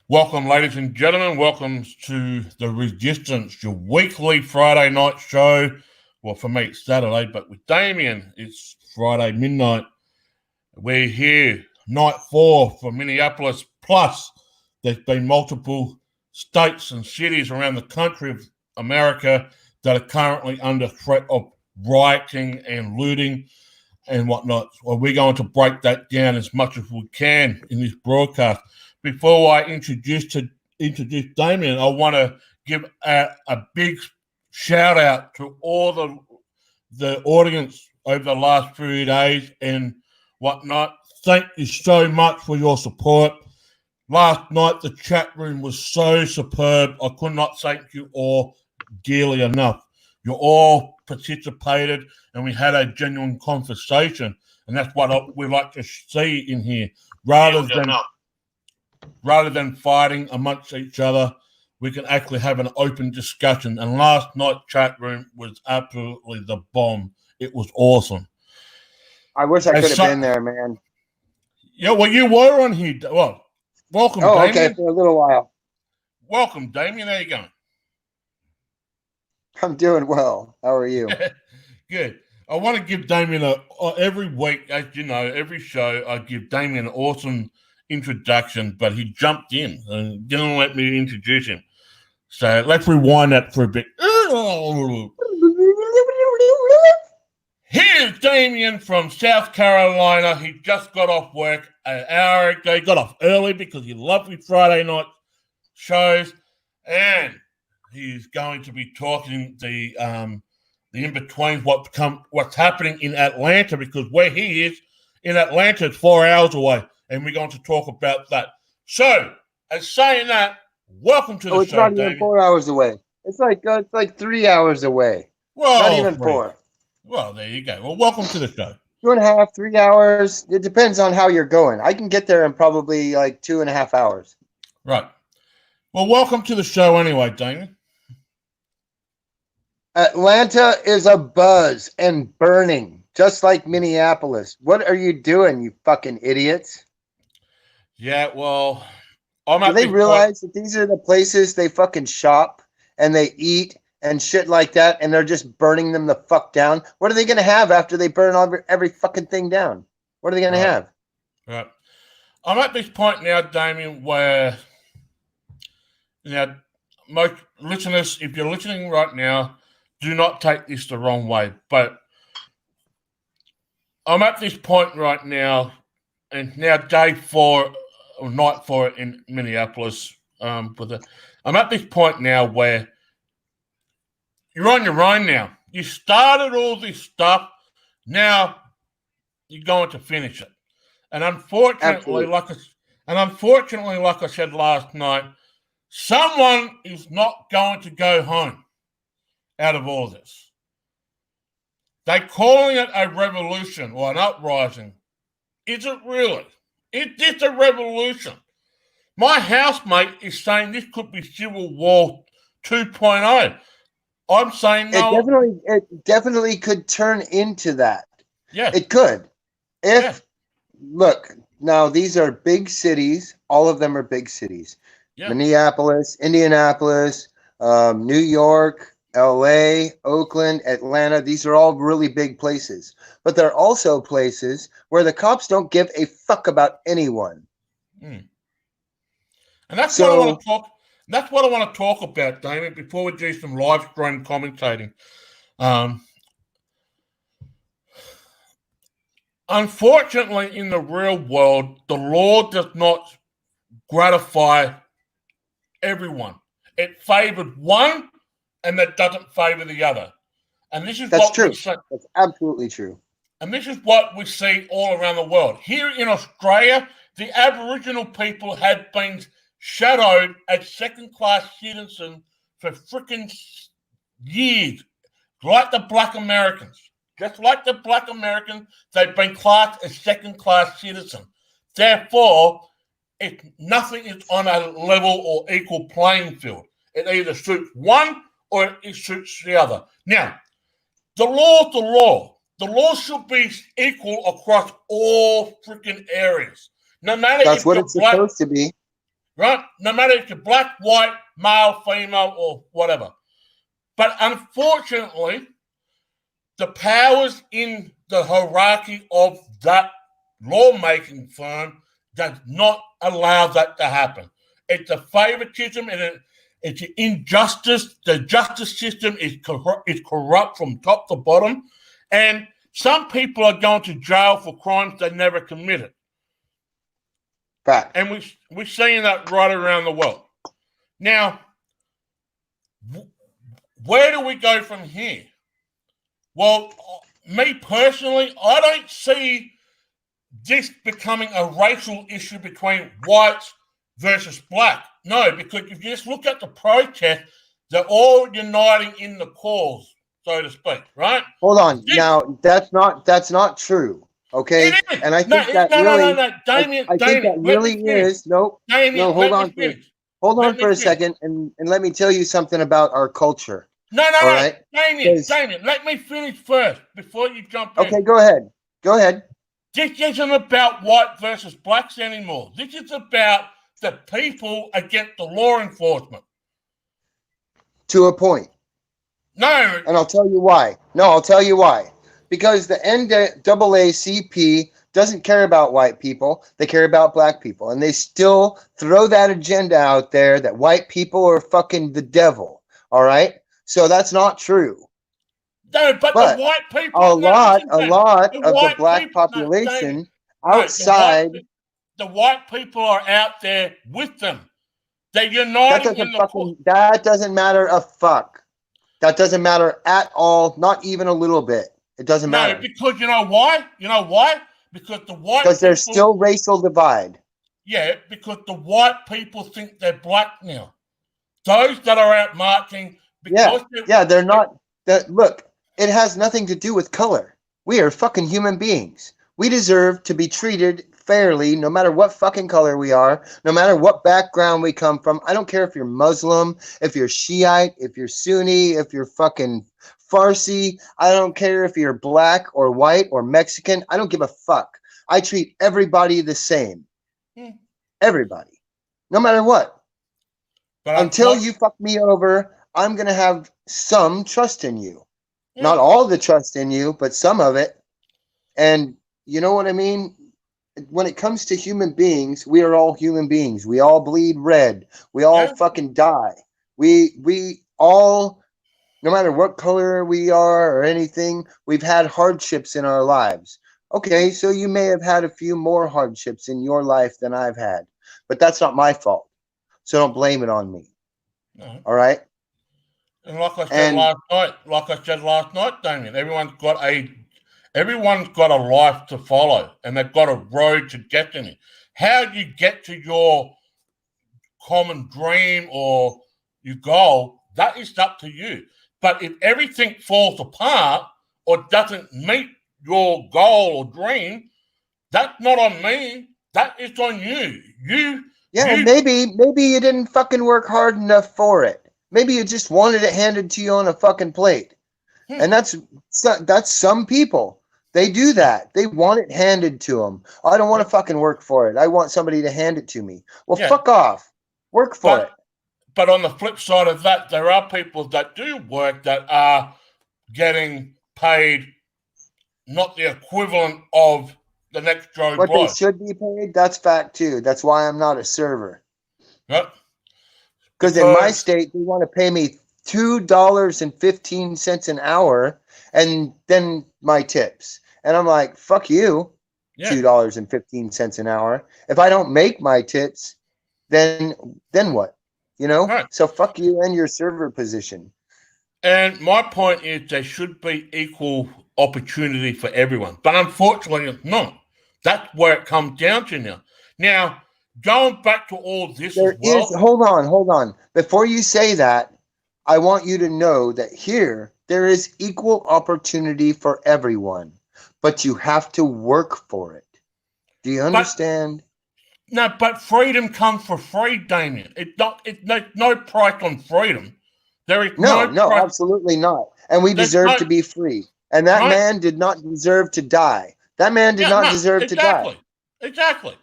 Welcome, ladies and gentlemen. Welcome to The Resistance, your weekly Friday night show. Well, for me, it's Saturday, but with Damien, it's Friday midnight. We're here, night 4 for Minneapolis. Plus, there's been multiple states and cities around the country of America that are currently under threat of rioting and looting and whatnot. Well, we're going to break that down as much as we can in this broadcast. Before I introduce Damien, I want to give a big shout out to all the audience over the last few days and whatnot. Thank you so much for your support. Last night, the chat room was so superb. I could not thank you all dearly enough. You all participated and we had a genuine conversation. And that's what we like to see in here. Rather than fighting amongst each other, we can actually have an open discussion. And last night's chat room was absolutely the bomb. It was awesome. I wish I could have been there, man. Yeah, well, you were on here. Well, welcome, Damien. Okay, for a little while. Welcome, Damien. How you going? I'm doing well. How are you? Good. I want to give Damien every week, as you know, every show, I give Damien an awesome introduction, but he jumped in and didn't let me introduce him. So let's rewind that for a bit. Here's Damien from South Carolina. He just got off work an hour ago. He got off early because he loved his Friday night shows, and he's going to be talking the in-between what's happening in Atlanta, because where he is in Atlanta is 4 hours away. And we're going to talk about that. So, as saying that, welcome to the show, it's not David. even 4 hours away. It's like 3 hours away. Well, not even 4. Well, there you go. Well, welcome to the show. 2.5, 3 hours. It depends on how you're going. I can get there in probably like 2.5 hours. Right. Well, welcome to the show anyway, Damien. Atlanta is a buzz and burning, just like Minneapolis. What are you doing, you fucking idiots? Yeah, well, do they realize that these are the places they fucking shop and they eat and shit like that, and they're just burning them the fuck down? What are they going to have after they burn every fucking thing down? What are they going to have? Right. I'm at this point now, Damien, where most listeners, if you're listening right now, do not take this the wrong way, but I'm at this point right now, and now day 4 or night 4 in Minneapolis. I'm at this point now where you're on your own now. You started all this stuff. Now you're going to finish it. And unfortunately, like I said last night, someone is not going to go home out of all this. They're calling it a revolution or an uprising. Is it really? It's just a revolution. My housemate is saying this could be Civil War 2.0. I'm saying no. It definitely could turn into that. Yeah. It could. Look, now these are big cities. All of them are big cities. Yeah. Minneapolis, Indianapolis, New York, LA, Oakland, Atlanta. These are all really big places. But they're also places where the cops don't give a fuck about anyone. And that's what I want to talk. That's what I want to talk about, Damien, before we do some live stream commentating. Unfortunately, in the real world, the law does not gratify everyone. It favored one, and that doesn't favor the other. And this is true. That's absolutely true. And this is what we see all around the world. Here in Australia, the Aboriginal people have been shadowed as second-class citizens for freaking years, like the Black Americans. Just like the Black Americans, they've been classed as second-class citizens. Therefore, nothing is on a level or equal playing field. It either suits one or it suits the other. Now, the law is the law. The law should be equal across all freaking areas. No matter That's what it's supposed to be. right? No matter if you're black, white, male, female, or whatever. But unfortunately, the powers in the hierarchy of that lawmaking firm does not allow that to happen. It's a favoritism and it's an injustice. The justice system is corrupt from top to bottom. And some people are going to jail for crimes they never committed. Fact. And we're seeing that right around the world. Now, where do we go from here? Well, me personally, I don't see this becoming a racial issue between whites versus black. No, because if you just look at the protest, they're all uniting in the cause, so to speak, right? Hold on. Now, that's not true. Okay? And I think Damien, I think that really is. Nope. Damien, no, hold on for a second and let me tell you something about our culture. No. Right? Damien, let me finish first before you jump in. Okay, go ahead. This isn't about white versus blacks anymore. This is about the people against the law enforcement. To a point. No. And I'll tell you why. Because the NAACP doesn't care about white people. They care about black people. And they still throw that agenda out there that white people are fucking the devil. All right? So that's not true. No, but the white people... A lot of the black population outside... The white people are out there with them. They're uniting in the... That doesn't matter a fuck. That doesn't matter at all, not even a little bit. It doesn't matter. No, because you know why? Because the white Because there's still racial divide. Yeah, because the white people think they're black now. Those that are out marching... they're not... Look, it has nothing to do with color. We are fucking human beings. We deserve to be treated fairly, no matter what fucking color we are, no matter what background we come from. I don't care if you're Muslim, if you're Shiite, if you're Sunni, if you're fucking Farsi. I don't care if you're black or white or Mexican. I don't give a fuck. I treat everybody the same. Everybody. No matter what. But until you fuck me over, I'm going to have some trust in you. Not all the trust in you, but some of it. And you know what I mean? When it comes to human beings, we are all human beings. We all bleed red. We all fucking die. We all, no matter what color we are or anything, we've had hardships in our lives. Okay, so you may have had a few more hardships in your life than I've had, but that's not my fault. So don't blame it on me. No. All right? And like I said last night, Damien, everyone's got a life to follow, and they've got a road to get in it. How you get to your common dream or your goal, that is up to you. But if everything falls apart or doesn't meet your goal or dream, that's not on me. That is on you. Maybe you didn't fucking work hard enough for it. Maybe you just wanted it handed to you on a fucking plate. And that's some people. They do that. They want it handed to them. I don't want to fucking work for it. I want somebody to hand it to me. Well, fuck off. Work for it. But on the flip side of that, there are people that do work that are getting paid not the equivalent of the next Joe Blow. What they should be paid, that's fact too. That's why I'm not a server. Yep. Because in my state, they want to pay me $2.15 an hour and then my tips. And I'm like, fuck you, $2.15 an hour. If I don't make my tips, then what? You know? Right. So fuck you and your server position. And my point is there should be equal opportunity for everyone. But unfortunately, it's not. That's where it comes down to now. Now, going back to all this as well. Hold on. Before you say that, I want you to know that here, there is equal opportunity for everyone, but you have to work for it. Do you understand? But freedom comes for free, Damien. It's no price on freedom. There is no, absolutely not. And we deserve to be free. And that man did not deserve to die. That man did not deserve to die. Exactly.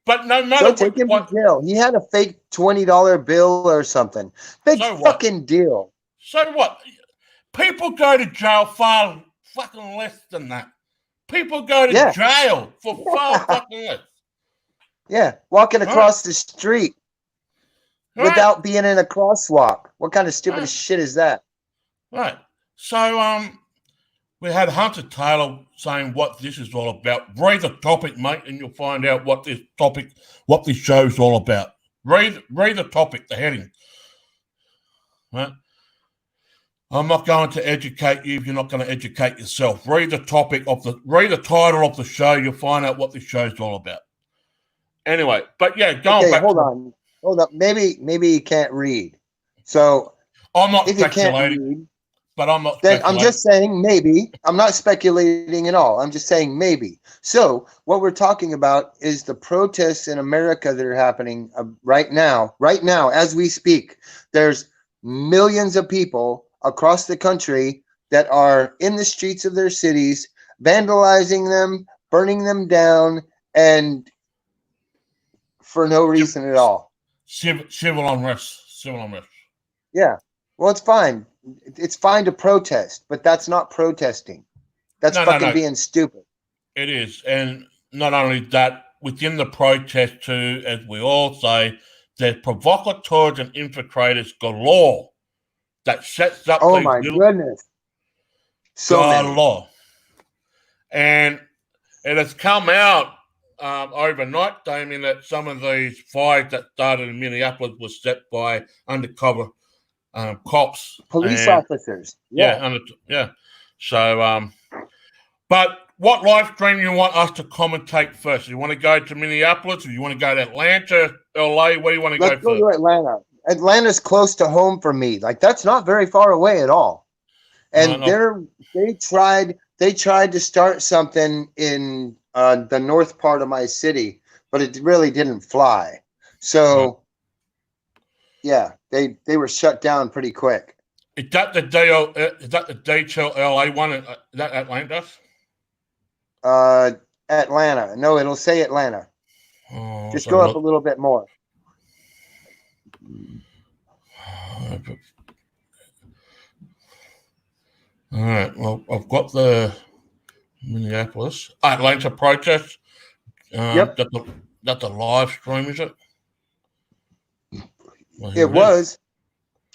But no matter So take him to jail. He had a fake $20 bill or something. Big fucking deal. So what? People go to jail far fucking less than that. People go to jail for far fucking less. Yeah, walking across the street without being in a crosswalk. What kind of stupid shit is that? Right. So we had Hunter Taylor saying what this is all about. Read the topic, mate, and you'll find out what this show's all about. Read the topic, the heading. Right? I'm not going to educate you if you're not going to educate yourself. Read the title of the show, you'll find out what this show's all about. Anyway, but yeah, going back. Hold on. Maybe you can't read. So I'm not speculating. But I'm not then I'm just saying maybe. I'm not speculating at all. I'm just saying maybe. So what we're talking about is the protests in America that are happening right now as we speak. There's millions of people across the country that are in the streets of their cities, vandalizing them, burning them down, and for no reason at all. Civil unrest. Yeah. Well, it's fine. It's fine to protest, but that's not protesting. That's being stupid. It is. And not only that, within the protest too, as we all say, there's provocateurs and infiltrators galore that sets up goodness. galore. And it has come out overnight, Damien, that some of these fires that started in Minneapolis were set by undercover cops, police officers. Yeah. So, but what live stream you want us to commentate first? You want to go to Minneapolis, or you want to go to Atlanta, LA? Where do you want to go first? Let's go to Atlanta. Atlanta's close to home for me. Like, that's not very far away at all. And they tried to start something in the north part of my city, but it really didn't fly. So, yeah, they were shut down pretty quick. Is that the detail LA one? Is that Atlanta? Atlanta. No, it'll say Atlanta. Oh, just go up a little bit more. All right. Well, I've got the Minneapolis Atlanta protest. Yep. That's a live stream, is it? Well, it was.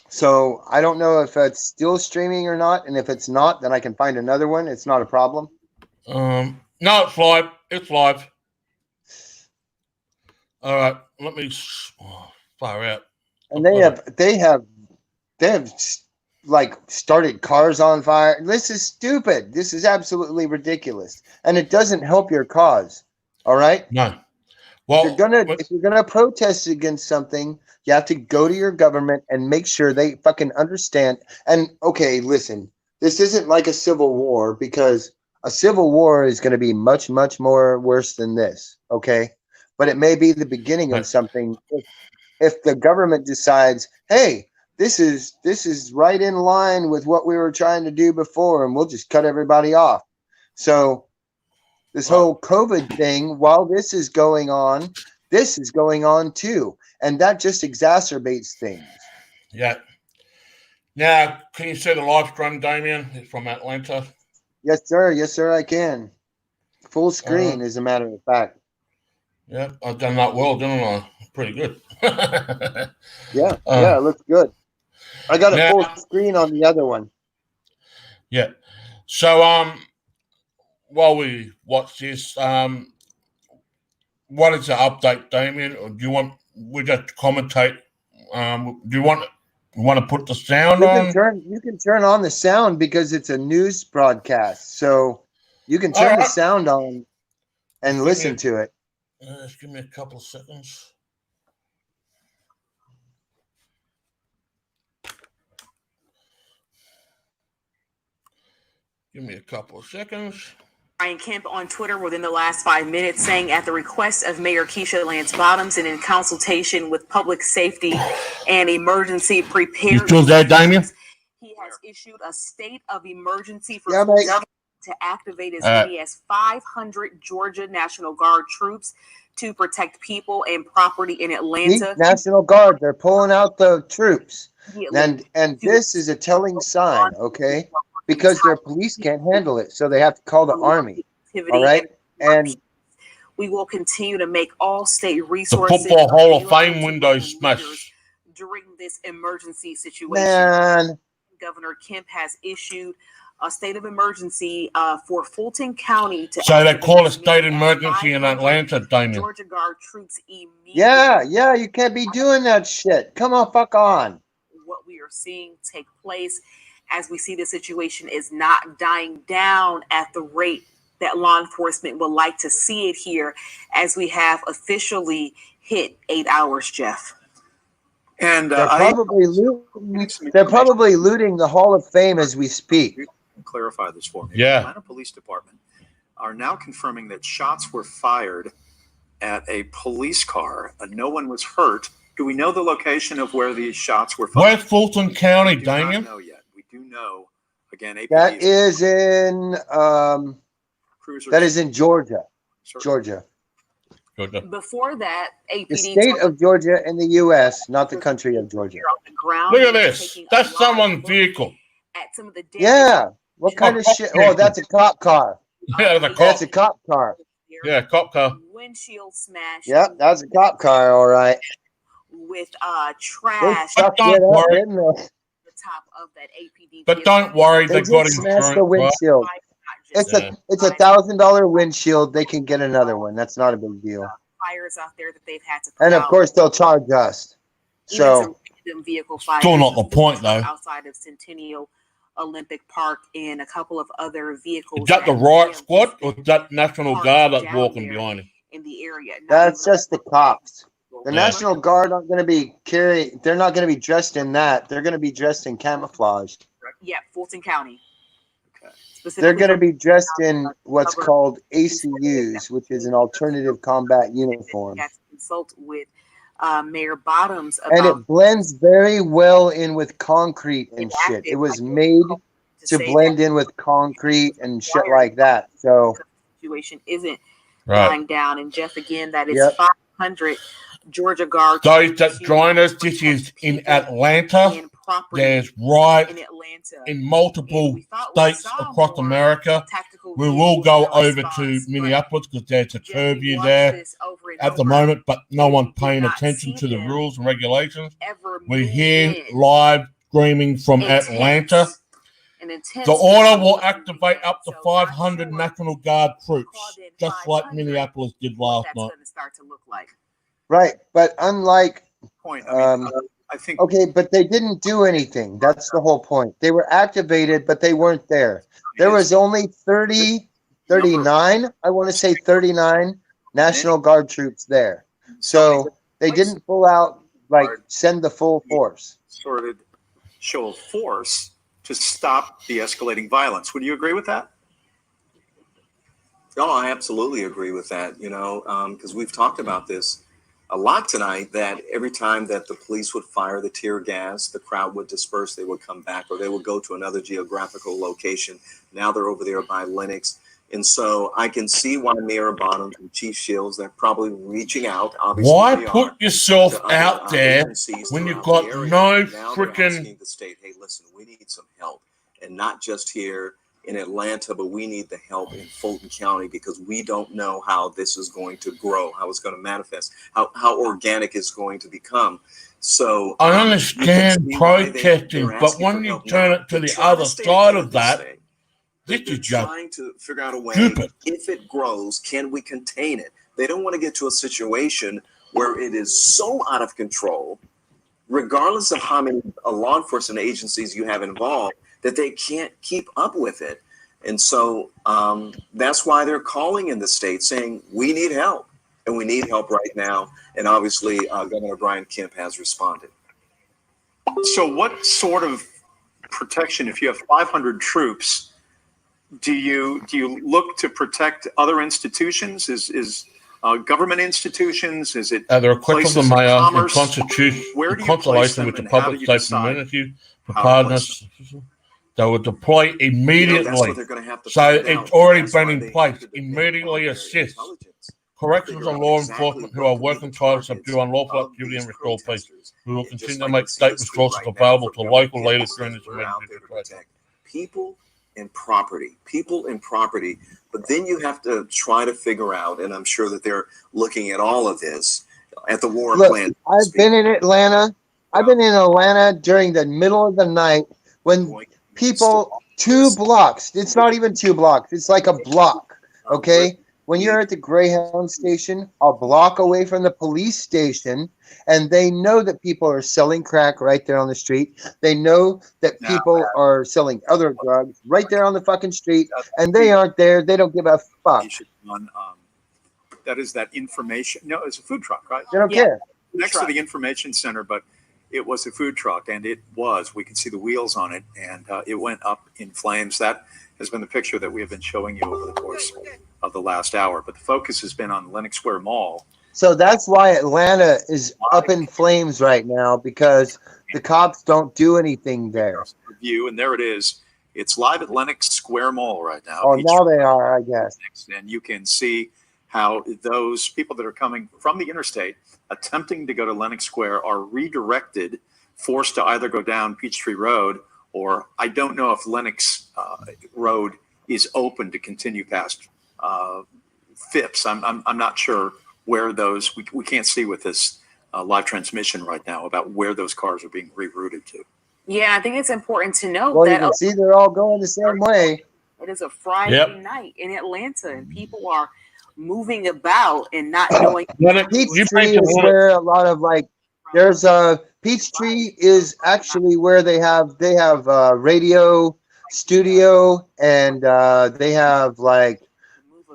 So I don't know if it's still streaming or not, and if it's not, then I can find another one. It's not a problem. No, it's live. It's live. All right. Let me fire out. And they have like started cars on fire. This is stupid. This is absolutely ridiculous, and it doesn't help your cause. All right. No. Well, if you're gonna protest against something, you have to go to your government and make sure they fucking understand. And okay, listen, this isn't like a civil war, because a civil war is going to be much, much more worse than this. Okay, but it may be the beginning of something. If the government decides, hey, this is right in line with what we were trying to do before, and we'll just cut everybody off. So this whole COVID thing, while this is going on too. And that just exacerbates things. Yeah. Now, can you see the live stream, Damien? It's from Atlanta. Yes, sir. Yes, sir, I can. Full screen, as a matter of fact. Yeah, I've done that well, didn't I? Pretty good. Yeah, it looks good. I got a full screen on the other one. Yeah. So, while we watch this, what is the update, Damien? Or do you want we just commentate? Do you want to put the sound on? You can turn on the sound because it's a news broadcast. So you can turn the sound on and listen to it. Just give me a couple of seconds. Give me a couple of seconds. Brian Kemp on Twitter within the last 5 minutes saying, at the request of Mayor Keisha Lance Bottoms and in consultation with public safety and emergency preparedness, you still there, Damien? He has issued a state of emergency for government to activate as many as 500 Georgia National Guard troops to protect people and property in Atlanta. National Guard, they're pulling out the troops. And this is a telling sign, okay? Because their police can't handle it, so they have to call the army. All right? And we will continue to make all state resources. The Football Hall of Fame window smashed during this emergency situation. Man. Governor Kemp has issued a state of emergency for Fulton County. So they call a state emergency in Atlanta, Damien. Georgia Guard troops immediately. Yeah, you can't be doing that shit. Come on, fuck on. What we are seeing take place as we see the situation is not dying down at the rate that law enforcement would like to see it here, as we have officially hit 8 hours, Jeff. And they're probably looting the Hall of Fame as we speak. Clarify this for me. Yeah. The Atlanta Police Department are now confirming that shots were fired at a police car. No one was hurt. Do we know the location of where these shots were fired? Where's Fulton County, Damien? We do not know yet. We do know. Again, APD that is in Georgia. Georgia. Before that, APD, the state of Georgia in the U.S., not the country of Georgia. Look at this. That's someone's vehicle. At some of the yeah. What kind of shit? Oh, that's a cop car. Yeah, that's a cop car. Yeah, cop car. Windshield smash. Yep, that's a cop car. All right. With trash. But don't worry. The top of that APD. But don't worry, they just smashed the windshield. It's a $1,000 windshield. They can get another one. That's not a big deal. Fires out there that they've had to. And of course, they'll charge us. So vehicle fires. Still not the point, though. Outside of Centennial Olympic Park and a couple of other vehicles. Is that the riot squad or is that National Guard that's walking behind him? In the area. That's just the cops. The National Guard aren't going to be they're not going to be dressed in that. They're going to be dressed in camouflage. Yeah, Fulton County. They're going to be dressed in what's called ACUs, which is an alternative combat uniform. Consult with Mayor Bottoms and it blends very well in with concrete and shit. It was made to blend in with concrete and shit like that. So the situation isn't dying down. And Jeff, again, that is 500 Georgia Guard. Those that join us, this is in Atlanta. There's riots in multiple states across America. We will go over to Minneapolis because there's a curfew there at the moment, but no one's paying attention to the rules and regulations. We're here live streaming from Atlanta. The order will activate up to 500 National Guard troops, just like Minneapolis did last night. Right, but unlike I think okay, but they didn't do anything. That's the whole point. They were activated, but they weren't there. There was only 39, I want to say 39 National Guard troops there. So they didn't pull out, send the full force. Sort of show of force to stop the escalating violence. Would you agree with that? No, I absolutely agree with that, because we've talked about this a lot tonight, that every time that the police would fire the tear gas, the crowd would disperse, they would come back, or they would go to another geographical location. Now they're over there by Lenox. And so I can see why Mayor Bottoms and Chief Shields, they're probably reaching out. Obviously, why put yourself out there when you've got no freaking... the state, hey, listen, we need some help. And not just here in Atlanta, but we need the help in Fulton County, because we don't know how this is going to grow, how it's going to manifest, how organic it's going to become. So I understand protesting, but when you turn it to the other side of that, this is just trying to figure out a way, stupid. If it grows, can we contain it? They don't want to get to a situation where it is so out of control, regardless of how many law enforcement agencies you have involved, that they can't keep up with it. And so that's why they're calling in the state saying, we need help, and we need help right now. And obviously, Governor Brian Kemp has responded. So what sort of protection, if you have 500 troops, do you look to protect other institutions? Is government institutions? Is it the request of the mayor in commerce? constitution, Where in do you place consultation them, with the and how public do you safety decide community, how to place preparedness, they will deploy immediately. That's what they're going to have to So find out. it's already That's been why in they place. have to depend Immediately on their assist. intelligence. corrections figure on out law exactly enforcement who what are could be working the to subdue targets unlawful of activity these and restore peace. protesters. We will And just continue to like make you see state the street resources right now, available to for local government leaders during agencies, this we're out emergency there to situation. protect people and property, people and property. But then you have to try to figure out, and I'm sure that they're looking at all of this at the war Look, plan. I've been in Atlanta. I've been in Atlanta during the middle of the night when people 2 blocks, it's not even 2 blocks, it's like a block, okay? When you're at the Greyhound station, a block away from the police station, and they know that people are selling crack right there on the street. They know that people are selling other drugs right there on the fucking street, and they aren't there. They don't give a fuck. That is that information. No, it's a food truck, right? They don't care. Next to the information center, but it was a food truck, and we could see the wheels on it, and it went up in flames. That has been the picture that we have been showing you over the course of the last hour, but the focus has been on Lenox Square Mall. So that's why Atlanta is up in flames right now, because the cops don't do anything there. View, and there it is. It's live at Lenox Square Mall right now. Oh, now they are, I guess. And you can see how those people that are coming from the interstate attempting to go to Lenox Square are redirected, forced to either go down Peachtree Road, or I don't know if Lenox Road is open to continue past Phipps. I'm not sure where those, we can't see with this live transmission right now about where those cars are being rerouted to. Yeah, I think it's important to note Well, you that can see they're all going the same way. it is a Friday night in Atlanta, and people are moving about and not knowing. Peachtree is where a lot of there's a Peachtree is actually where they have radio studio, and they have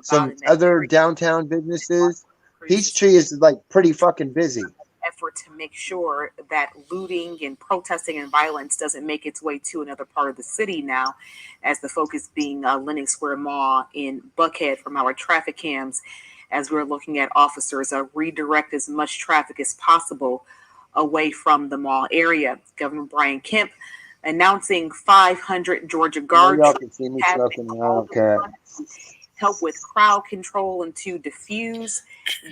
some other downtown businesses. Peachtree is pretty fucking busy. Effort to make sure that looting and protesting and violence doesn't make its way to another part of the city now, as the focus being Lenox Square Mall in Buckhead from our traffic cams, as we're looking at officers redirect as much traffic as possible away from the mall area. Governor Brian Kemp announcing 500 Georgia Guards Y'all can see me smoking. I don't care. Help with crowd control and to diffuse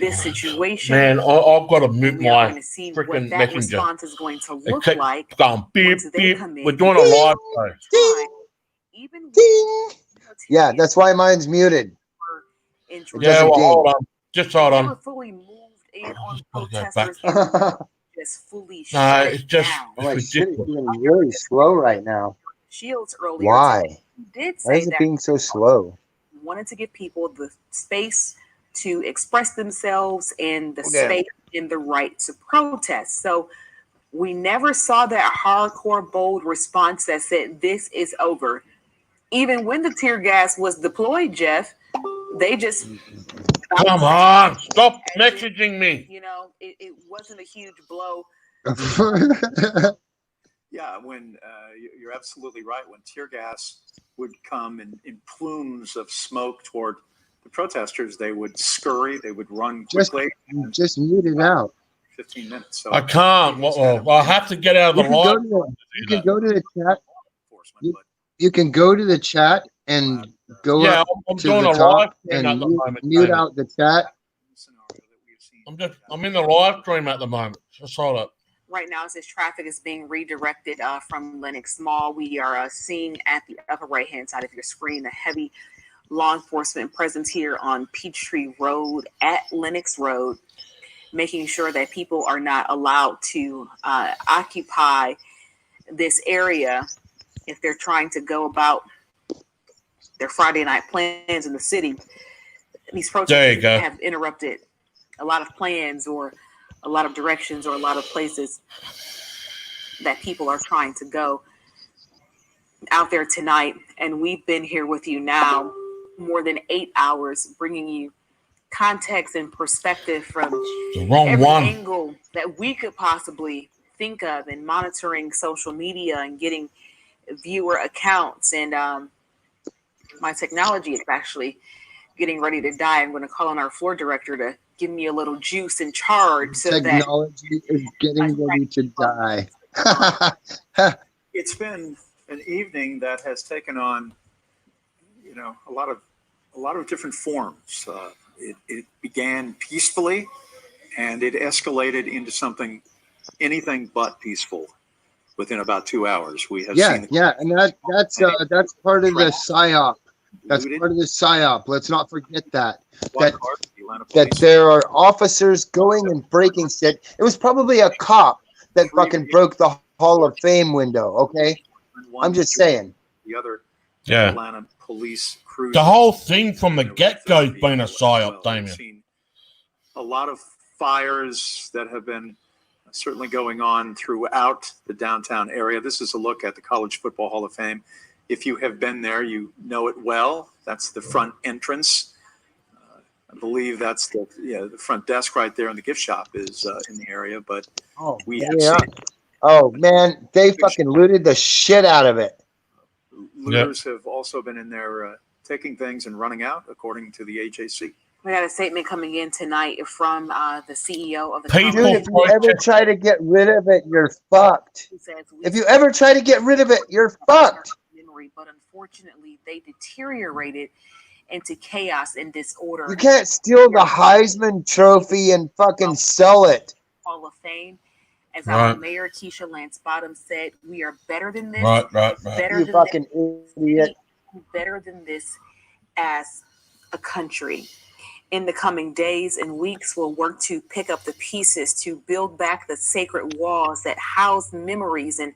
this situation. Man, I've got to mute my freaking messenger. Response is going to look like going beep, beep. We're doing Ding, a live show. Even yeah, that's why mine's muted. Yeah, well, hold on. Just hold on. Never fully moved in on protesters. Just fully no, it's just my shit is being really slow right now. Shields earlier. Why? Did say Why is it being so slow? Wanted to give people the space to express themselves and the space and the right to protest. So we never saw that hardcore, bold response that said this is over. Even when the tear gas was deployed, Jeff, they just come on, stop messaging me. You know, it wasn't a huge blow. Yeah, when you're absolutely right. When tear gas would come in plumes of smoke toward the protesters, they would scurry, they would run quickly. Just mute it out. 15 minutes. So I can't. Well, I have to get out of the live. You can go to the chat. You can go to the chat and go up I'm to doing the a top live and moment, mute out the chat. I'm in the live stream at the moment. Just hold up. Right now, as this traffic is being redirected from Lenox Mall, we are seeing at the upper right-hand side of your screen a heavy law enforcement presence here on Peachtree Road at Lenox Road, making sure that people are not allowed to occupy this area if they're trying to go about their Friday night plans in the city. These protests have interrupted a lot of plans or a lot of directions or a lot of places that people are trying to go out there tonight. And we've been here with you now more than 8 hours, bringing you context and perspective from every angle that we could possibly think of, and monitoring social media and getting viewer accounts. And my technology is actually getting ready to die. I'm going to call on our floor director to give me a little juice and charge. So technology is getting ready to die. It's been an evening that has taken on, a lot of different forms. It began peacefully, and it escalated into something anything but peaceful within about 2 hours. We have seen and that's part of the psyop. That's part of the psyop. Let's not forget that there are officers going and breaking shit. It was probably a cop that fucking broke the Hall of Fame window. Okay, I'm just saying. The other Yeah. Atlanta police crew. The whole thing from the get-go has been a psyop, Damien. We've seen a lot of fires that have been certainly going on throughout the downtown area. This is a look at the College Football Hall of Fame. If you have been there, you know it well. That's the front entrance. I believe that's the front desk right there, and the gift shop is in the area. But we have seen. Oh man, they fucking looted the shit out of it. Looters have also been in there taking things and running out, according to the AJC. We got a statement coming in tonight from the CEO of the People, company. Dude, if you ever try to get rid of it, you're fucked. Who says If you ever try to get rid of it, you're fucked. memory, but unfortunately, they deteriorated into chaos and disorder. You can't steal the Heisman Trophy and fucking sell it. Hall of Fame. As our mayor, Keisha Lance Bottom, said, we are better than this. Right. Better You than fucking this, idiot. better than this as a country. In the coming days and weeks, we'll work to pick up the pieces to build back the sacred walls that house memories and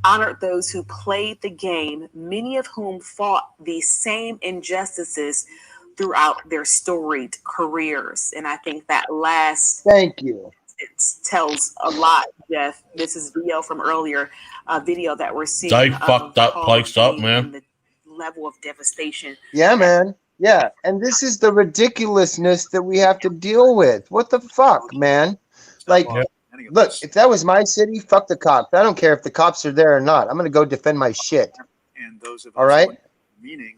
honored those who played the game, many of whom fought these same injustices throughout their storied careers. And I think that last Thank you. tells a lot, Jeff. This is VO from earlier, video that we're seeing. They fucked that place up, man. The level of devastation. Yeah, man. Yeah, and this is the ridiculousness that we have to deal with. What the fuck, man? Like, look, if that was my city, fuck the cops. I don't care if the cops are there or not. I'm going to go defend my shit. And those of all right? Meaning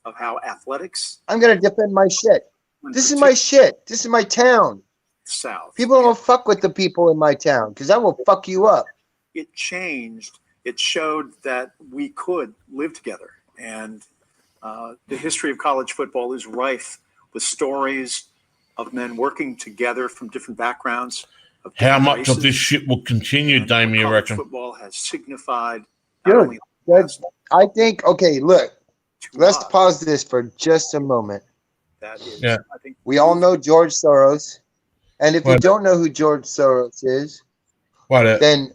of how athletics. I'm going to defend my shit. This is my shit. This is my town. South. People don't fuck with the people in my town because I will fuck you up. It changed. It showed that we could live together. And the history of college football is rife with stories of men working together from different backgrounds. How much of this shit will continue, Damien, you reckon? Football has signified. Dude, I think, okay, look, let's pause this for just a moment. That is, I think we all know George Soros. And if you don't know who George Soros is, then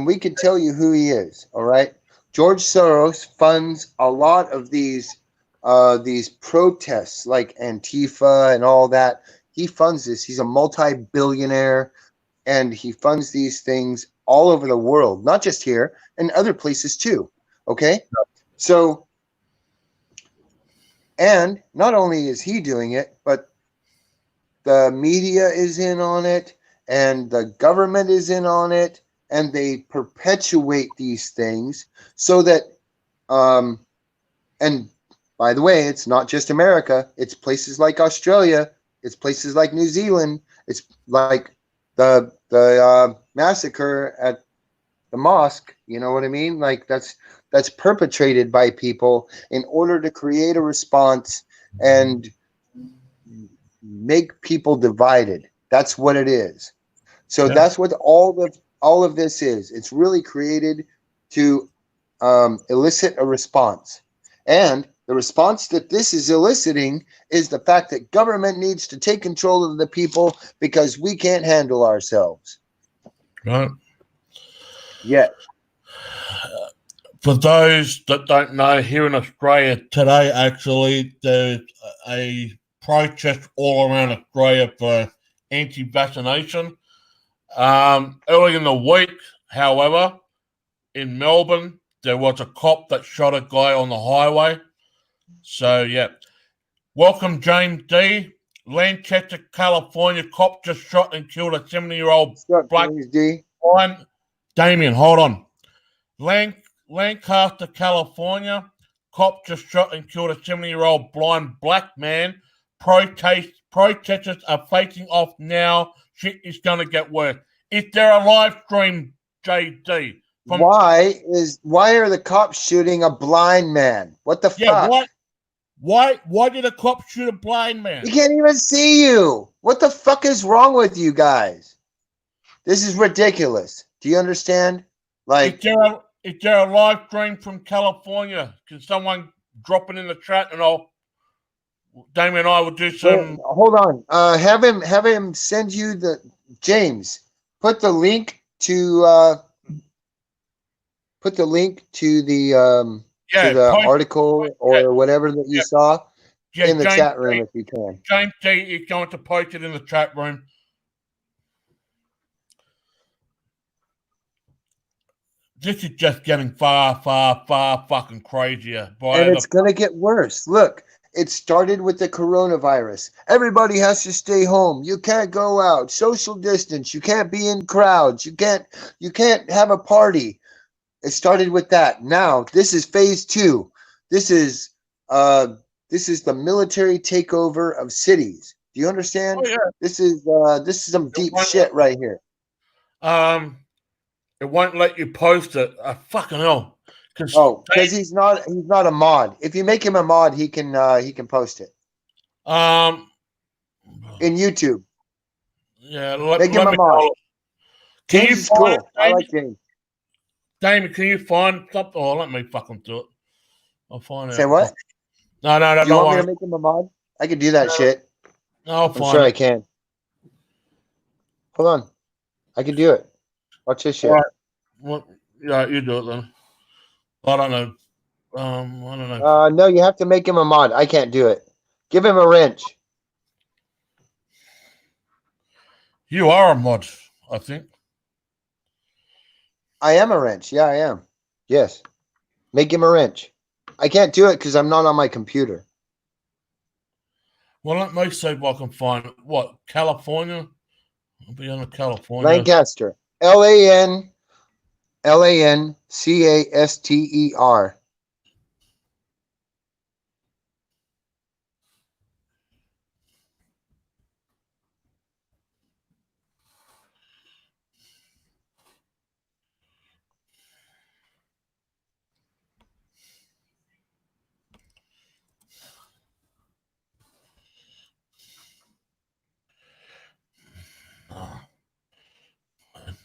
we can tell you who he is, all right? George Soros funds a lot of these protests like Antifa and all that. He funds this. He's a multi-billionaire, and he funds these things all over the world, not just here, and other places too. Okay? So, and not only is he doing it, but the media is in on it, and the government is in on it, and they perpetuate these things so that, and by the way, it's not just America. It's places like Australia. It's places like New Zealand. It's like the massacre at the mosque. You know what I mean? Like that's perpetrated by people in order to create a response and make people divided. That's what it is. So that's what all of this is. It's really created to elicit a response. And the response that this is eliciting is the fact that government needs to take control of the people because we can't handle ourselves. Right. Yeah. For those that don't know, here in Australia today, actually, there's a protest all around Australia for anti-vaccination. Early in the week, however, in Melbourne, there was a cop that shot a guy on the highway. So, yeah. Welcome, James D. Lancaster, California. Cop just shot and killed a 70-year-old black man. Damien, hold on. Lancaster, California. Cop just shot and killed a 70-year-old blind black man. Protesters are faking off now. Shit is going to get worse. Is there a live stream, JD? Why are the cops shooting a blind man? What the fuck? Why did a cop shoot a blind man? He can't even see you. What the fuck is wrong with you guys? This is ridiculous. Do you understand? Like, is there a live stream from California? Can someone drop it in the chat and Damien and I will do some. Hold on. Have him send you James. Put the link to the article or whatever that you saw in the chat room if you can. James T is going to post it in the chat room. This is just getting far fucking crazier. And it's going to get worse. Look, it started with the coronavirus. Everybody has to stay home. You can't go out. Social distance. You can't be in crowds. You can't have a party. It started with that. Now, this is phase 2. This is the military takeover of cities. Do you understand? Oh, yeah. This is some deep shit right here. It won't let you post it. Fucking hell. Because he's not a mod. If you make him a mod, he can post it. In YouTube. Yeah, make him a mod. Can you find cool. I like James. Damien, can you find something? Oh, let me fucking do it. I'll find it. Say what? No. Do you want me to make him a mod? I can do that shit. No, I'm sure I can. Hold on. I can do it. Watch this shit. Right. Well, yeah, you do it then. I don't know. I don't know. No, you have to make him a mod. I can't do it. Give him a wrench. You are a mod, I think. I am a wrench. Yeah, I am. Yes. Make him a wrench. I can't do it because I'm not on my computer. Well, let me see if I can find it. What? California? I'll be on California. Lancaster. Lancaster.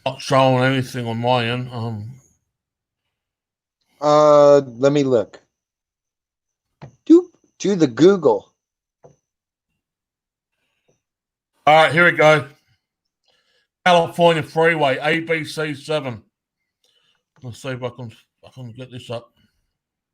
Not showing anything on my end. Let me look. Do the Google. All right, here we go. California Freeway, ABC 7. Let's see if I can get this up.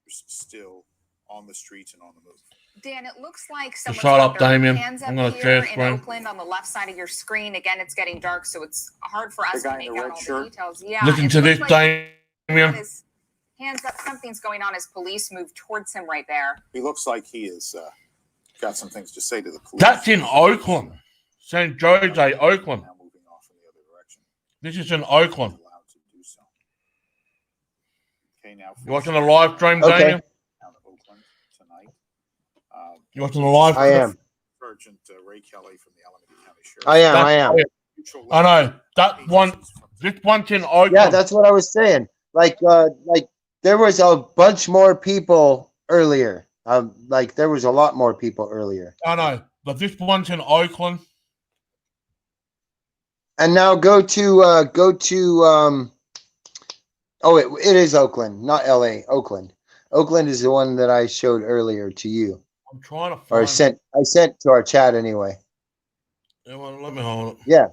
Still on the streets and on the move. Dan, it looks like someone's shut up, got their Damien. hands up I'm gonna here share in screen. Oakland on the left side of your screen. Again, it's getting dark, so it's hard for us to make out all the details. Yeah, listen to this, Damien. His hands up. Something's going on as police move towards him right there. He looks like he has got some things to say to the police. That's in Oakland. St. Jose, Oakland. Now moving off in the other direction. This is in Oakland. Allowed to do so. Okay, now You watching the live stream, Okay. Damien? Down to Oakland tonight. You watching the live I stream? am. Sergeant Ray Kelly from the Alameda County Sheriff's I am. I know. That one. This one's in Oakland. Yeah, that's what I was saying. Like there was a bunch more people earlier. There was a lot more people earlier. I know, but this one's in Oakland. And now go to it is Oakland, not LA. Oakland is the one that I showed earlier to you. I'm trying to Or find I sent to our chat anyway. Yeah, well, let me hold it. Yeah.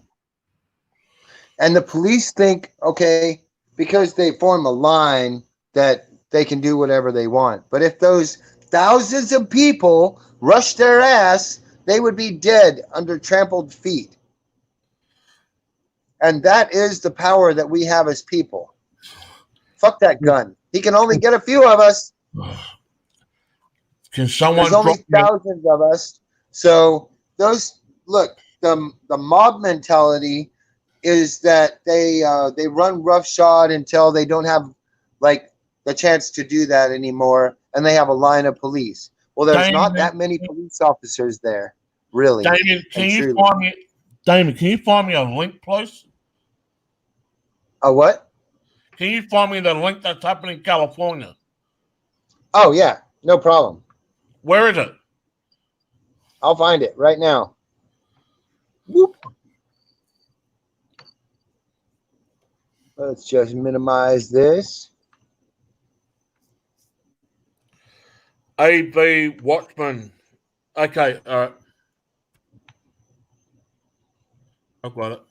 And the police think, okay, because they form a line that they can do whatever they want. But if those thousands of people rush their ass, they would be dead under trampled feet. And that is the power that we have as people. Fuck that gun. He can only get a few of us. Can someone There's only thousands of us. So the mob mentality is that they run roughshod until they don't have the chance to do that anymore, and they have a line of police. Well, there's not that many police officers there, really. Damien, can you find me a link, please? A what? Can you find me the link that's happening in California? Oh yeah, no problem. Where is it? I'll find it right now. Whoop. Let's just minimize this. AB Watchman. Okay, all right. I've got it.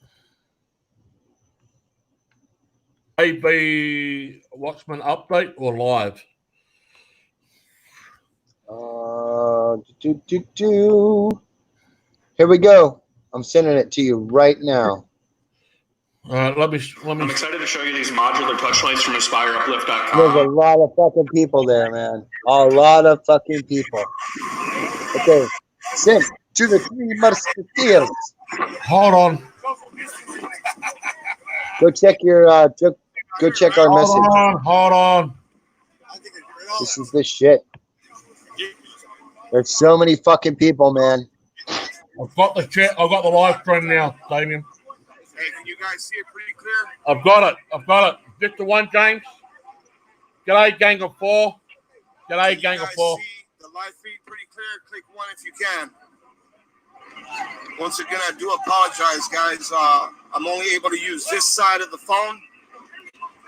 AB Watchman update or live? Here we go. I'm sending it to you right now. Let me. I'm excited to show you these modular touchlights from AspireUplift.com. There's a lot of fucking people there, man. A lot of fucking people. Okay, send to the Three Musketeers. Hold on. Go check your. Go check our message. Hold on. This is the shit. There's so many fucking people, man. I've got the chat. I've got the live stream now, Damien. Hey, can you guys see it pretty clear? I've got it. Victor 1, James. G'day, gang of 4. G'day, gang of 4. See the live feed pretty clear? Click 1 if you can. Once again, I do apologize, guys. I'm only able to use this side of the phone.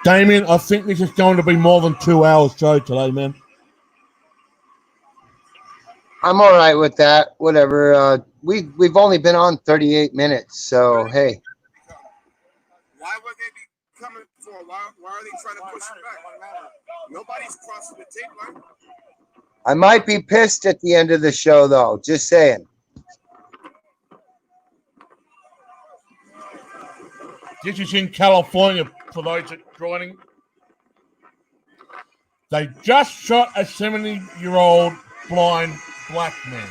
Damien, I think this is going to be more than 2 hours show today, man. I'm all right with that. Whatever. We've only been on 38 minutes, so hey. Why would they be coming for? Why are they trying to push it back? Nobody's crossing the tape line. I might be pissed at the end of the show, though. Just saying. This is in California for those that are joining. They just shot a 70-year-old blind black man.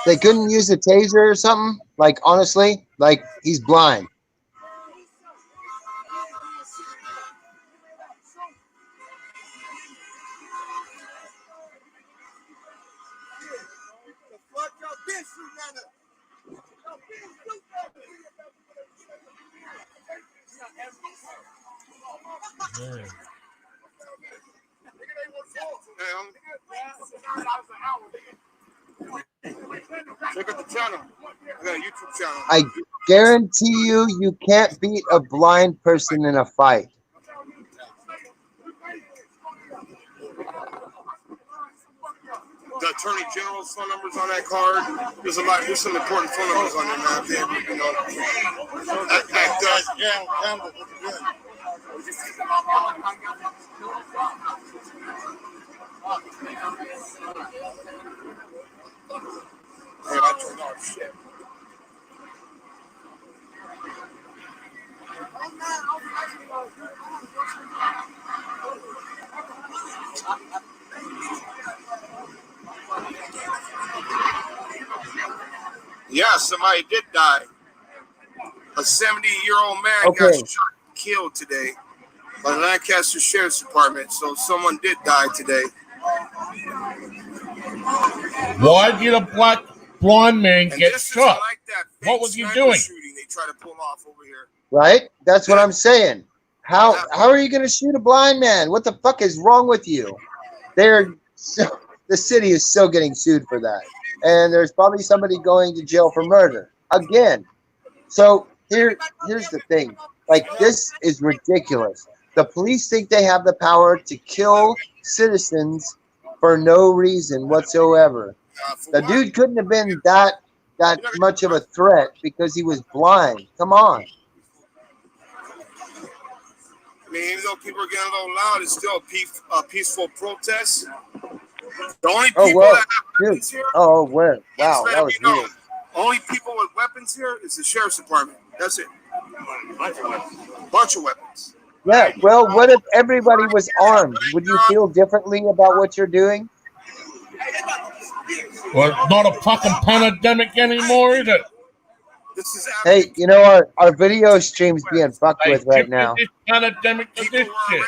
They couldn't use a taser or something? Like, honestly? Like, he's blind. Yeah. Check out the channel. I got a YouTube channel. I guarantee you can't beat a blind person in a fight. The Attorney General's phone numbers on that card. There's some important phone numbers on there, man. You know, that does. Yeah. Hey, I turned off shit. Yeah, somebody did die. A 70-year-old man got shot and killed today by the Lancaster Sheriff's Department. So someone did die today. Why did a black blind man get shot? Like that what was he doing? Shooting they try to pull off over here. Right? That's what I'm saying. How are you going to shoot a blind man? What the fuck is wrong with you? The city is still getting sued for that. And there's probably somebody going to jail for murder. Again. So here's the thing. Like, this is ridiculous. The police think they have the power to kill citizens for no reason whatsoever. The dude couldn't have been that much of a threat because he was blind. Come on. I mean, even though people are getting a little loud, it's still a peaceful protest. The only people that have weapons here. Oh, where? Wow, that was weird. Only people with weapons here is the sheriff's department. That's it. Bunch of weapons. Yeah, well, what if everybody was armed? Would you feel differently about what you're doing? Well, it's not a fucking pandemic anymore, is it? Hey, you know, our video stream's being fucked with right now. This pandemic to this shit.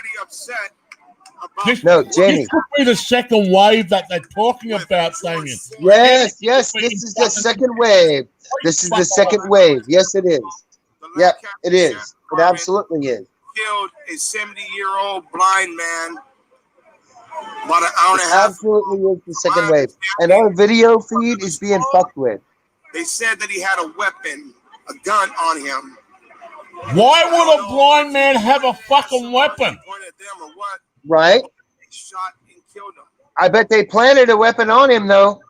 No, Jamie. This could be the second wave that they're talking about, Damien. Yes, this is the second wave. This is the second wave. Yes, it is. Yep, it is. It absolutely is. killed a 70-year-old blind man about an hour and a half. Absolutely is the second wave. And our video feed is being fucked with. They said that he had a weapon, a gun on him. Why would a blind man have a fucking weapon? Pointed at them or what? Right? They shot and killed him. I bet they planted a weapon on him, though.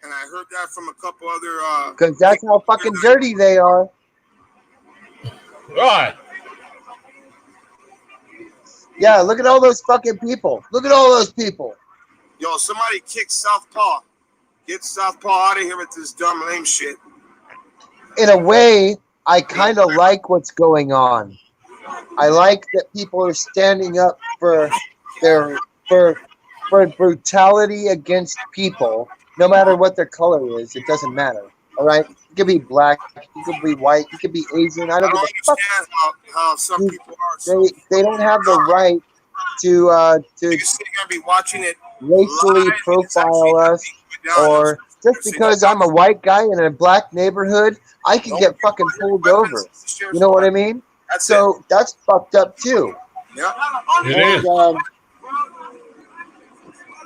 And I heard that from a couple other... Because that's how fucking dirty they are. Right. Yeah, look at all those fucking people. Look at all those people. Yo, somebody kick Southpaw. Get Southpaw out of here with this dumb lame shit. In a way, I kind of like what's going on. I like that people are standing up for their for brutality against people, no matter what their color is. It doesn't matter. All right, you could be black, you could be white, you could be Asian. I don't give a fuck. How some people are. They don't have the right to be watching it racially profile us, or just because I'm a white guy in a black neighborhood, I can get fucking pulled over. You know what I mean? So that's fucked up too. Yeah, it is.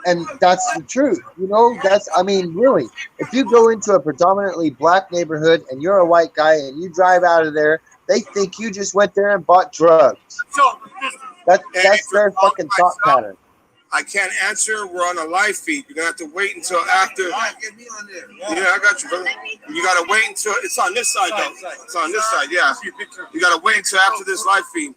And that's the truth. You know, I mean, really, if you go into a predominantly black neighborhood and you're a white guy and you drive out of there, they think you just went there and bought drugs. That's their fucking thought pattern. I can't answer. We're on a live feed. You're going to have to wait until after. Yeah, I got you, brother. You got to wait until it's on this side, though. It's on this side, yeah. You got to wait until after this live feed.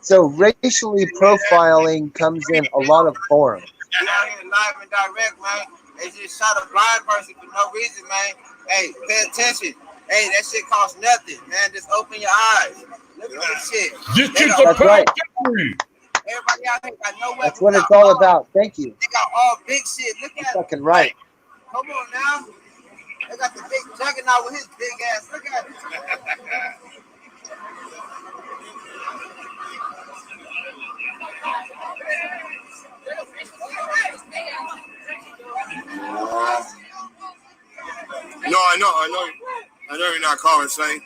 So racially profiling comes in a lot of forms. Live and direct, man. They just shot a blind person for no reason, man. Hey, pay attention. Hey, that shit costs nothing, man. Just open your eyes. Look at this shit. That's right. Everybody out here got no weapons. That's what it's all about. Thank you. They got all big shit. Look at it. Fucking right. Come on now. They got the big juggernaut with his big ass. Look at it. No, I know you're not calling, Sonny.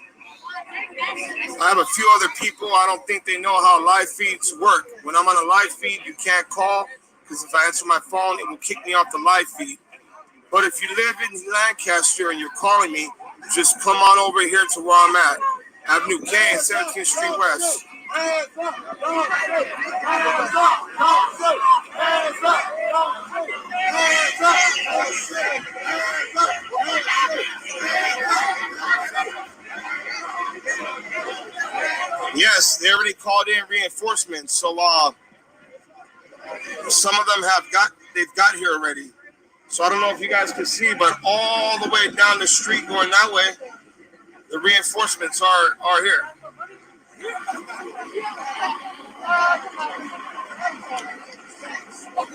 I have a few other people. I don't think they know how live feeds work. When I'm on a live feed, you can't call because if I answer my phone, it will kick me off the live feed. But if you live in Lancaster and you're calling me, just come on over here to where I'm at. Avenue K and 17th Street West. Yes, they already called in reinforcements. So some of them they've got here already. So I don't know if you guys can see, but all the way down the street going that way, the reinforcements are here.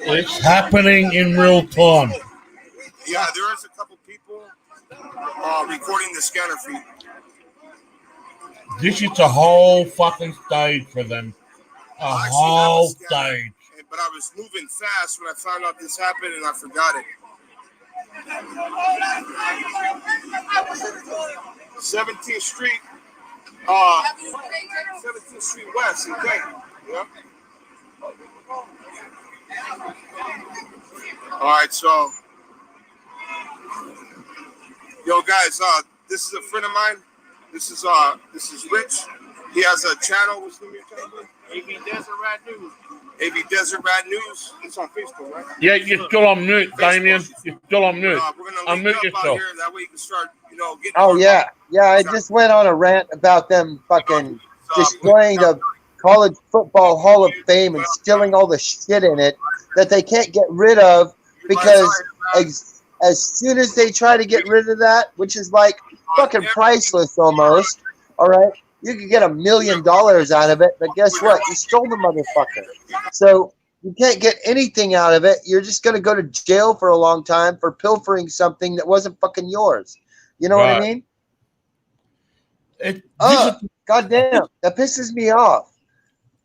It's happening in real time. Yeah, there is a couple people recording the scanner feed. This is a whole fucking stage for them. A whole stage. But I was moving fast when I found out this happened and I forgot it. 17th Street. 17th Street West, okay. Yeah. All right, so yo guys, this is a friend of mine. This is Rich. He has a channel. What's the name of your channel? AV Desert Rat News. AV Desert Rat News. It's on Facebook, right? Yeah, you're still on mute, Damien. You're still on mute. We're gonna link up yourself. out here. That way you can start, getting. Oh yeah. I just went on a rant about them fucking destroying the College Football Hall of Fame and stealing all the shit in it that they can't get rid of because as soon as they try to get rid of that, which is like fucking priceless almost, all right, you could get $1 million out of it, but guess what? You stole the motherfucker. So you can't get anything out of it. You're just going to go to jail for a long time for pilfering something that wasn't fucking yours. You know what I mean? Goddamn, that pisses me off.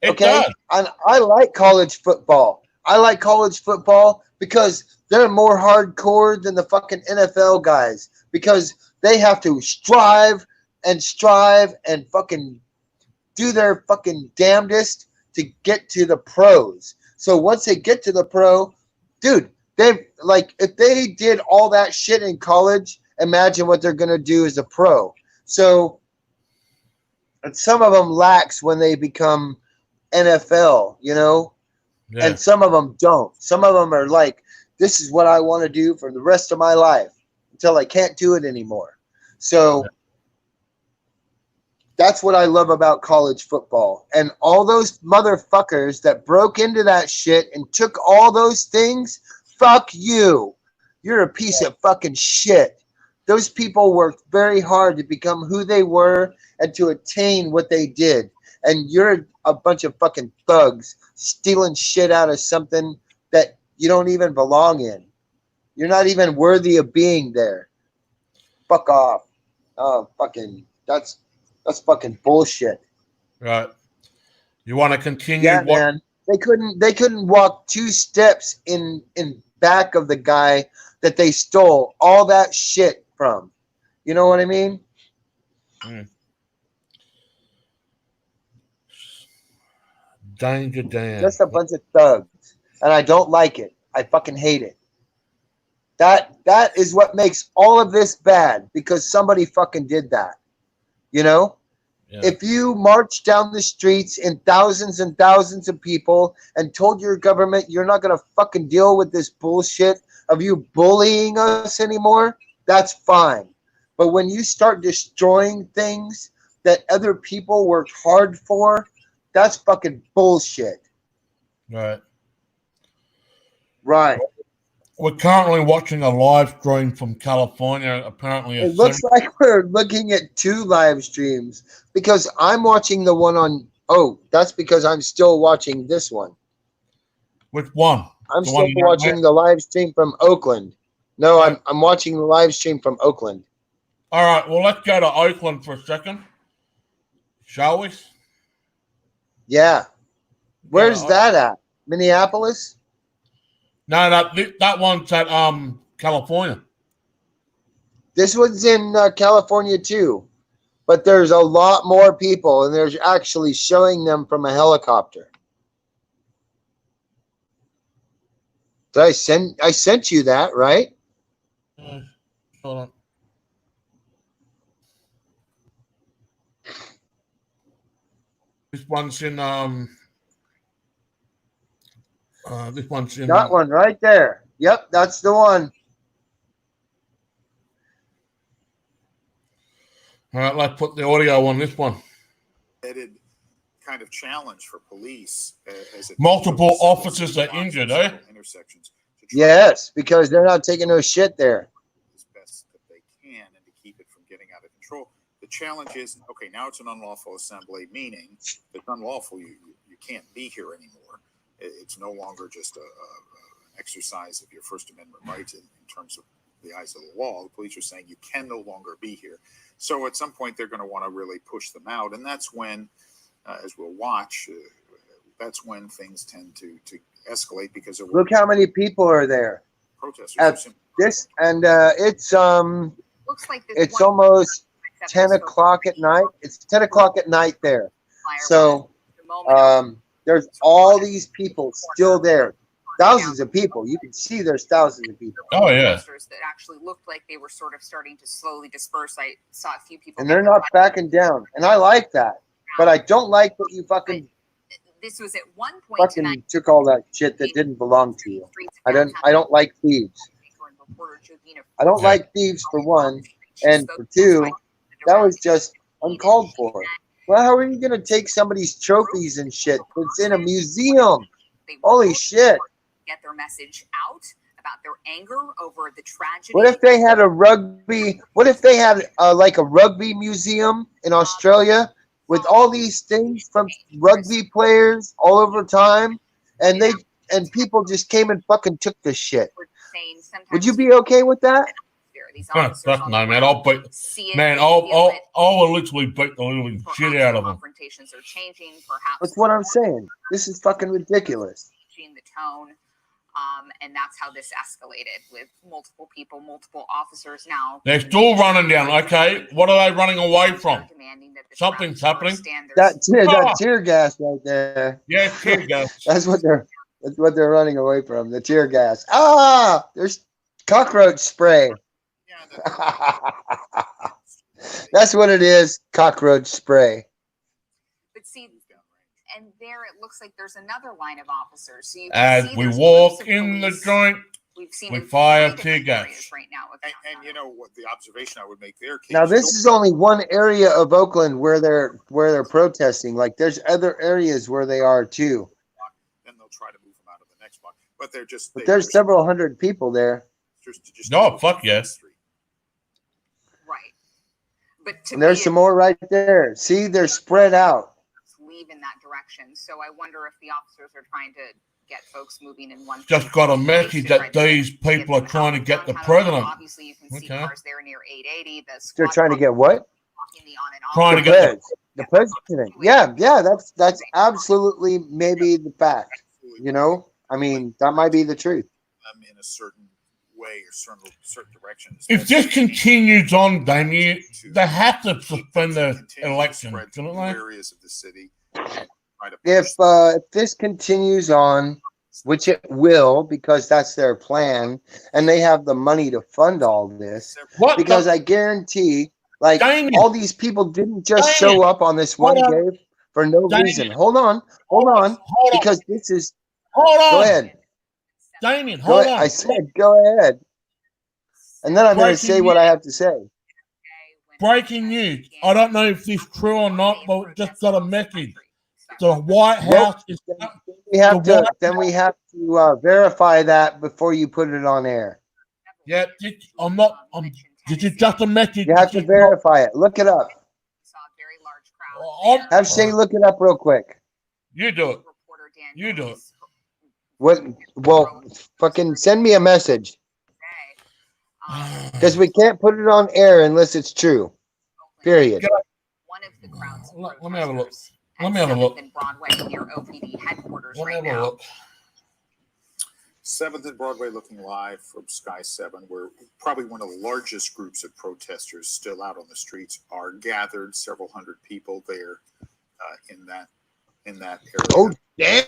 Okay, and I like college football. I like college football because they're more hardcore than the fucking NFL guys because they have to strive and fucking do their fucking damnedest to get to the pros. So once they get to the pro, dude, they like if they did all that shit in college, imagine what they're gonna do as a pro. So and some of them lax when they become NFL, you know, and some of them don't. Some of them are like, this is what I want to do for the rest of my life until I can't do it anymore. So that's what I love about college football. And all those motherfuckers that broke into that shit and took all those things, fuck you. You're a piece of fucking shit. Those people worked very hard to become who they were and to attain what they did. And you're a bunch of fucking thugs stealing shit out of something that you don't even belong in. You're not even worthy of being there. Fuck off. Oh, fucking, that's fucking bullshit. Right. You want to continue? Yeah, man. They couldn't walk 2 steps in back of the guy that they stole all that shit from. You know what I mean? Danger Dan. Just a bunch of thugs. And I don't like it. I fucking hate it. That is what makes all of this bad, because somebody fucking did that. You know? Yeah. If you marched down the streets in thousands and thousands of people and told your government you're not going to fucking deal with this bullshit of you bullying us anymore, that's fine. But when you start destroying things that other people worked hard for, that's fucking bullshit. Right. Right. We're currently watching a live stream from California. Apparently, it looks like we're looking at 2 live streams, because I'm watching the one on. Oh, that's because I'm still watching this one. Which one? I'm still watching the live stream from Oakland. No, I'm watching the live stream from Oakland. All right. Well, let's go to Oakland for a second, shall we? Yeah. Where's that at? Minneapolis? No, that one's at California. This one's in California too, but there's a lot more people, and they're actually showing them from a helicopter. Did I sent you that, right? Hold on. This one's in this one's in that one right there. Yep, that's the one. All right, let's put the audio on this one. Kind of challenge for police. Multiple officers are injured, eh? Intersections. Yes, because they're not taking no shit there. As best that they can, and to keep it from getting out of control. The challenge is, okay, now it's an unlawful assembly, meaning if it's unlawful, you can't be here anymore. It's no longer just an exercise of your First Amendment rights in terms of the eyes of the law. The police are saying you can no longer be here. So at some point, they're going to want to really push them out. And that's when, as we'll watch, that's when things tend to escalate, because look how many people are there. Protesters at this, and it's looks like it's almost 10 o'clock at night. It's 10 o'clock at night there. So there's all these people still there. Thousands of people. You can see there's thousands of people. Oh, yeah. That actually looked like they were sort of starting to slowly disperse. I saw a few people. And they're not backing down. And I like that. But I don't like that you fucking... This was at one point fucking tonight, took all that shit that didn't belong to you. I don't like thieves. I don't like thieves, for one. And for 2, that was just uncalled for. Well, how are you going to take somebody's trophies and shit? It's in a museum. Holy shit. Get their message out about their anger over the tragedy. What if they had a rugby? What if they had like a rugby museum in Australia with all these things from rugby players all over time, and people just came and fucking took this shit? Would you be okay with that? Fuck no, man. I'll beat, man. I'll literally beat the living shit out of them. Confrontations are changing. Perhaps that's what I'm saying. This is fucking ridiculous. The tone, and that's how this escalated with multiple people, multiple officers. Now they're still running down. Okay, what are they running away from? Demanding that Something's happening. That tear gas right there. Yeah, tear gas. That's what they're running away from. The tear gas. Ah, there's cockroach spray. That's what it is. Cockroach spray. But see, and there it looks like there's another line of officers. So you As we walk in the joint, we fire tear gas. Right now. And you know what? The observation I would make there. Now this is only one area of Oakland where they're protesting. Like there's other areas where they are too. Then they'll try to move them out of the next block. But there's several hundred people there. No, fuck yes. Right. But and there's some more right there. See, they're spread out. Leave in that direction. So I wonder if the officers are trying to get folks moving in one. Just got a message that these people are trying to get the president. Obviously, you can see cars there near 880. They're trying to get what? Trying to get the president. Yeah, that's absolutely maybe the fact. You know, I mean, that might be the truth. In a certain way or certain direction. If this continues on, Damien, they have to suspend the election. Areas of the city. If this continues on, which it will, because that's their plan, and they have the money to fund all this, because I guarantee, like, all these people didn't just show up on this one day for no reason. Hold on, because this is. Go ahead. Damien, hold on. I said go ahead. And then I'm going to say what I have to say. Breaking news. I don't know if this is true or not, but just got a message. The White House is. We have to verify that before you put it on air. Yeah, I'm not. This is just a message. You have to verify it. Look it up. Have Shay look it up real quick. You do it. You do it. What? Well, fucking send me a message. Because we can't put it on air unless it's true. Period. Let me have a look. Let me have a look. Broadway near OPD headquarters Let me right have a now. look. 7th and Broadway looking live from Sky 7, where probably one of the largest groups of protesters still out on the streets are gathered. Several hundred people there in that area. Oh damn!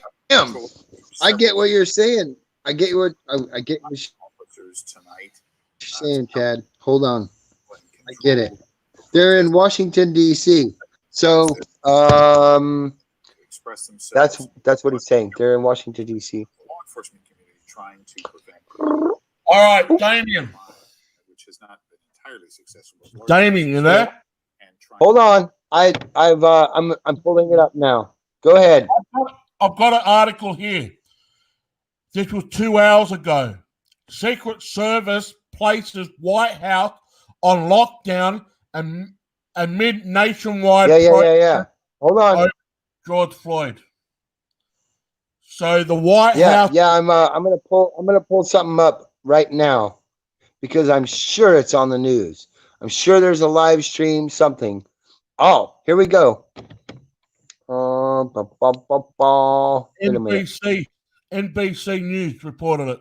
I get what you're saying. I get what you're tonight. saying, Chad. Hold on. I get it. They're in Washington D.C. So that's what he's saying. They're in Washington D.C. Law enforcement community trying to prevent. All right, Damien. Which has not been entirely successful. Damien, you there? Hold on. I'm pulling it up now. Go ahead. I've got an article here. This was 2 hours ago. Secret Service places White House on lockdown amid nationwide Yeah. Hold on. George Floyd. So the White House. Yeah. I'm gonna pull something up right now because I'm sure it's on the news. I'm sure there's a live stream, something. Oh, here we go. NBC News reported it.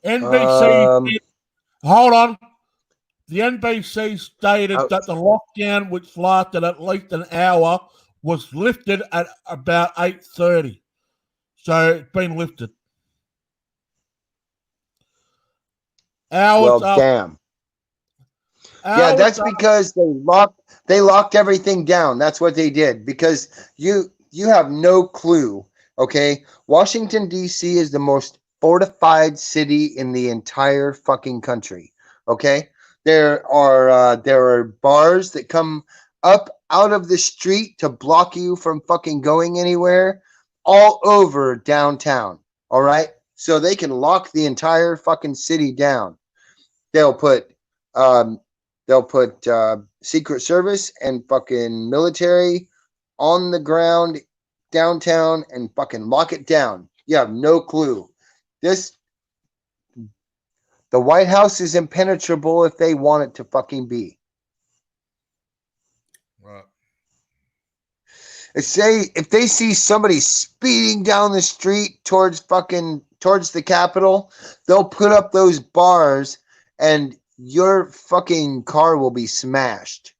NBC. Hold on. The NBC stated that the lockdown, which lasted at least an hour, was lifted at about 8:30. So it's been lifted. Well, damn. Yeah, that's because they locked everything down. That's what they did because you have no clue. Okay, Washington D.C. is the most fortified city in the entire fucking country. Okay, there are bars that come up out of the street to block you from fucking going anywhere all over downtown. All right, so they can lock the entire fucking city down. They'll put Secret Service and fucking military on the ground downtown and fucking lock it down. You have no clue. The White House is impenetrable if they want it to fucking be. Right. If they see somebody speeding down the street towards the Capitol, they'll put up those bars and your fucking car will be smashed.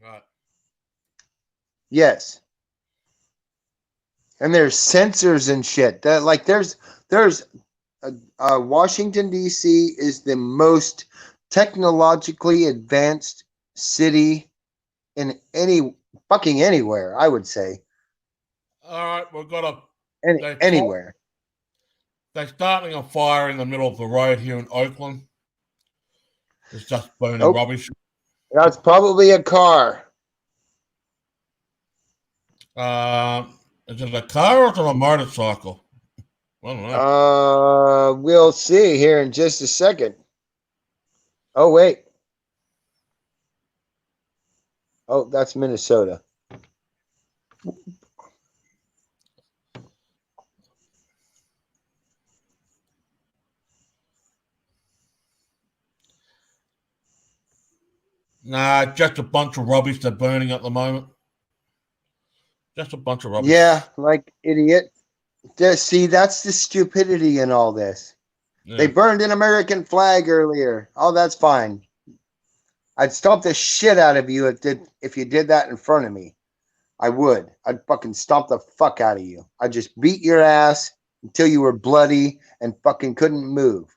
Right. Yes. And there's sensors and shit. That like there's Washington D.C. is the most technologically advanced city in anywhere, I would say. All right, we've got Anywhere. They're starting a fire in the middle of the road here in Oakland. It's just burning rubbish. That's probably a car. Is it a car or is it a motorcycle? I don't know. We'll see here in just a second. Oh, wait. Oh, that's Minnesota. Nah, just a bunch of rubbish they're burning at the moment. Just a bunch of rubbish. Yeah, like idiot. See, that's the stupidity in all this. Yeah. They burned an American flag earlier. Oh, that's fine. I'd stomp the shit out of you if you did that in front of me. I would. I'd fucking stomp the fuck out of you. I'd just beat your ass until you were bloody and fucking couldn't move.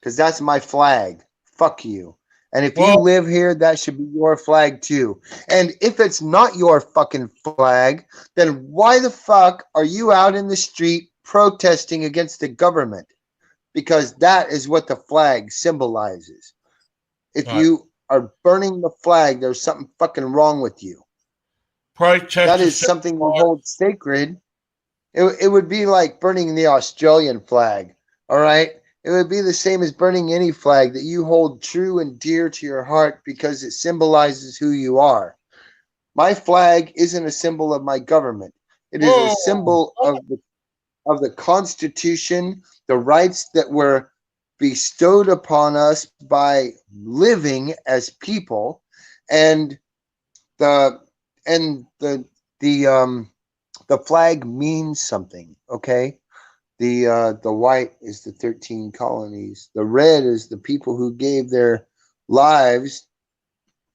Because that's my flag. Fuck you. And if you live here, that should be your flag too. And if it's not your fucking flag, then why the fuck are you out in the street protesting against the government? Because that is what the flag symbolizes. If you are burning the flag, there's something fucking wrong with you. That is something we hold sacred. It would be like burning the Australian flag, all right? It would be the same as burning any flag that you hold true and dear to your heart because it symbolizes who you are. My flag isn't a symbol of my government. It is a symbol of the Constitution, the rights that were bestowed upon us by living as people, and the flag means something, okay? The white is the 13 colonies. The red is the people who gave their lives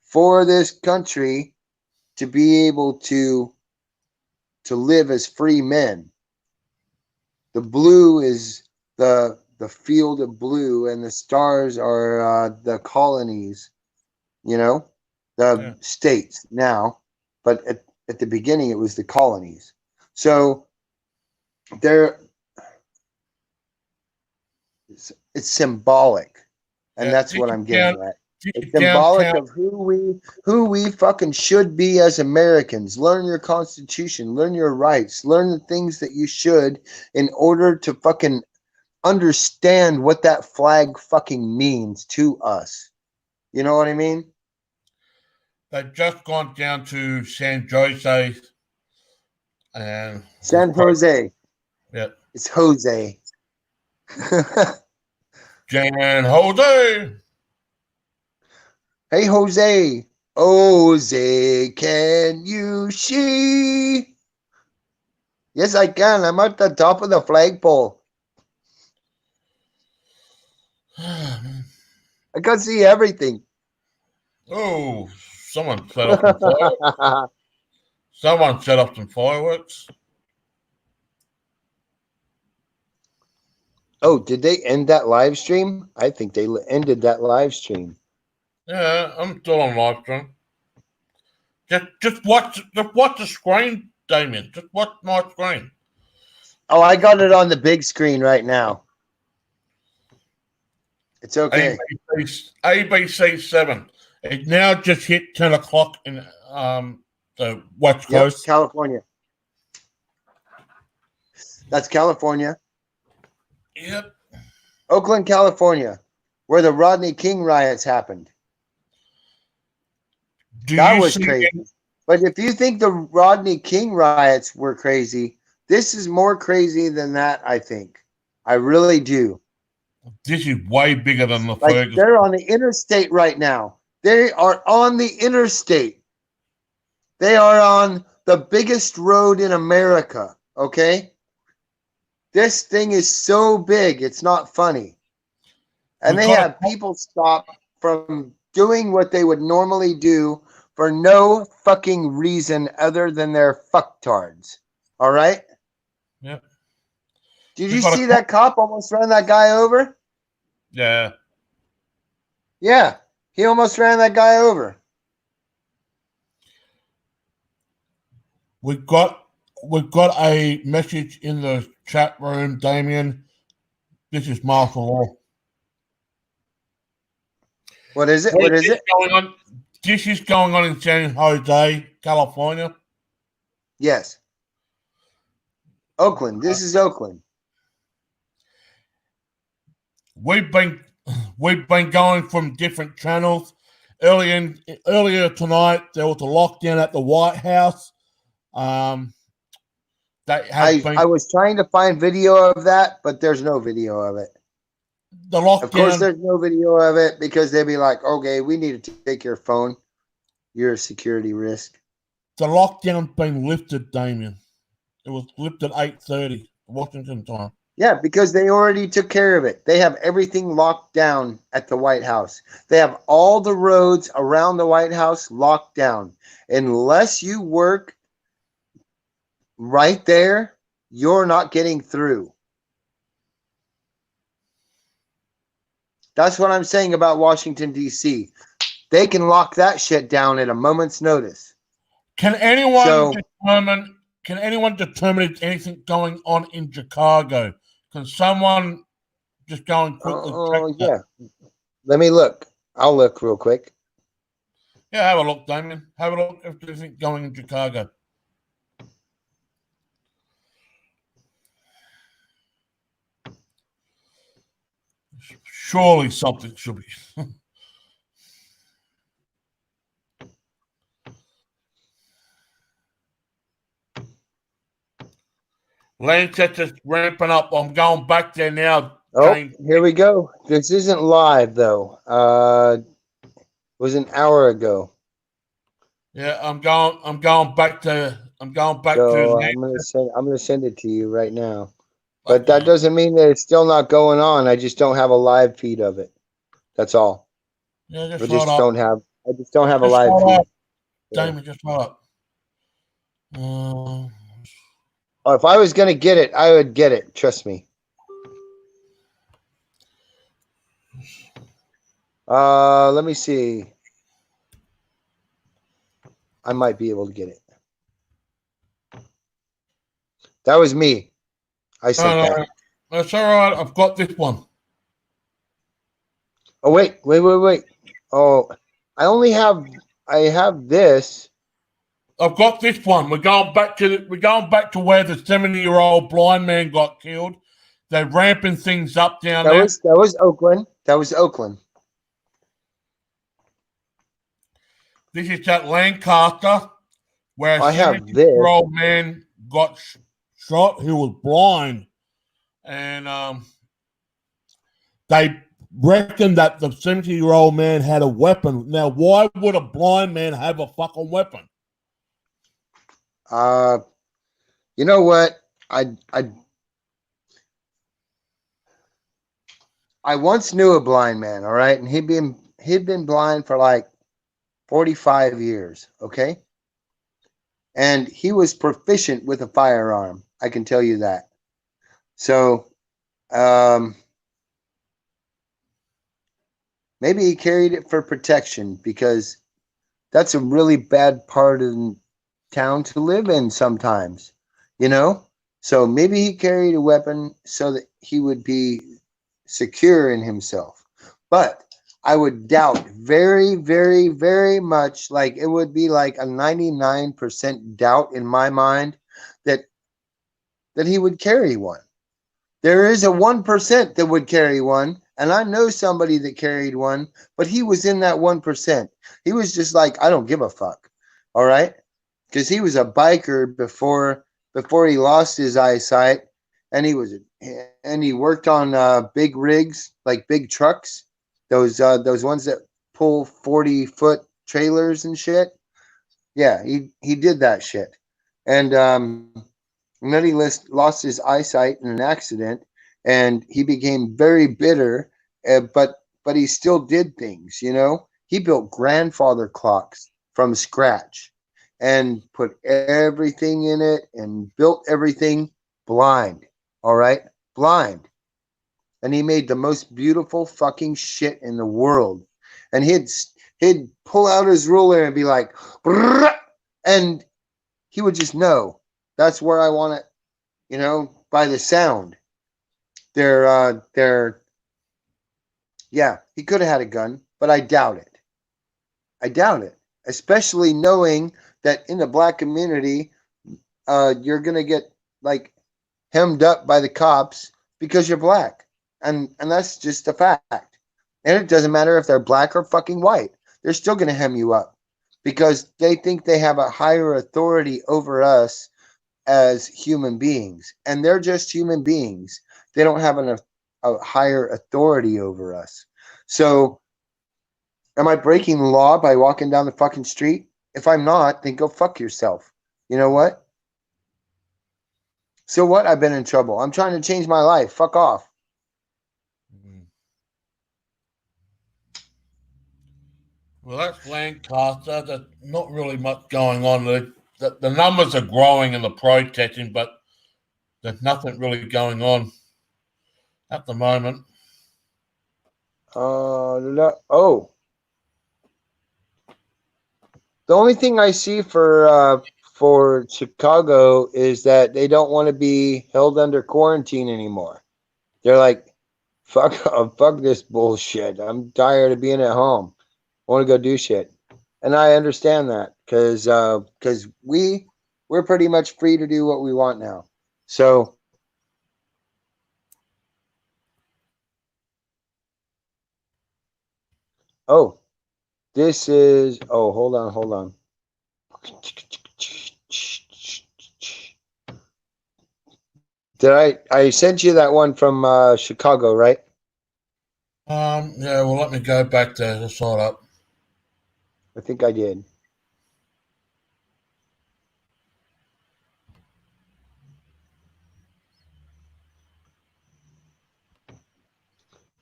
for this country to be able to live as free men. The blue is the field of blue, and the stars are the colonies, the states now. But at the beginning, it was the colonies. So it's symbolic, and that's what I'm getting at. It's symbolic of who we fucking should be as Americans. Learn your Constitution, learn your rights, learn the things that you should in order to fucking understand what that flag fucking means to us. You know what I mean? They've just gone down to San Jose. And San Jose. Yeah. It's Jose. Jan Jose. Hey, Jose. Jose, can you see? Yes, I can. I'm at the top of the flagpole. I can see everything. Oh, someone set up some fireworks. Someone set up some fireworks. Oh, did they end that live stream? I think they ended that live stream. Yeah, I'm still on live stream. Just watch the screen, Damien. Just watch my screen. Oh, I got it on the big screen right now. It's okay. ABC 7. It now just hit 10 o'clock in the West Coast. California. That's California. Yep. Oakland, California, where the Rodney King riots happened. That was crazy. But if you think the Rodney King riots were crazy, this is more crazy than that, I think. I really do. This is way bigger than the Ferguson. They're on the interstate right now. They are on the interstate. They are on the biggest road in America, okay? This thing is so big, it's not funny. And they have people stop from doing what they would normally do for no fucking reason other than they're fucktards. All right? Yep. Did you see that cop almost ran that guy over? Yeah. Yeah. He almost ran that guy over. We've got a message in the chat room, Damien. This is martial law. What is it? What is it? Going on? This is going on in San Jose, California. Yes. Oakland. This is Oakland. We've been going from different channels. Earlier tonight, there was a lockdown at the White House. I was trying to find video of that, but there's no video of it. The lockdown. Of course, there's no video of it because they'd be like, "Okay, we need to take your phone. You're a security risk." The lockdown's been lifted, Damien. It was lifted 8:30 Washington time. Yeah, because they already took care of it. They have everything locked down at the White House. They have all the roads around the White House locked down. Unless you work right there, you're not getting through. That's what I'm saying about Washington, D.C. They can lock that shit down at a moment's notice. Can anyone determine if anything going on in Chicago? Can someone just go and quickly check that? Yeah. Let me look. I'll look real quick. Yeah, have a look, Damien. Have a look if there's anything going in Chicago. Surely something should be. Lancaster's ramping up. I'm going back there now. Oh, here we go. This isn't live though. It was an hour ago. Yeah, I'm going back to. I'm going back So to. I'm gonna send it to you right now. But that doesn't mean that it's still not going on. I just don't have a live feed of it. That's all. Yeah, I just don't have a live feed. Damien, just hold up. If I was gonna get it, I would get it. Trust me. Let me see. I might be able to get it. That was me. I said that. That's all right. I've got this one. Oh wait. Oh, I have this. I've got this one. We're going back to where the 70-year-old blind man got killed. They're ramping things up down there. That was Oakland. That was Oakland. This is at Lancaster, where a I have 70-year-old man got shot who was blind. And they reckon that the 70-year-old man had a weapon. Now, why would a blind man have a fucking weapon? You know what? I once knew a blind man, all right? And he'd been blind for like 45 years, okay? And he was proficient with a firearm. I can tell you that. So, maybe he carried it for protection because that's a really bad part of town to live in sometimes, you know? So maybe he carried a weapon so that he would be secure in himself. But I would doubt very, very, very much, like it would be like a 99% doubt in my mind that he would carry one. There is a 1% that would carry one, and I know somebody that carried one, but he was in that 1%. He was just like, I don't give a fuck. All right? Because he was a biker before he lost his eyesight, and he worked on big rigs, like big trucks, those ones that pull 40-foot trailers and shit. Yeah, he did that shit, and then he lost his eyesight in an accident, and he became very bitter but he still did things. He built grandfather clocks from scratch and put everything in it and built everything blind. All right, blind. And he made the most beautiful fucking shit in the world. And he'd pull out his ruler and be like, "Brrr," and he would just know that's where I want it, by the sound. Yeah, he could have had a gun, but I doubt it. Especially knowing that in the black community, you're gonna get like hemmed up by the cops because you're black, and that's just a fact. And it doesn't matter if they're black or fucking white; they're still gonna hem you up because they think they have a higher authority over us as human beings, and they're just human beings. They don't have a higher authority over us. So, am I breaking the law by walking down the fucking street? If I'm not, then go fuck yourself. You know what? So what? I've been in trouble. I'm trying to change my life. Fuck off. Well, that's Lancaster. There's not really much going on. The numbers are growing in the protesting, but there's nothing really going on at the moment. Oh. The only thing I see for Chicago is that they don't want to be held under quarantine anymore. They're like, fuck this bullshit. I'm tired of being at home. I want to go do shit. And I understand that because we're pretty much free to do what we want now. So this is hold on. Did I sent you that one from Chicago, right? Yeah, well, let me go back there to sort up. I think I did.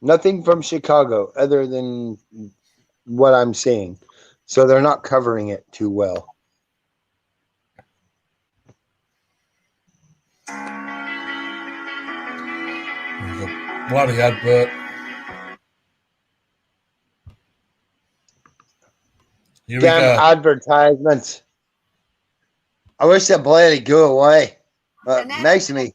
Nothing from Chicago other than what I'm seeing. So they're not covering it too well. There's a bloody advert. Here Damn we go. Advertisements. I wish that bloody go away. Makes me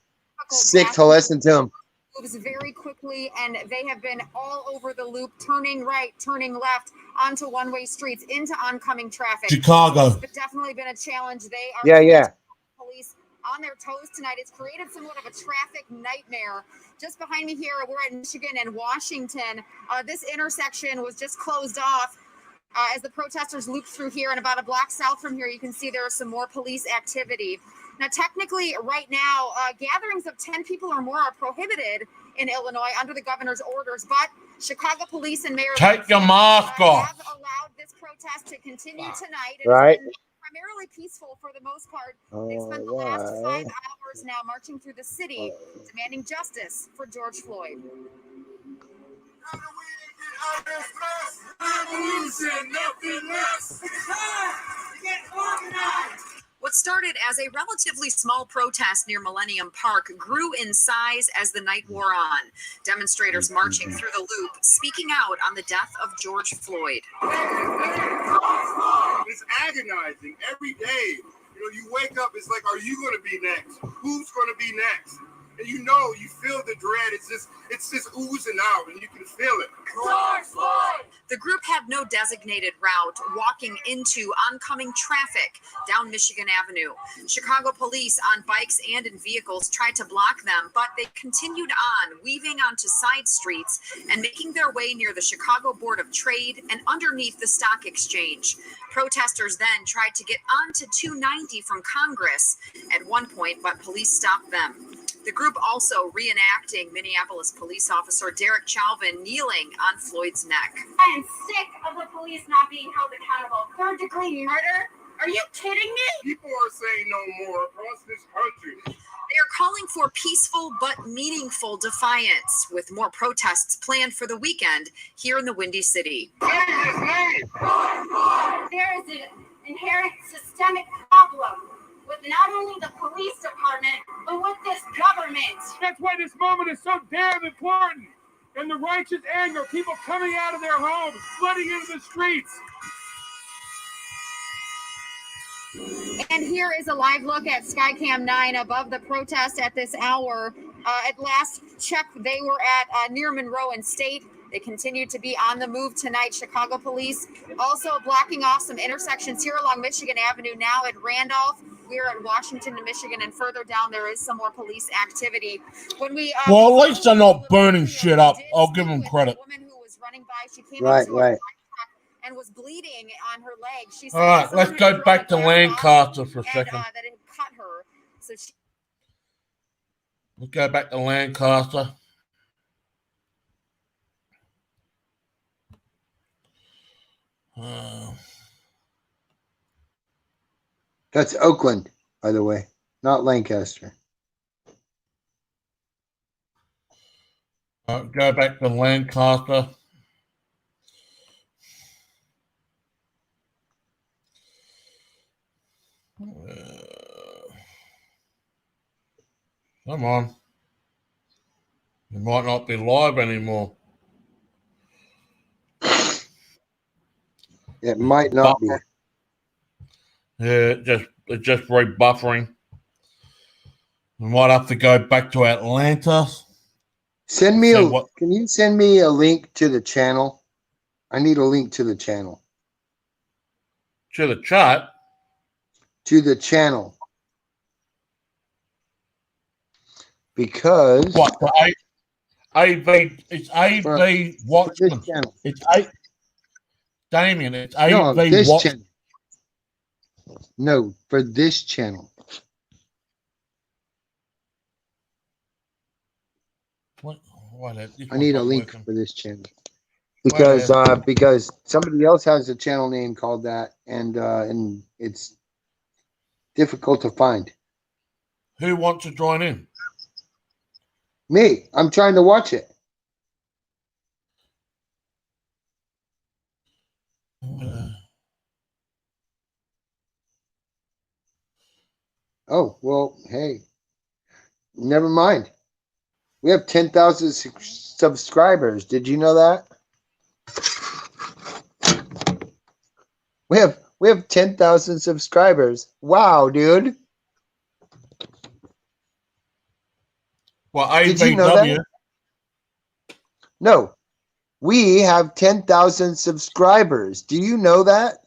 sick to listen to them. Moves very quickly, and they have been all over the loop, turning right, turning left, onto one-way streets, into oncoming traffic. Chicago. It's definitely been a challenge. They are police on their toes tonight. It's created somewhat of a traffic nightmare. Just behind me here, we're at Michigan and Washington. This intersection was just closed off as the protesters looped through here, and about a block south from here, you can see there is some more police activity. Now, technically, right now, gatherings of 10 people or more are prohibited in Illinois under the governor's orders, but Chicago police and Mayor take your mask off. Have allowed this protest to continue tonight. Right. It's been primarily peaceful for the most part. They've spent the last 5 hours now marching through the city, demanding justice for George Floyd. What started as a relatively small protest near Millennium Park grew in size as the night wore on. Demonstrators marching through the loop, speaking out on the death of George Floyd. It's agonizing every day. You wake up, it's like, are you going to be next? Who's going to be next? And you feel the dread. It's just oozing out, and you can feel it. George Floyd! The group had no designated route, walking into oncoming traffic down Michigan Avenue. Chicago police on bikes and in vehicles tried to block them, but they continued on, weaving onto side streets and making their way near the Chicago Board of Trade and underneath the stock exchange. Protesters then tried to get onto 290 from Congress at one point, but police stopped them. The group also reenacting Minneapolis police officer Derek Chauvin kneeling on Floyd's neck. I am sick of the police not being held accountable. Third-degree murder? Are you kidding me? People are saying no more across this country. are calling for peaceful but meaningful defiance, with more protests planned for the weekend here in the Windy City. There is an inherent systemic problem with not only the police department, but with this government. That's why this moment is so damn important. And the righteous anger, people coming out of their homes, flooding into the streets. And here is a live look at Skycam 9 above the protest at this hour. At last check, they were at near Monroe and State. They continue to be on the move tonight. Chicago police also blocking off some intersections here along Michigan Avenue, now at Randolph. We're at Washington and Michigan, and further down there is some more police activity. When we well, at least they're not burning shit up. I'll give them credit. Woman who was running by, she came Right, into right. and was bleeding on her leg. She said All right, let's go back to Lancaster for a second. that it cut her. So she Let's go back to Lancaster. That's Oakland, by the way, not Lancaster. Go back to Lancaster. Come on. It might not be live anymore. It might not be. Yeah, it's just rebuffering. We might have to go back to Atlanta. Can you send me a link to the channel? I need a link to the channel. To the chat? To the channel. Because what the AV, it's AV Watchman. It's Damien, it's AV this Watchman. channel. No, for this channel. I need a link for this channel because somebody else has a channel name called that, and it's difficult to find. Who wants to join in? Me. I'm trying to watch it. Oh, well, hey, never mind. We have 10,000 subscribers. Did you know that? We have 10,000 subscribers. Wow, dude. Well, did you know that? No. We have 10,000 subscribers. Do you know that?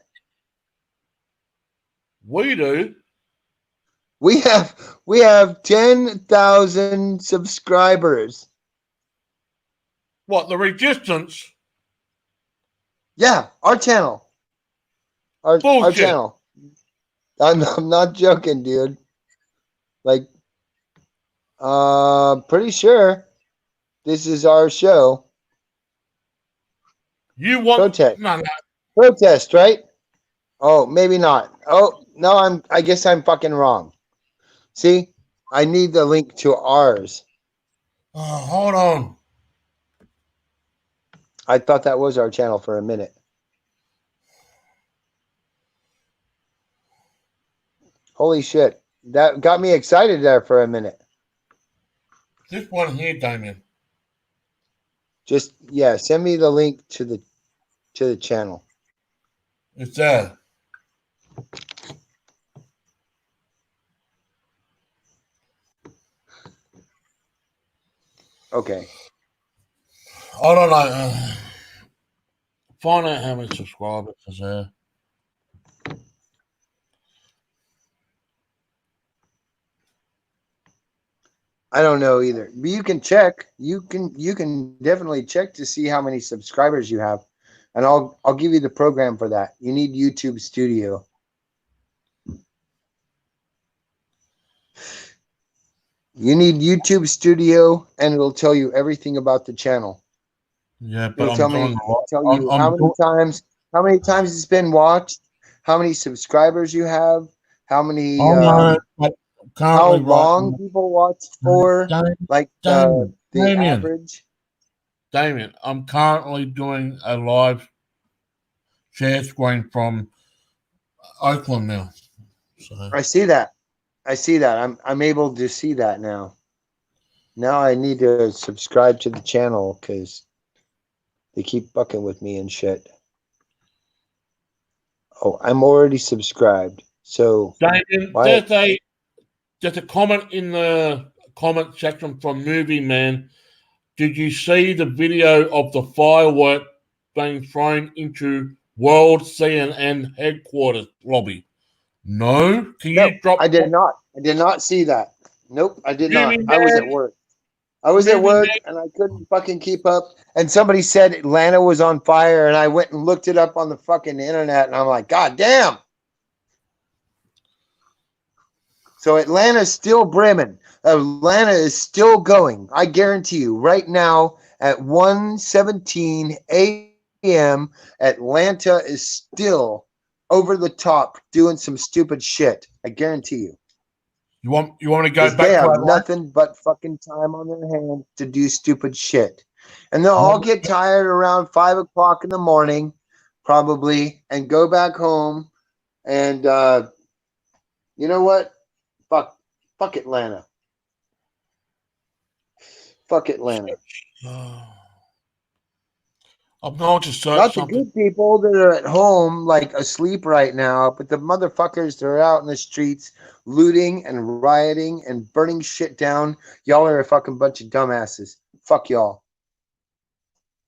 We do. We have 10,000 subscribers. What, the Resistance? Yeah, our channel. Our channel. I'm not joking, dude. Like, pretty sure this is our show. You want protest? No. Protest, right? Oh, maybe not. Oh no, I guess I'm fucking wrong. See, I need the link to ours. Oh, hold on. I thought that was our channel for a minute. Holy shit. That got me excited there for a minute. This one here, Damien. Just, yeah, send me the link to the channel. It's there. Okay. I don't know. Find out how many subscribers is there. I don't know either. But you can check. You can definitely check to see how many subscribers you have. And I'll give you the program for that. You need YouTube Studio. You need YouTube Studio, and it'll tell you everything about the channel. Yeah, but it'll tell you how many times it's been watched, how many subscribers you have, how many. how currently long people watch for, like the average. Damien, I'm currently doing a live share screen from Oakland now. So. I see that. I'm able to see that now. Now I need to subscribe to the channel because they keep fucking with me and shit. Oh, I'm already subscribed. So Damien, there's a comment in the comment section from Movie Man. Did you see the video of the firework being thrown into World CNN headquarters lobby? No? I did not. I did not see that. Nope, I did not. I was at work. And I couldn't fucking keep up. And somebody said Atlanta was on fire, and I went and looked it up on the fucking internet, and I'm like, God damn. So Atlanta's still brimming. Atlanta is still going. I guarantee you, right now at 1:17 a.m., Atlanta is still over the top doing some stupid shit. I guarantee you. You want to go back? They have nothing but fucking time on their hands to do stupid shit, and they'll all get tired around 5 o'clock in the morning, probably, and go back home. And you know what? Fuck Atlanta. Fuck Atlanta. I'm going to search Not something. the good people that are at home, like asleep right now, but the motherfuckers that are out in the streets looting and rioting and burning shit down. Y'all are a fucking bunch of dumbasses. Fuck y'all.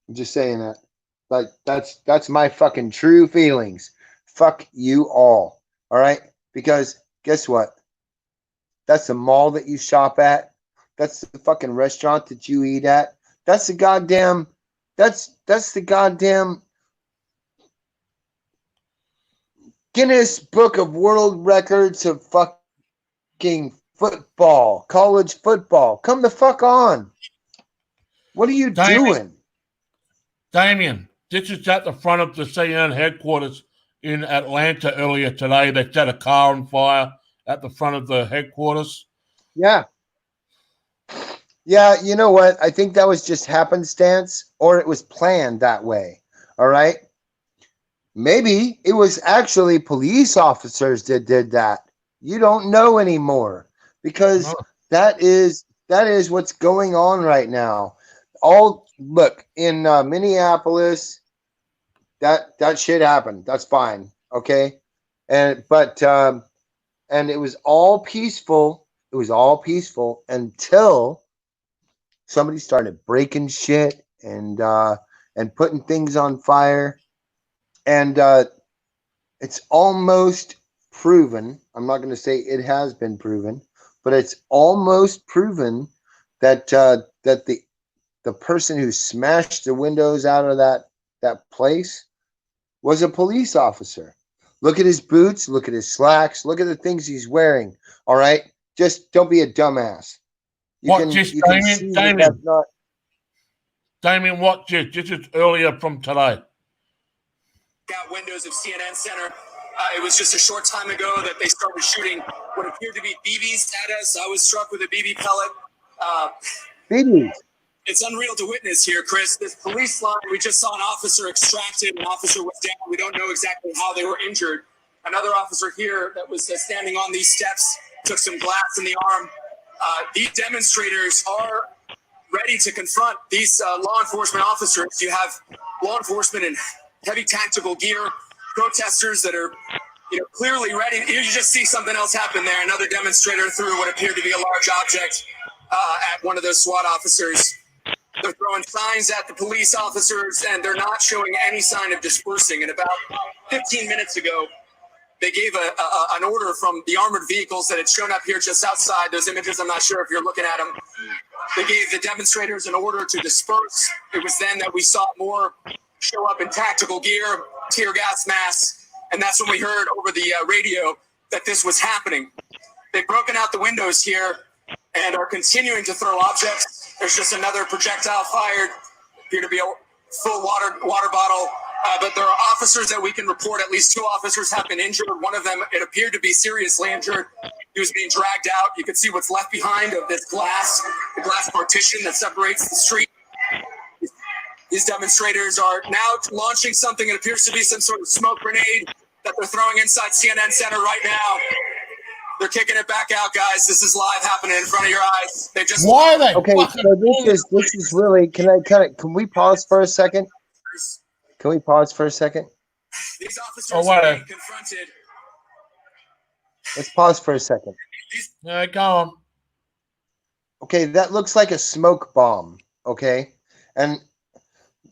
I'm just saying that. Like that's my fucking true feelings. Fuck you all. All right? Because guess what? That's the mall that you shop at. That's the fucking restaurant that you eat at. That's the goddamn Guinness Book of World Records of fucking football, college football. Come the fuck on. What are you doing? Damien, this is at the front of the CNN headquarters in Atlanta earlier today. They set a car on fire at the front of the headquarters. Yeah. Yeah, you know what? I think that was just happenstance, or it was planned that way. All right? Maybe it was actually police officers that did that. You don't know anymore because that is what's going on right now. Look in Minneapolis, that shit happened. That's fine, okay? And it was all peaceful. It was all peaceful until somebody started breaking shit and putting things on fire. And it's almost proven. I'm not going to say it has been proven, but it's almost proven that the person who smashed the windows out of that place was a police officer. Look at his boots. Look at his slacks. Look at the things he's wearing. All right, just don't be a dumbass. Damien, what? This is earlier from today. Out windows of CNN Center. It was just a short time ago that they started shooting what appeared to be BBs at us. I was struck with a BB pellet. BBs. It's unreal to witness here, Chris. This police line, we just saw an officer extracted. An officer was down. We don't know exactly how they were injured. Another officer here that was standing on these steps took some glass in the arm. These demonstrators are ready to confront these law enforcement officers. You have law enforcement in heavy tactical gear, protesters that are clearly ready. You just see something else happen there. Another demonstrator threw what appeared to be a large object at one of those SWAT officers. They're throwing signs at the police officers, and they're not showing any sign of dispersing. And about 15 minutes ago, they gave an order from the armored vehicles that had shown up here just outside. Those images, I'm not sure if you're looking at them. They gave the demonstrators an order to disperse. It was then that we saw more show up in tactical gear, tear gas masks, and that's when we heard over the radio that this was happening. They've broken out the windows here and are continuing to throw objects. There's just another projectile fired. Appear to be a full water bottle But there are officers that we can report. At least 2 officers have been injured. One of them, it appeared to be seriously injured. He was being dragged out. You can see what's left behind of this glass, the glass partition that separates the street. These demonstrators are now launching something. It appears to be some sort of smoke grenade that they're throwing inside CNN Center right now. They're kicking it back out, guys. This is live happening in front of your eyes. They just Why are they? Okay, so this is really. Can we pause for a second? Can we pause for a second? These officers are being confronted. Let's pause for a second. Go on. Okay, that looks like a smoke bomb. Okay, and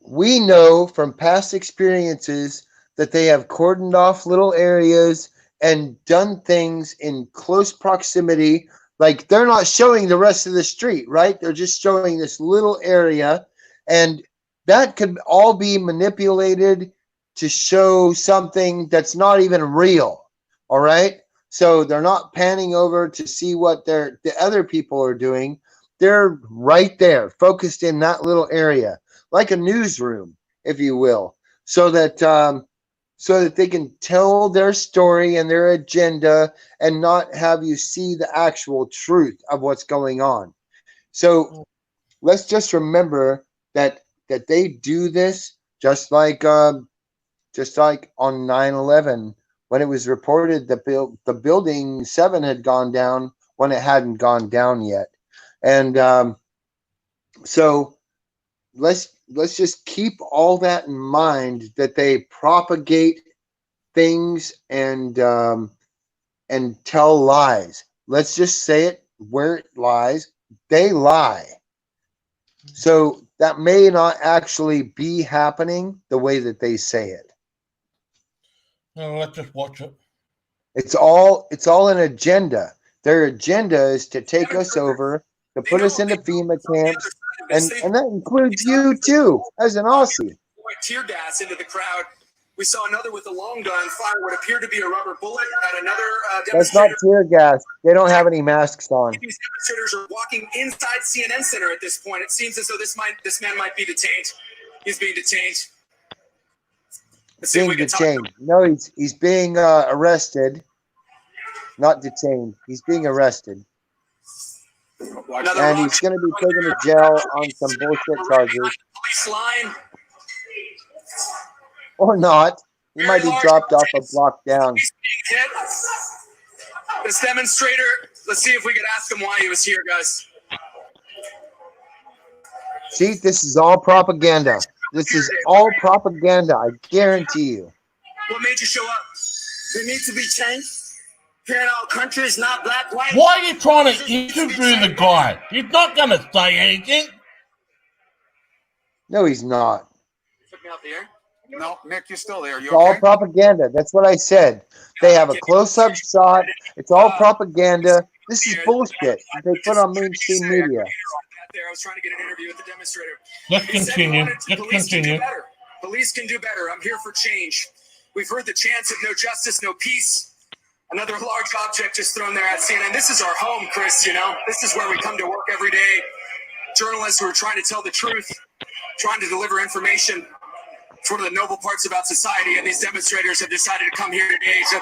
we know from past experiences that they have cordoned off little areas and done things in close proximity. Like, they're not showing the rest of the street, right? They're just showing this little area, and that could all be manipulated to show something that's not even real. All right. So they're not panning over to see what the other people are doing. They're right there, focused in that little area, like a newsroom, if you will, so that they can tell their story and their agenda and not have you see the actual truth of what's going on. So let's just remember that they do this just like on 9/11, when it was reported that the building 7 had gone down when it hadn't gone down yet. And so let's just keep all that in mind, that they propagate things and tell lies. Let's just say it where it lies. They lie. So that may not actually be happening the way that they say it. No, let's just watch it. It's all an agenda. Their agenda is to take us over, to put us into FEMA camps, and that includes you too, as an Aussie. Tear gas into the crowd. We saw another with a long gun fire what appeared to be a rubber bullet at another That's not tear gas. They don't have any masks on. These demonstrators are walking inside CNN Center at this point. It seems as though this man might be detained. He's being detained. Being detained. No, he's being arrested. Not detained. He's being arrested. And he's going to be taken to jail on some bullshit charges. Police line. Or not. He might be dropped off a block down. This demonstrator, let's see if we can ask him why he was here, guys. See, this is all propaganda. This is all propaganda, I guarantee you. What made you show up? They need to be changed. Here in our country, it's not black, white. Why are you trying to interview the guy? He's not going to say anything. No, he's not. Took me out the air. No, Nick, you're still there. It's all propaganda. That's what I said. They have a close-up shot. It's all propaganda. This is bullshit they put on mainstream media. I was trying to get an interview with the demonstrator. Let's continue. Police can do better. I'm here for change. We've heard the chants of no justice, no peace. Another large object just thrown there at CNN. This is our home, Chris, you know. This is where we come to work every day. Journalists who are trying to tell the truth, trying to deliver information. It's one of the noble parts about society, and these demonstrators have decided to come here today to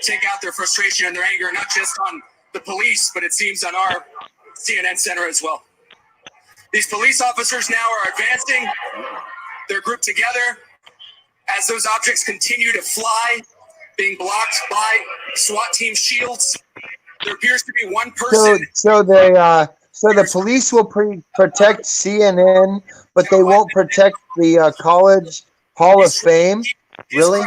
take out their frustration and their anger, not just on the police, but it seems on our CNN Center as well. These police officers now are advancing. They're grouped together as those objects continue to fly, being blocked by SWAT team shields. There appears to be one person. So the police will protect CNN, but they won't protect the College Hall of Fame. Really?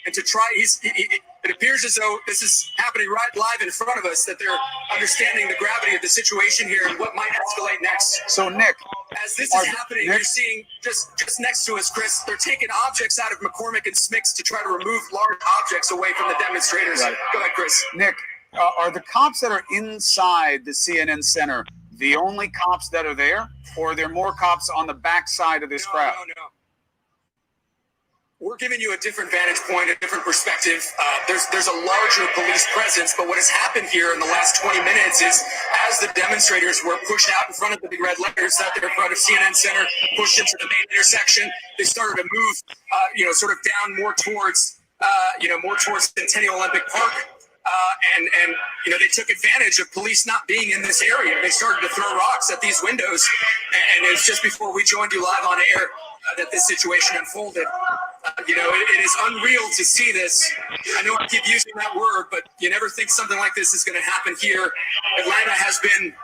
And to try, it appears as though this is happening right live in front of us, that they're understanding the gravity of the situation here and what might escalate next. So, Nick, as this is happening, you're seeing just next to us, Chris, they're taking objects out of McCormick and Smicks to try to remove large objects away from the demonstrators. Right. Go ahead, Chris. Nick, are the cops that are inside the CNN Center the only cops that are there, or are there more cops on the backside of this crowd? No. we're giving you a different vantage point, a different perspective. There's a larger police presence, but what has happened here in the last 20 minutes is as the demonstrators were pushed out in front of the big red letters out there in front of CNN Center, pushed into the main intersection, they started to move, sort of down more towards, more towards Centennial Olympic Park. And they took advantage of police not being in this area. They started to throw rocks at these windows. And it was just before we joined you live on air that this situation unfolded. It is unreal to see this. I know I keep using that word, but you never think something like this is going to happen here. Atlanta has been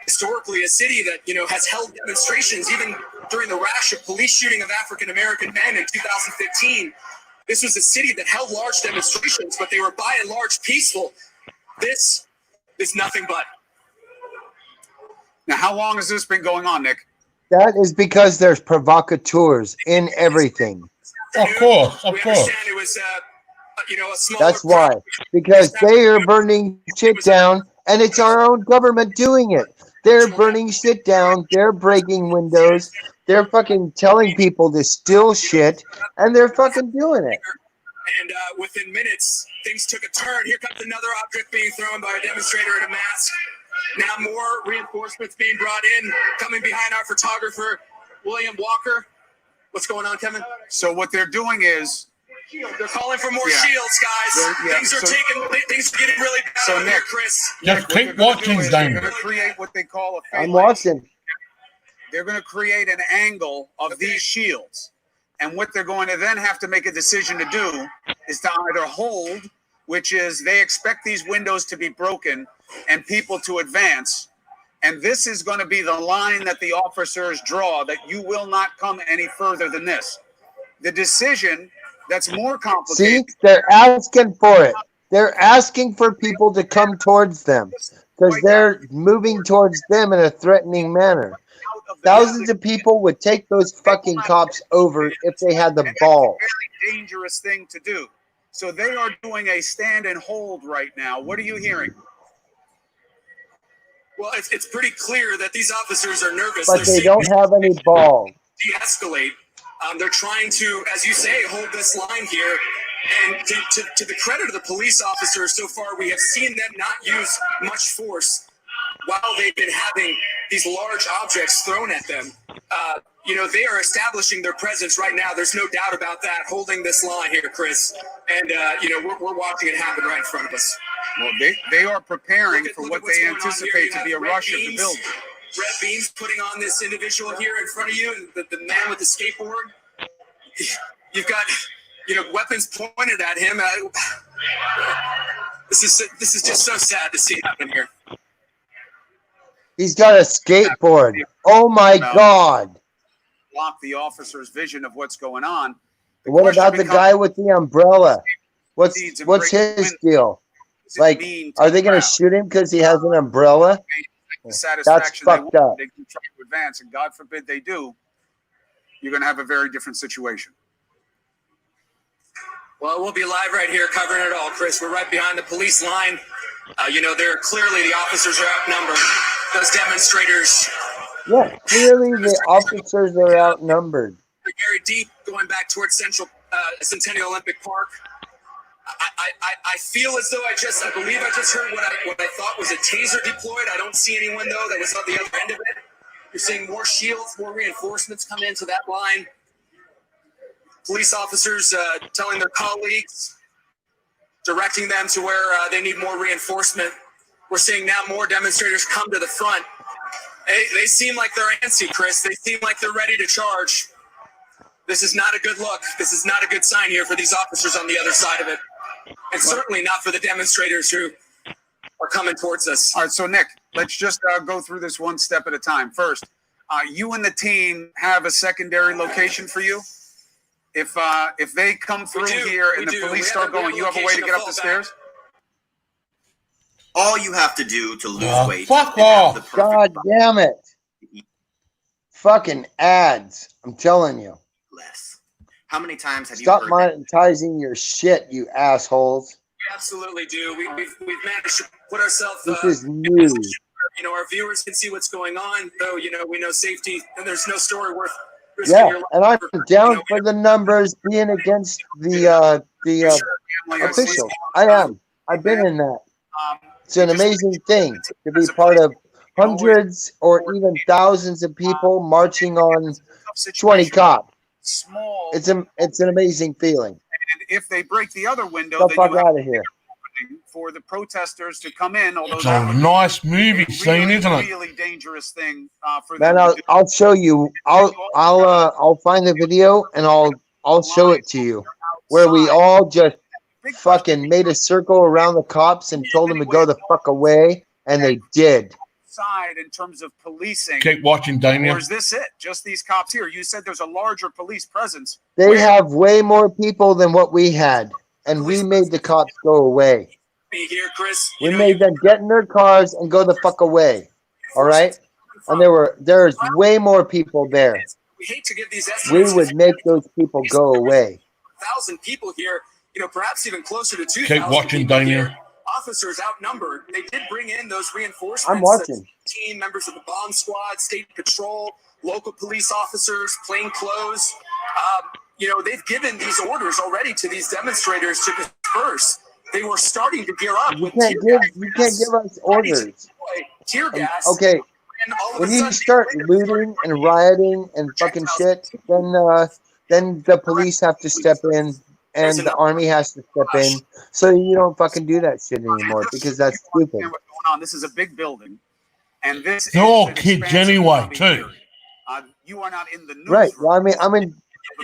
historically a city that, has held demonstrations, even during the rash of police shooting of African-American men in 2015. This was a city that held large demonstrations, but they were by and large peaceful. This is nothing but. Now, how long has this been going on, Nick? That is because there's provocateurs in everything. Of course. We understand it was, a smaller That's why. Because they are burning shit down, and it's our own government doing it. They're burning shit down. They're breaking windows. They're fucking telling people to steal shit, and they're fucking doing it. And within minutes, things took a turn. Here comes another object being thrown by a demonstrator in a mask. Now more reinforcements being brought in, coming behind our photographer, William Walker. What's going on, Kevin? So what they're doing is they're calling for more shields, guys. Things are getting really bad. So Nick, Chris, just keep watching, Damien. They're going to create what they call a. I'm watching. They're going to create an angle of these shields, and what they're going to then have to make a decision to do is to either hold, which is they expect these windows to be broken and people to advance. And this is going to be the line that the officers draw, that you will not come any further than this. The decision that's more complicated. See, they're asking for it. They're asking for people to come towards them because they're moving towards them in a threatening manner. Thousands of people would take those fucking cops over if they had the balls. Very dangerous thing to do. So they are doing a stand and hold right now. What are you hearing? Well, it's pretty clear that these officers are nervous. But they don't have any balls. De-escalate. They're trying to, as you say, hold this line here. And to the credit of the police officers so far, we have seen them not use much force while they've been having these large objects thrown at them. They are establishing their presence right now. There's no doubt about that, holding this line here, Chris. And, we're watching it happen right in front of us. Well, they are preparing for what they anticipate to be a rush of the building. Red beams putting on this individual here in front of you, and the man with the skateboard. You've got, weapons pointed at him. This is just so sad to see happen here. He's got a skateboard. Oh my God. Block the officer's vision of what's going on. What about the guy with the umbrella? What's his deal? Like, are they going to shoot him because he has an umbrella? That's fucked up. They can try to advance, and God forbid they do, you're going to have a very different situation. Well, we'll be live right here covering it all, Chris. We're right behind the police line. They're clearly the officers are outnumbered. Those demonstrators. Yeah, clearly the officers are outnumbered. They're very deep, going back towards Centennial Olympic Park. I feel as though I believe I just heard what I thought was a taser deployed. I don't see anyone though that was on the other end of it. You're seeing more shields, more reinforcements come into that line. Police officers telling their colleagues, directing them to where they need more reinforcement. We're seeing now more demonstrators come to the front. They seem like they're antsy, Chris. They seem like they're ready to charge. This is not a good look. This is not a good sign here for these officers on the other side of it. And certainly not for the demonstrators who are coming towards us. All right, so Nick, let's just go through this one step at a time. First, you and the team have a secondary location for you? If they come through here and the police start going, you have a way to get up the stairs? All you have to do to lose weight. Fuck off. God damn it. Fucking ads. I'm telling you. Less. How many times have Stop you heard monetizing your shit, you assholes. We absolutely do. We've managed to put ourselves. This is new. Our viewers can see what's going on, though. We know safety, and there's no story worth Yeah, and I'm down for the numbers being against the officials. I am. I've been in that. It's an amazing thing to be part of hundreds or even thousands of people marching on 20 cops. It's an amazing feeling. And if they break the other window, Get the then fuck you have out of here. for the protesters to come in. Although It's a nice movie scene, isn't it? Really dangerous thing for Man, them. I'll show you. I'll find the video and I'll show it to you, where we all just fucking made a circle around the cops and told them to go the fuck away, and they did. Side in terms of policing. Keep watching, Damien. Or is this it? Just these cops here? You said there's a larger police presence. They have way more people than what we had, and we made the cops go away. Here, Chris. We made them get in their cars and go the fuck away. All right? And there's way more people there. We hate to give these We estimates. would make those people go away. 1,000 people here, perhaps even closer to 2,000. Keep watching, Damien. Officers outnumbered. They did bring in those reinforcements. I'm watching. Team members of the bomb squad, state patrol, local police officers, plain clothes. They've given these orders already to these demonstrators to disperse. They were starting to gear up. You can't give us orders. Tear gas. Okay. When you start looting and rioting and fucking shit, then the police have to step in and the army has to step in, so you don't fucking do that shit anymore because that's stupid. What's going on? This is a big building, and this they're all kids anyway, too. You are not in the news. Right. Well, I mean,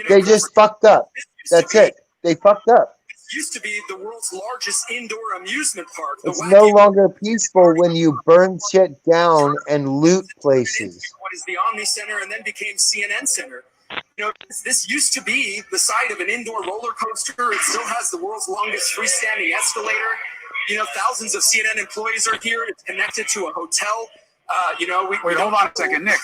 they just fucked up. That's it. They fucked up. Used to be the world's largest indoor amusement park. It's no longer peaceful when you burn shit down and loot places. What is the Omni Center and then became CNN Center. This used to be the site of an indoor roller coaster. It still has the world's longest freestanding escalator. Thousands of CNN employees are here. It's connected to a hotel. Wait, hold on a second, Nick.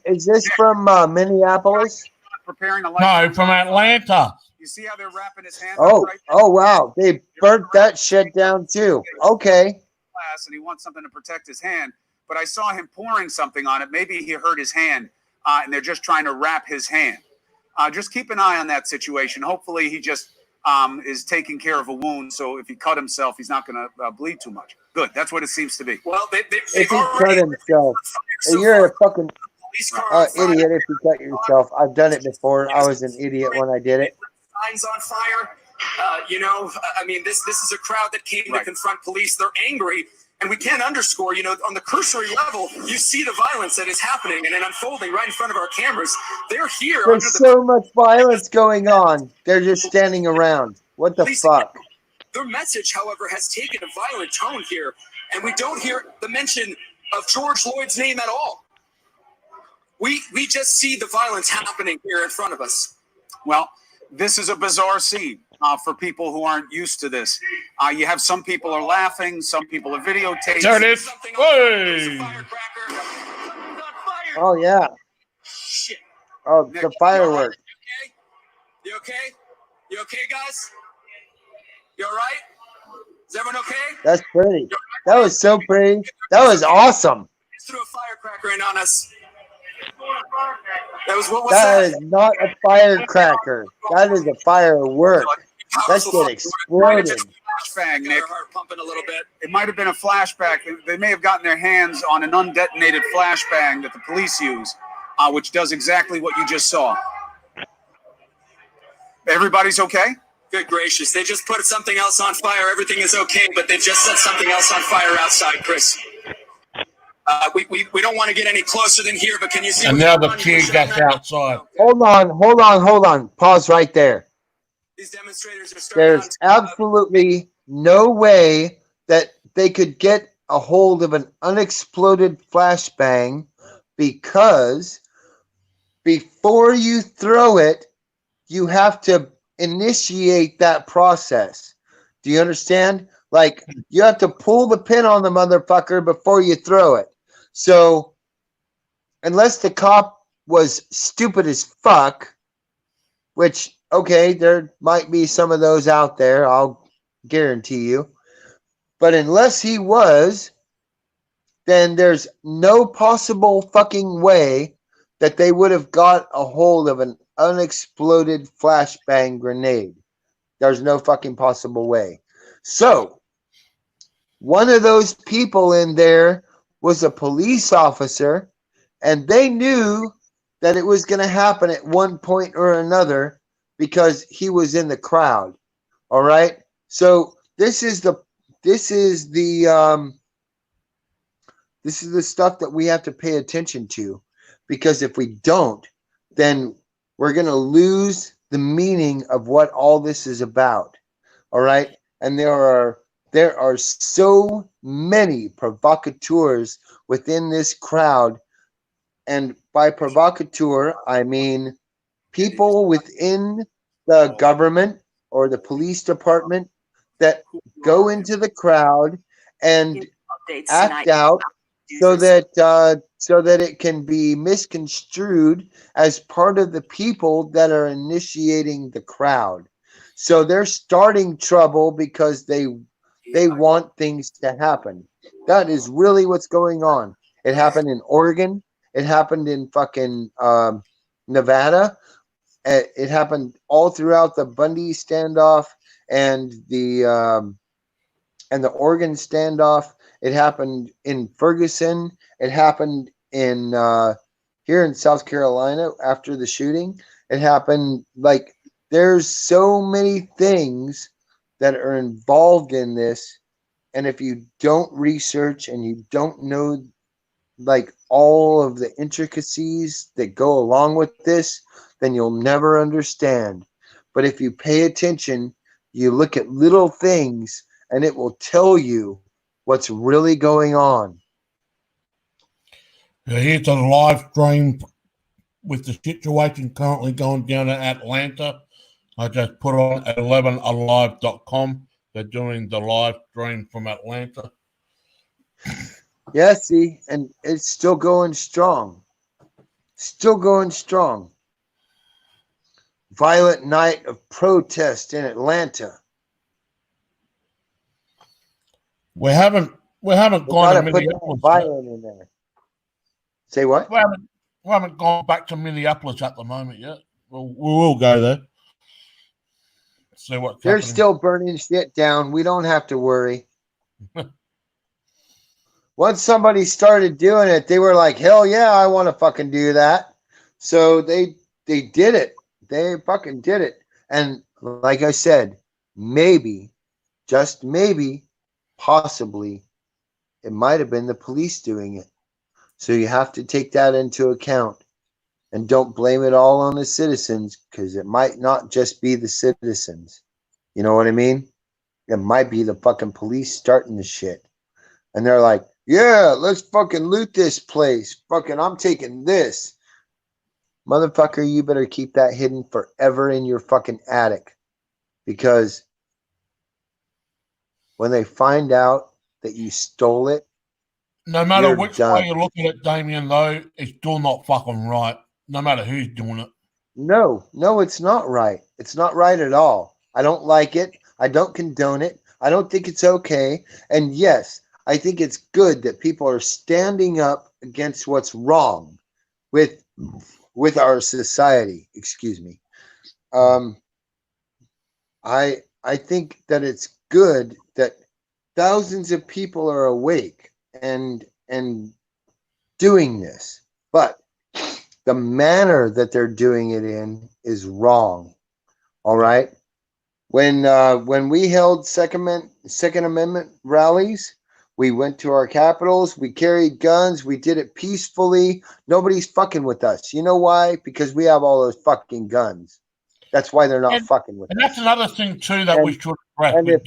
Is this from Minneapolis? Preparing a No, from Atlanta. You see how they're wrapping his hand? Oh, wow. They burnt that shit down too. Okay. And he wants something to protect his hand, but I saw him pouring something on it. Maybe he hurt his hand, and they're just trying to wrap his hand. Just keep an eye on that situation. Hopefully he just is taking care of a wound, so if he cut himself, he's not going to bleed too much. Good. That's what it seems to be. Well, if he cut himself, you're a fucking idiot if you cut yourself. I've done it before. I was an idiot when I did it. Signs on fire. This is a crowd that came to confront police. They're angry. And we can't underscore, on the cursory level, you see the violence that is happening and unfolding right in front of our cameras. They're here. There's so much violence going on. They're just standing around. What the fuck? Their message, however, has taken a violent tone here. And we don't hear the mention of George Floyd's name at all. We just see the violence happening here in front of us. Well, this is a bizarre scene for people who aren't used to this. You have some people are laughing, some people are videotaping. There it is. Hey. Oh, yeah. Shit. Oh, the fireworks. You okay? You okay, guys? You all right? Is everyone okay? That's pretty. That was so pretty. That was awesome. Just threw a firecracker in on us. What that is not a firecracker. That is a firework. That shit exploded. Flashbang, Nick. Pumping a little bit. It might have been a flashback. They may have gotten their hands on an undetonated flashbang that the police use, which does exactly what you just saw. Everybody's okay? Good gracious. They just put something else on fire. Everything is okay, but they've just set something else on fire outside, Chris. We don't want to get any closer than here, but can you see? And now the kid gets outside. Hold on. Pause right there. These demonstrators are starting. There's absolutely no way that they could get a hold of an unexploded flashbang because before you throw it, you have to initiate that process. Do you understand? Like, you have to pull the pin on the motherfucker before you throw it. So, unless the cop was stupid as fuck, which, okay, there might be some of those out there, I'll guarantee you. But unless he was, then there's no possible fucking way that they would have got a hold of an unexploded flashbang grenade. There's no fucking possible way. So, one of those people in there was a police officer, and they knew that it was going to happen at one point or another because he was in the crowd. All right. So this is the stuff that we have to pay attention to, because if we don't, then we're going to lose the meaning of what all this is about. All right. And there are so many provocateurs within this crowd. And by provocateur, I mean people within the government or the police department that go into the crowd and act out so that it can be misconstrued as part of the people that are initiating the crowd. So they're starting trouble because they want things to happen. That is really what's going on. It happened in Oregon. It happened in fucking Nevada. It happened all throughout the Bundy standoff and the Oregon standoff. It happened in Ferguson. It happened in here in South Carolina after the shooting. It happened, like, there's so many things that are involved in this, and if you don't research and you don't know, like, all of the intricacies that go along with this, then you'll never understand. But if you pay attention, you look at little things, and it will tell you what's really going on. Here's a live stream with the situation currently going down in Atlanta. I just put it on at 11alive.com. They're doing the live stream from Atlanta. Yeah, see, and it's still going strong. Still going strong. Violent night of protest in Atlanta. We haven't gone to Minneapolis. Violent in there. Say what? We haven't gone back to Minneapolis at the moment yet. We will go there. See what's They're happening. still burning shit down. We don't have to worry. Once somebody started doing it, they were like, hell yeah, I want to fucking do that. So they did it. They fucking did it. And like I said, maybe, just maybe, possibly, it might have been the police doing it. So you have to take that into account. And don't blame it all on the citizens, because it might not just be the citizens. You know what I mean? It might be the fucking police starting the shit. And they're like, yeah, let's fucking loot this place. Fucking, I'm taking this. Motherfucker, you better keep that hidden forever in your fucking attic. Because when they find out that you stole it, no matter which way you look at it, Damien, though, it's still not fucking right. No matter who's doing it. No, it's not right. It's not right at all. I don't like it. I don't condone it. I don't think it's okay. And yes, I think it's good that people are standing up against what's wrong with our society. Excuse me. I think that it's good that thousands of people are awake and doing this, but the manner that they're doing it in is wrong. All right. When we held Second Amendment rallies, we went to our capitals, we carried guns, we did it peacefully. Nobody's fucking with us. You know why? Because we have all those fucking guns. That's why they're not fucking with us. And that's another thing too that we should address. And if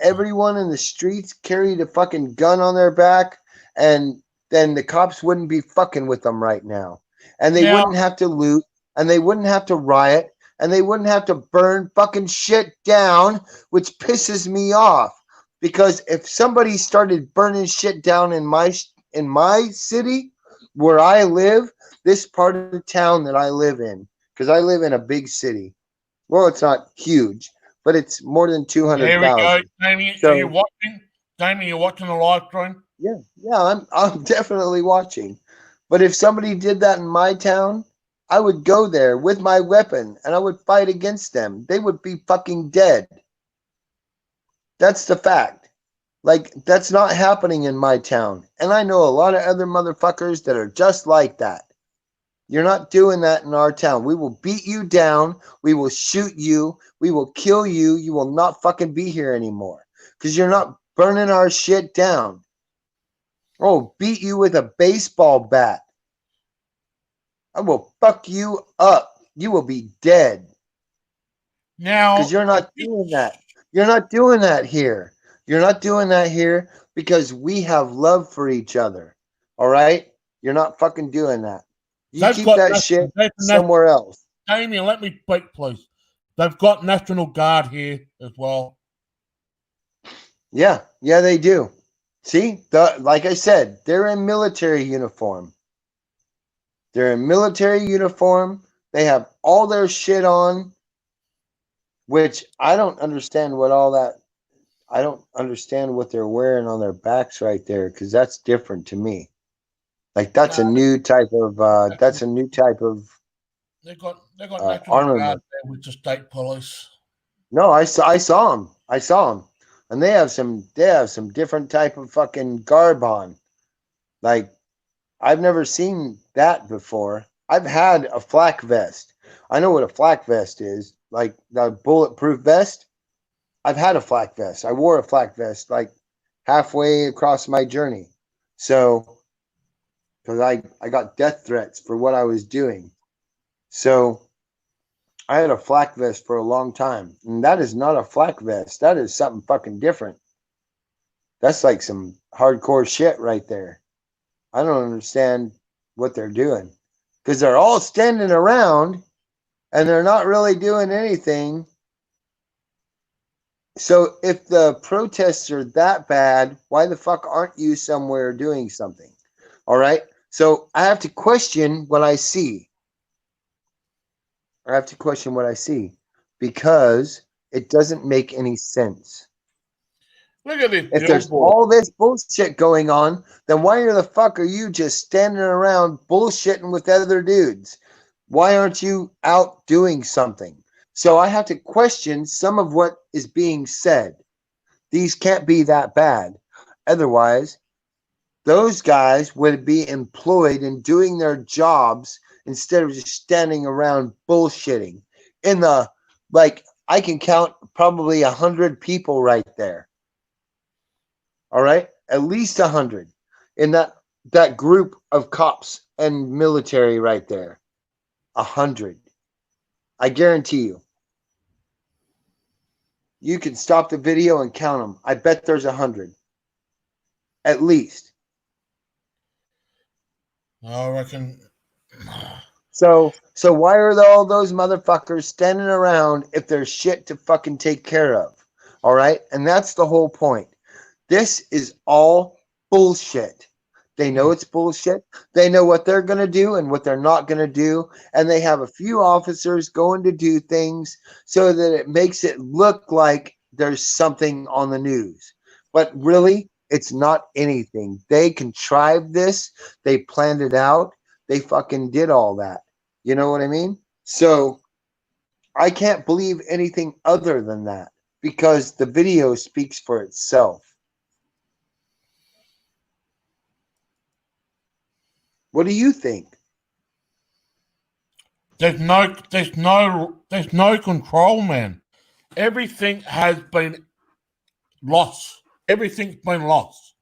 everyone in the streets carried a fucking gun on their back, and then the cops wouldn't be fucking with them right now. And they wouldn't have to loot, and they wouldn't have to riot, and they wouldn't have to burn fucking shit down, which pisses me off. Because if somebody started burning shit down in my city where I live, this part of the town that I live in, because I live in a big city. Well, it's not huge, but it's more than 200,000. Here we go, Damien. So, are you watching? Damien, you watching the live stream? Yeah, I'm definitely watching. But if somebody did that in my town, I would go there with my weapon and I would fight against them. They would be fucking dead. That's the fact. Like, that's not happening in my town. And I know a lot of other motherfuckers that are just like that. You're not doing that in our town. We will beat you down. We will shoot you. We will kill you. You will not fucking be here anymore. Because you're not burning our shit down. Oh, beat you with a baseball bat. I will fuck you up. You will be dead. Now, because you're not doing that. You're not doing that here. You're not doing that here because we have love for each other. All right? You're not fucking doing that. You keep that shit somewhere else. Damien, let me speak, please. They've got National Guard here as well. Yeah, they do. See, like I said, they're in military uniform. They're in military uniform. They have all their shit on, which I don't understand what all that. I don't understand what they're wearing on their backs right there, because that's different to me. Like that's a new type of. That's a new type of. They got National Guard there with the state police. No, I saw them. I saw them, and they have some different type of fucking garb on. Like, I've never seen that before. I've had a flak vest. I know what a flak vest is, like the bulletproof vest. I've had a flak vest. I wore a flak vest like halfway across my journey. So, because I got death threats for what I was doing. So, I had a flak vest for a long time. And that is not a flak vest. That is something fucking different. That's like some hardcore shit right there. I don't understand what they're doing. Because they're all standing around and they're not really doing anything. So if the protests are that bad, why the fuck aren't you somewhere doing something? All right. So I have to question what I see. I have to question what I see because it doesn't make any sense. Look at this. If there's all this bullshit going on, then why the fuck are you just standing around bullshitting with other dudes? Why aren't you out doing something? So I have to question some of what is being said. These can't be that bad. Otherwise, those guys would be employed in doing their jobs instead of just standing around bullshitting. I can count probably 100 people right there. All right? At least 100 in that group of cops and military right there. 100. I guarantee you. You can stop the video and count them. I bet there's 100. At least. I reckon. So why are all those motherfuckers standing around if there's shit to fucking take care of? All right? And that's the whole point. This is all bullshit. They know it's bullshit. They know what they're going to do and what they're not going to do. And they have a few officers going to do things so that it makes it look like there's something on the news. But really, it's not anything. They contrived this. They planned it out. They fucking did all that. You know what I mean? So I can't believe anything other than that because the video speaks for itself. What do you think? There's no control, man. Everything has been lost. Everything's been lost.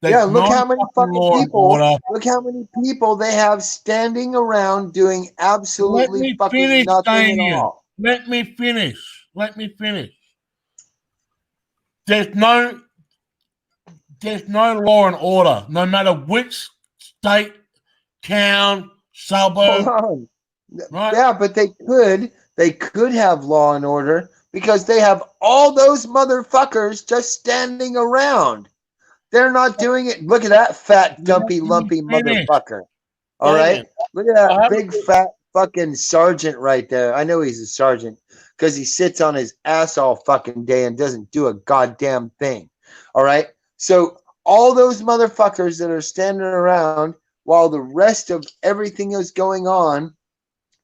Yeah, look how many fucking people. Look how many people they have standing around doing absolutely fucking nothing at all. Let me finish. There's no law and order, no matter which state, town, suburb. Right? Yeah, but they could have law and order because they have all those motherfuckers just standing around. They're not doing it. Look at that fat, dumpy, lumpy motherfucker. All right? Look at that big, fat fucking sergeant right there. I know he's a sergeant because he sits on his ass all fucking day and doesn't do a goddamn thing. All right? So all those motherfuckers that are standing around while the rest of everything is going on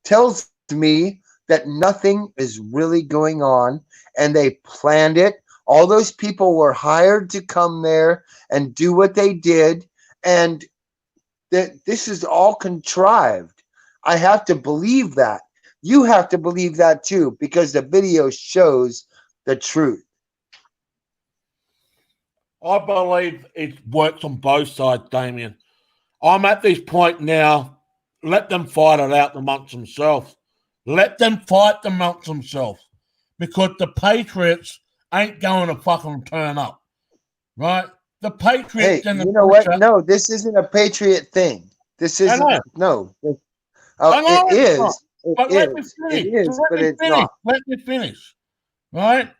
tells me that nothing is really going on, and they planned it. All those people were hired to come there and do what they did, and that this is all contrived. I have to believe that. You have to believe that too, because the video shows the truth. I believe it works on both sides, Damien. I'm at this point now. Let them fight it out amongst themselves. Let them fight amongst themselves. Because the Patriots ain't going to fucking turn up. Right? The Patriots Hey, and the you know what? Patriots. No, this isn't a Patriot thing. This isn't. No. I know It it's not. is. It But let me is. finish. It is, Let but me it's finish. not. Let me finish. Right?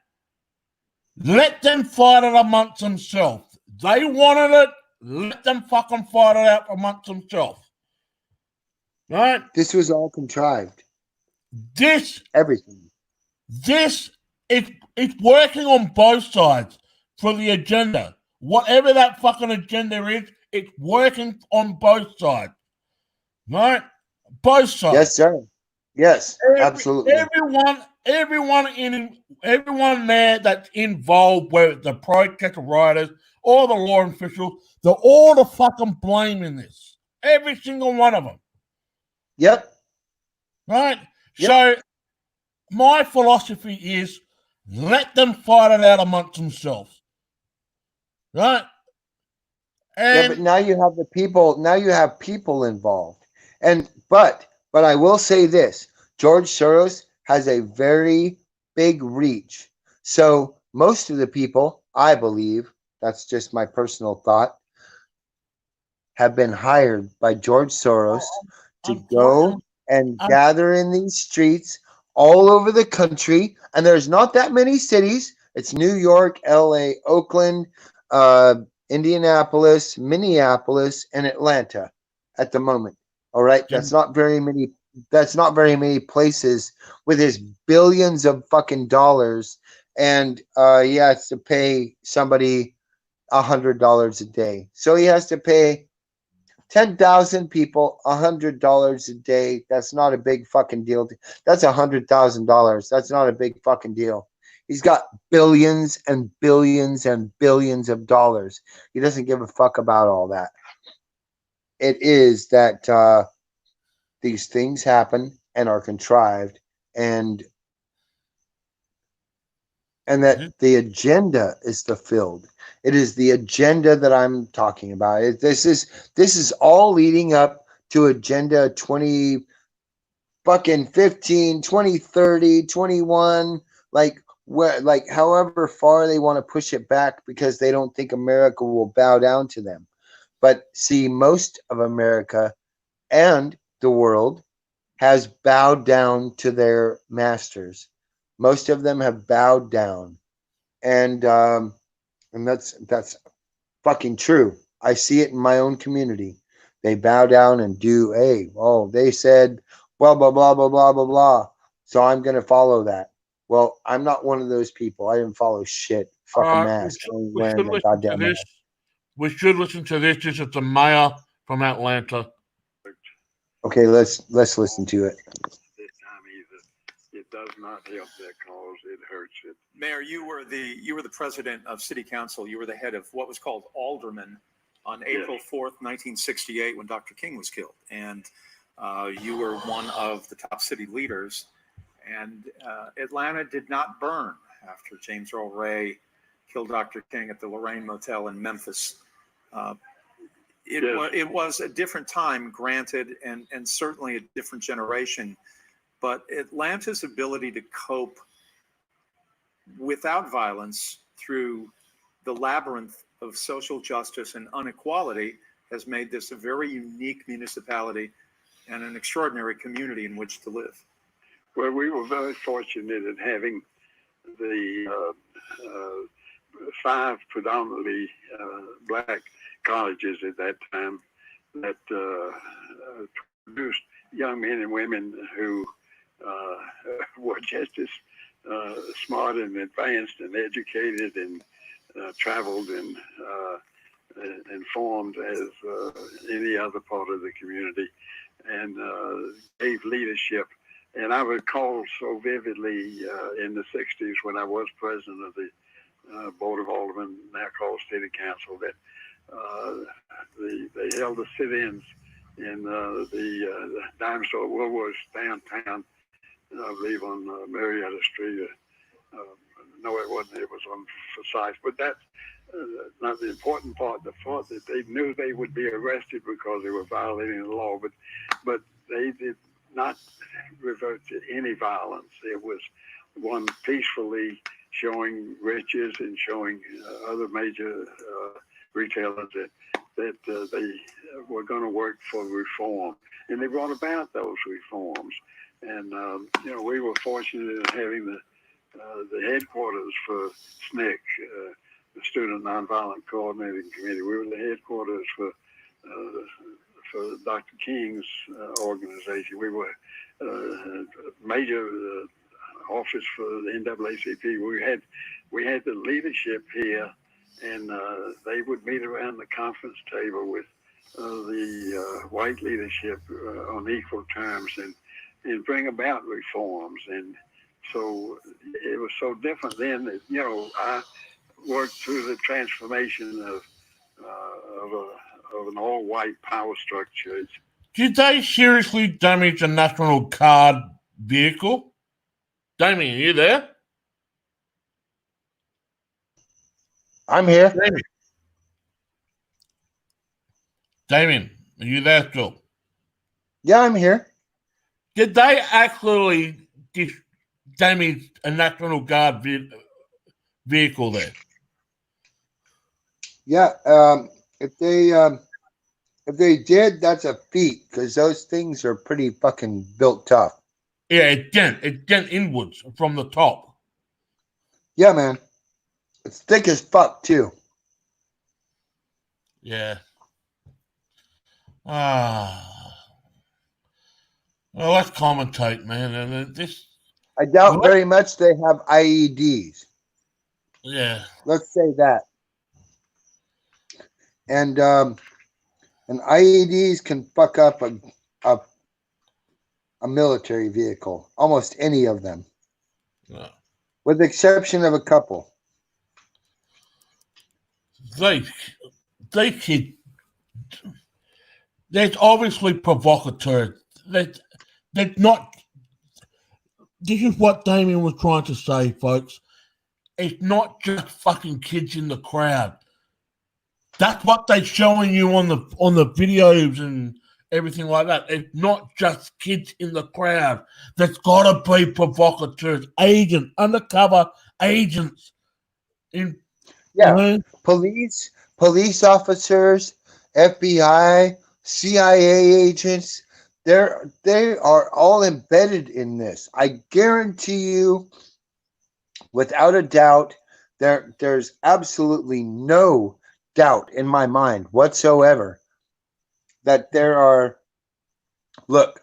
Let them fight it amongst themselves. They wanted it. Let them fucking fight it out amongst themselves. Right? This was all contrived. Everything. This it's working on both sides for the agenda. Whatever that fucking agenda is, it's working on both sides. Right? Both sides. Yes, sir. Yes, absolutely. Everyone there that's involved, whether the protest rioters or the law officials, they're all the fucking blame in this. Every single one of them. Yep. Right? Yep. So my philosophy is let them fight it out amongst themselves. Right? And but now you have the people, now you have people involved. And but I will say this, George Soros has a very big reach. So most of the people, I believe, that's just my personal thought, have been hired by George Soros to go and gather in these streets all over the country. And there's not that many cities. It's New York, LA, Oakland, Indianapolis, Minneapolis, and Atlanta at the moment. All right. That's not very many. That's not very many places with his billions of fucking dollars. And he has to pay somebody $100 a day. So he has to pay 10,000 people $100 a day. That's not a big fucking deal. That's $100,000. That's not a big fucking deal. He's got billions and billions and billions of dollars. He doesn't give a fuck about all that. It is that these things happen and are contrived, and that the agenda is fulfilled. It is the agenda that I'm talking about. This is all leading up to Agenda 20 fucking 15, 2030, 21, like however far they want to push it back, because they don't think America will bow down to them. But see, most of America and the world has bowed down to their masters. Most of them have bowed down, and that's fucking true. I see it in my own community. They bow down and do. They said blah blah blah blah blah blah blah. So I'm gonna follow that. Well, I'm not one of those people. I didn't follow shit. Fucking mask. We should listen to this. This is the mayor from Atlanta. Okay, let's listen to it. It does not help their cause. It hurts it. Mayor, you were the president of City Council. You were the head of what was called aldermen on April 4th, 1968, when Dr. King was killed. And you were one of the top city leaders. And Atlanta did not burn after James Earl Ray killed Dr. King at the Lorraine Motel in Memphis. It was a different time, granted, and certainly a different generation. But Atlanta's ability to cope without violence through the labyrinth of social justice and inequality has made this a very unique municipality and an extraordinary community in which to live. Well, we were very fortunate in having the 5 predominantly black colleges at that time that produced young men and women who were just as smart and advanced and educated and traveled and informed as any other part of the community, and gave leadership. And I recall so vividly in the 60s when I was president of the Board of Aldermen, now called City Council, that they held the sit-ins in the dime store Woolworths downtown, I believe on Marietta Street. No, it wasn't. It was on Forsyth. But that's not the important part. The part that they knew they would be arrested because they were violating the law, but they did not revert to any violence. It was one peacefully showing Riches and showing other major retailers that they were going to work for reform, and they brought about those reforms. And we were fortunate in having the headquarters for SNCC, the Student Nonviolent Coordinating Committee. We were the headquarters for Dr. King's organization. We were major office for the NAACP. We had the leadership here, and they would meet around the conference table with the white leadership on equal terms and bring about reforms. And so it was so different then that, I worked through the transformation of an all-white power structure. Did they seriously damage a National Guard vehicle? Damien, are you there? I'm here. Damien, are you there still? Yeah, I'm here. Did they actually damage a National Guard vehicle there? Yeah, if they did, that's a feat, because those things are pretty fucking built tough. Yeah, it dent inwards from the top. Yeah, man. It's thick as fuck, too. Yeah. Well, let's commentate, man. And I doubt very much they have IEDs. Yeah. Let's say that. And IEDs can fuck up a military vehicle, almost any of them, with the exception of a couple. That's obviously provocateur. They're not. This is what Damien was trying to say, folks. It's not just fucking kids in the crowd. That's what they're showing you on the videos and everything like that. It's not just kids in the crowd. There's got to be provocateurs, agents, undercover agents. Police officers, FBI, CIA agents. They are all embedded in this. I guarantee you, without a doubt, there's absolutely no doubt in my mind whatsoever that there are. Look,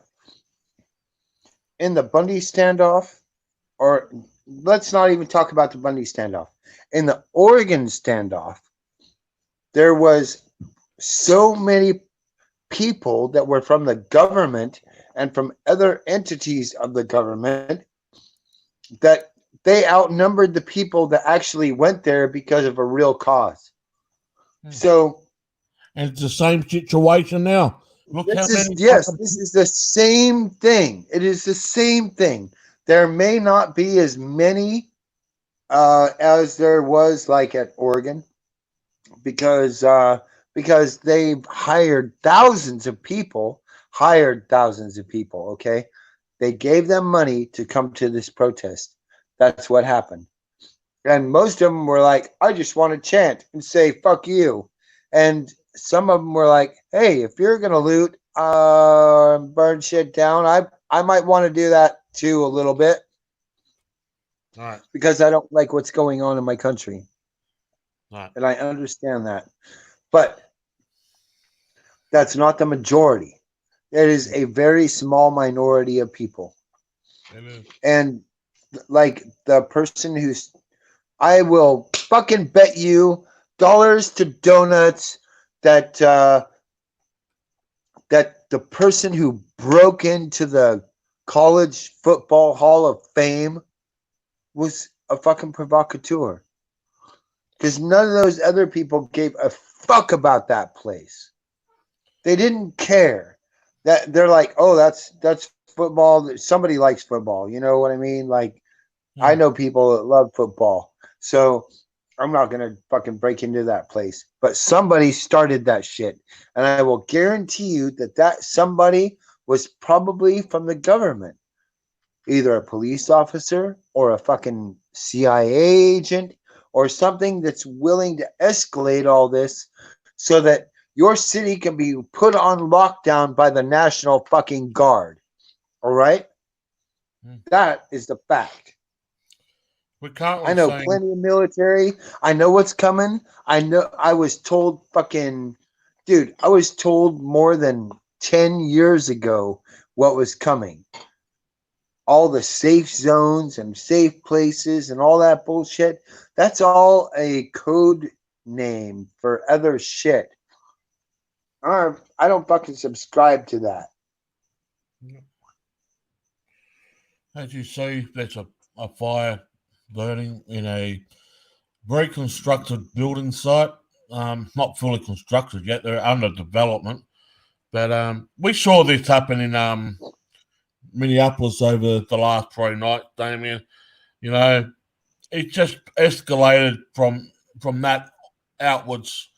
in the Bundy standoff, or let's not even talk about the Bundy standoff. In the Oregon standoff, there was so many people that were from the government and from other entities of the government that they outnumbered the people that actually went there because of a real cause. So, and it's the same situation now. This is the same thing. It is the same thing. There may not be as many as there was like at Oregon, because they've hired thousands of people. Okay, they gave them money to come to this protest. That's what happened. And most of them were like, I just want to chant and say, fuck you. And some of them were like, hey, if you're going to loot, burn shit down, I might want to do that too a little bit. All right. Because I don't like what's going on in my country. All right. And I understand that. But that's not the majority. It is a very small minority of people. Amen. And like the person I will fucking bet you dollars to donuts that that the person who broke into the College Football Hall of Fame was a fucking provocateur. Because none of those other people gave a fuck about that place. They didn't care. That they're like, oh, that's football. Somebody likes football. You know what I mean? Like, I know people that love football. So I'm not gonna fucking break into that place. But somebody started that shit. And I will guarantee you that somebody was probably from the government. Either a police officer or a fucking CIA agent or something that's willing to escalate all this so that your city can be put on lockdown by the National fucking Guard. All right? That is the fact. I know plenty of military. I know what's coming. I know I was told dude, I was told more than 10 years ago what was coming. All the safe zones and safe places and all that bullshit. That's all a code name for other shit. I don't fucking subscribe to that. As you see, there's a fire burning in a very constructed building site. Not fully constructed yet. They're under development. But we saw this happen in Minneapolis over the last 3 nights, Damien. You know, it just escalated from that outwards.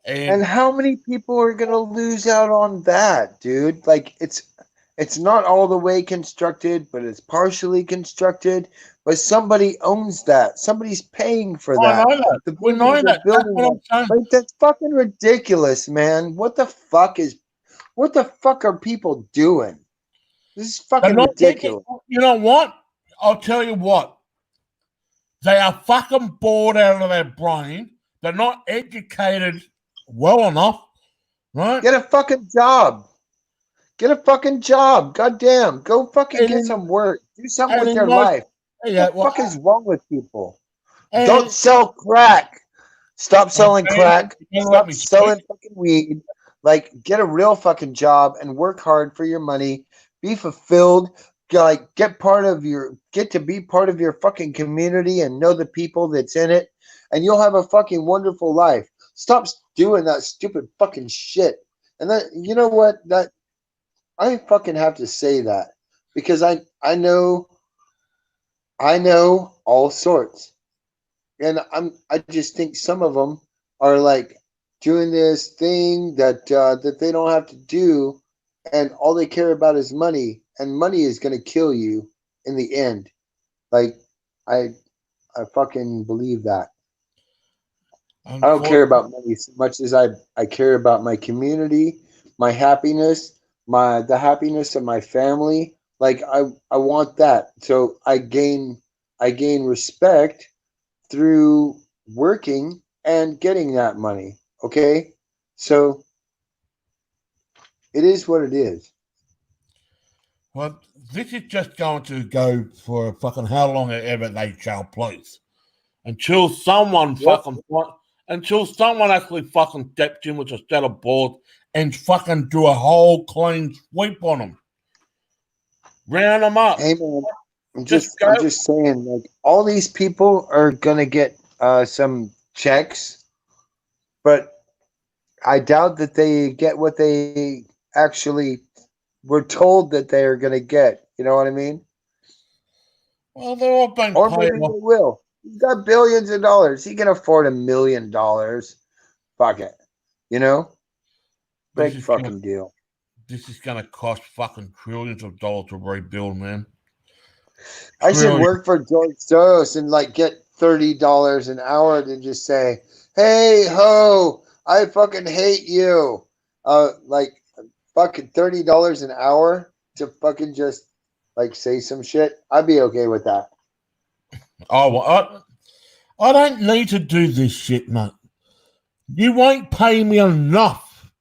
And how many people are going to lose out on that, dude? Like, it's not all the way constructed, but it's partially constructed. But somebody owns that. Somebody's paying for that. I know that. We know that. That's what I'm saying. Like, that's fucking ridiculous, man. What the fuck are people doing? This is fucking ridiculous. You know what? I'll tell you what. They are fucking bored out of their brain. They're not educated well enough, right? Get a fucking job. Get a fucking job. Goddamn. Go fucking get some work. Do something with your life. What the fuck is wrong with people? Don't sell crack. Stop selling crack. Stop selling fucking weed. Like, get a real fucking job and work hard for your money. Be fulfilled. Like, get to be part of your fucking community and know the people that's in it, and you'll have a fucking wonderful life. Stop doing that stupid fucking shit. And that, you know what? That I fucking have to say that because I know all sorts, and I just think some of them are like doing this thing that they don't have to do, and all they care about is money, and money is going to kill you in the end. Like, I fucking believe that. I don't care about money so much as I care about my community, my happiness, the happiness of my family. Like, I want that. So I gain respect through working and getting that money. Okay? So it is what it is. Well, this is just going to go for fucking how long ever they shall please. Until someone actually fucking steps in with a set of boards and fucking do a whole clean sweep on them. Round them up. Hey, man, I'm just saying, like, all these people are gonna get some checks, but I doubt that they get what they actually were told that they are gonna get. You know what I mean? Well, they're all being or paid maybe off. they will. He's got billions of dollars. He can afford $1 million. Fuck it. You know? Big fucking deal. This is going to cost fucking trillions of dollars to rebuild, man. I should work for George Soros and like get $30 an hour to just say, hey ho, I fucking hate you. Like fucking $30 an hour to fucking just like say some shit. I'd be okay with that. Oh, well, I don't need to do this shit, mate. You won't pay me enough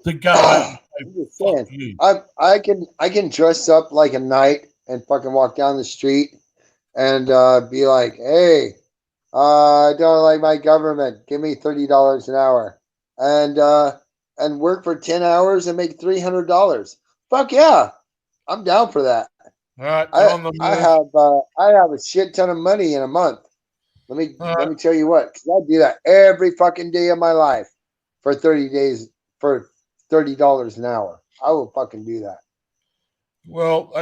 to go out. I'm just saying, I can dress up like a knight and fucking walk down the street and be like, hey, I don't like my government. Give me $30 an hour, and work for 10 hours and make $300. Fuck yeah, I'm down for that. All right, on the I have a shit ton of money in a month. Let me tell you what, 'cause I do that every fucking day of my life for 30 days for $30 an hour. I will fucking do that. Well,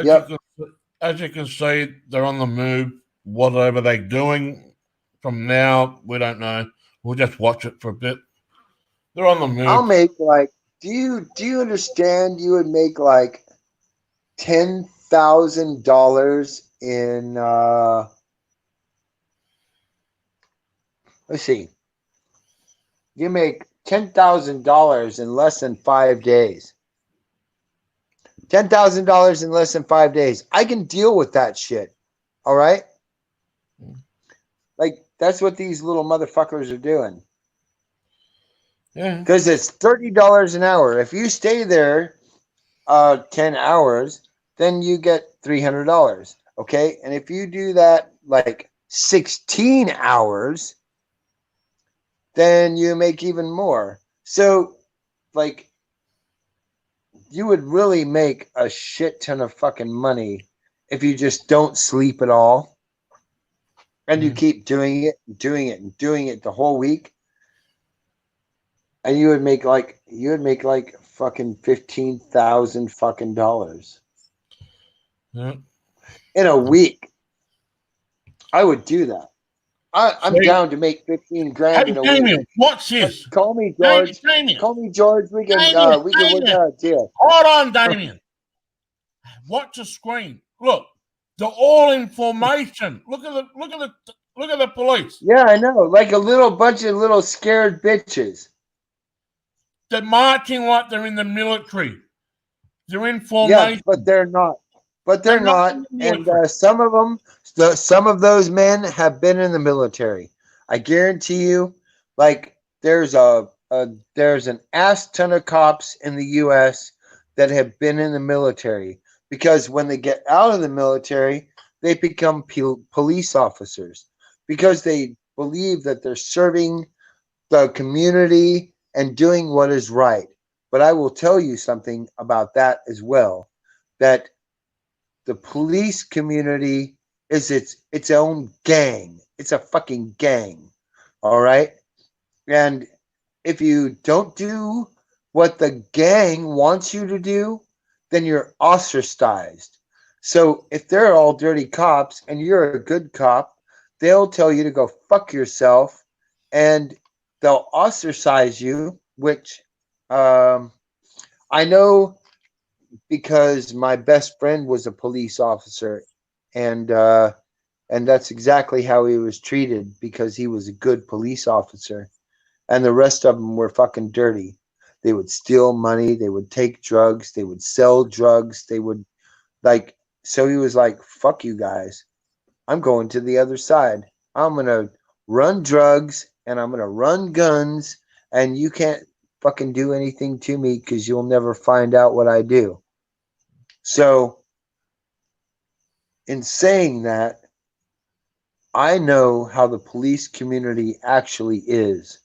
as you can see, they're on the move. Whatever they're doing from now, we don't know. We'll just watch it for a bit. They're on the move. I'll make like. Do you understand? You would make like $10,000 in. Let's see. You make $10,000 in less than 5 days. $10,000 in less than 5 days. I can deal with that shit. All right. Like that's what these little motherfuckers are doing. Yeah. Because it's $30 an hour. If you stay there 10 hours, then you get $300. Okay. And if you do that like 16 hours, then you make even more. So, like, you would really make a shit ton of fucking money if you just don't sleep at all. And you keep doing it, doing it, and doing it the whole week. And you would make like fucking $15,000 fucking dollars. Yeah. In a week. I would do that. I'm down to make 15 grand in a week. What's this? Call me George. Damien. Call me George. We can work out a deal. Hold on, Damien. Watch the screen. Look, they're all in formation. Look at the police. Yeah, I know. Like a little bunch of little scared bitches. They're marching like they're in the military. They're in formation. Yeah, but they're not. And some of those men have been in the military. I guarantee you. Like there's an ass ton of cops in the U.S. that have been in the military because when they get out of the military, they become police officers because they believe that they're serving the community and doing what is right. But I will tell you something about that as well, that the police community is its own gang. It's a fucking gang. All right? And if you don't do what the gang wants you to do, then you're ostracized. So if they're all dirty cops and you're a good cop, they'll tell you to go fuck yourself and they'll ostracize you, which I know because my best friend was a police officer, and that's exactly how he was treated because he was a good police officer, and the rest of them were fucking dirty. They would steal money, they would take drugs, they would sell drugs, they would so he was like, fuck you guys. I'm going to the other side. I'm going to run drugs and I'm going to run guns and you can't fucking do anything to me because you'll never find out what I do. So, in saying that, I know how the police community actually is.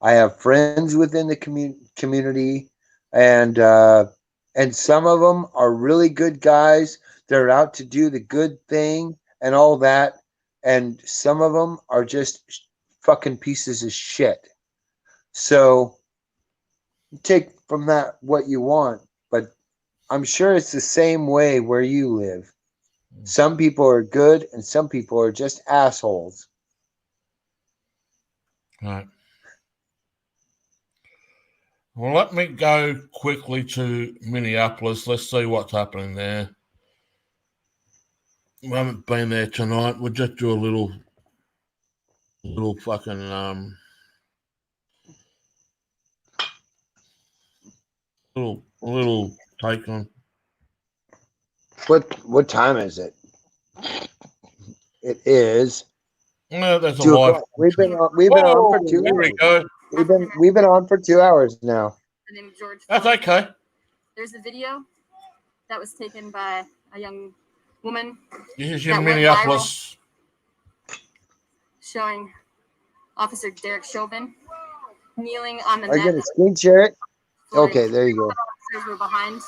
I have friends within the community, and some of them are really good guys. They're out to do the good thing and all that, and some of them are just fucking pieces of shit. So, take from that what you want, but I'm sure it's the same way where you live. Some people are good and some people are just assholes. Right. Well, let me go quickly to Minneapolis. Let's see what's happening there. We haven't been there tonight. We'll just do a little fucking little take on. What time is it? It is. No, that's a live. We've been on for 2 hours. There we go. We've been on for 2 hours now. My name is George. That's okay. There's a video that was taken by a young woman. This is in Minneapolis. showing Officer Derek Chauvin kneeling on the I net. get a screen share it. Okay, there you go. Officers were behind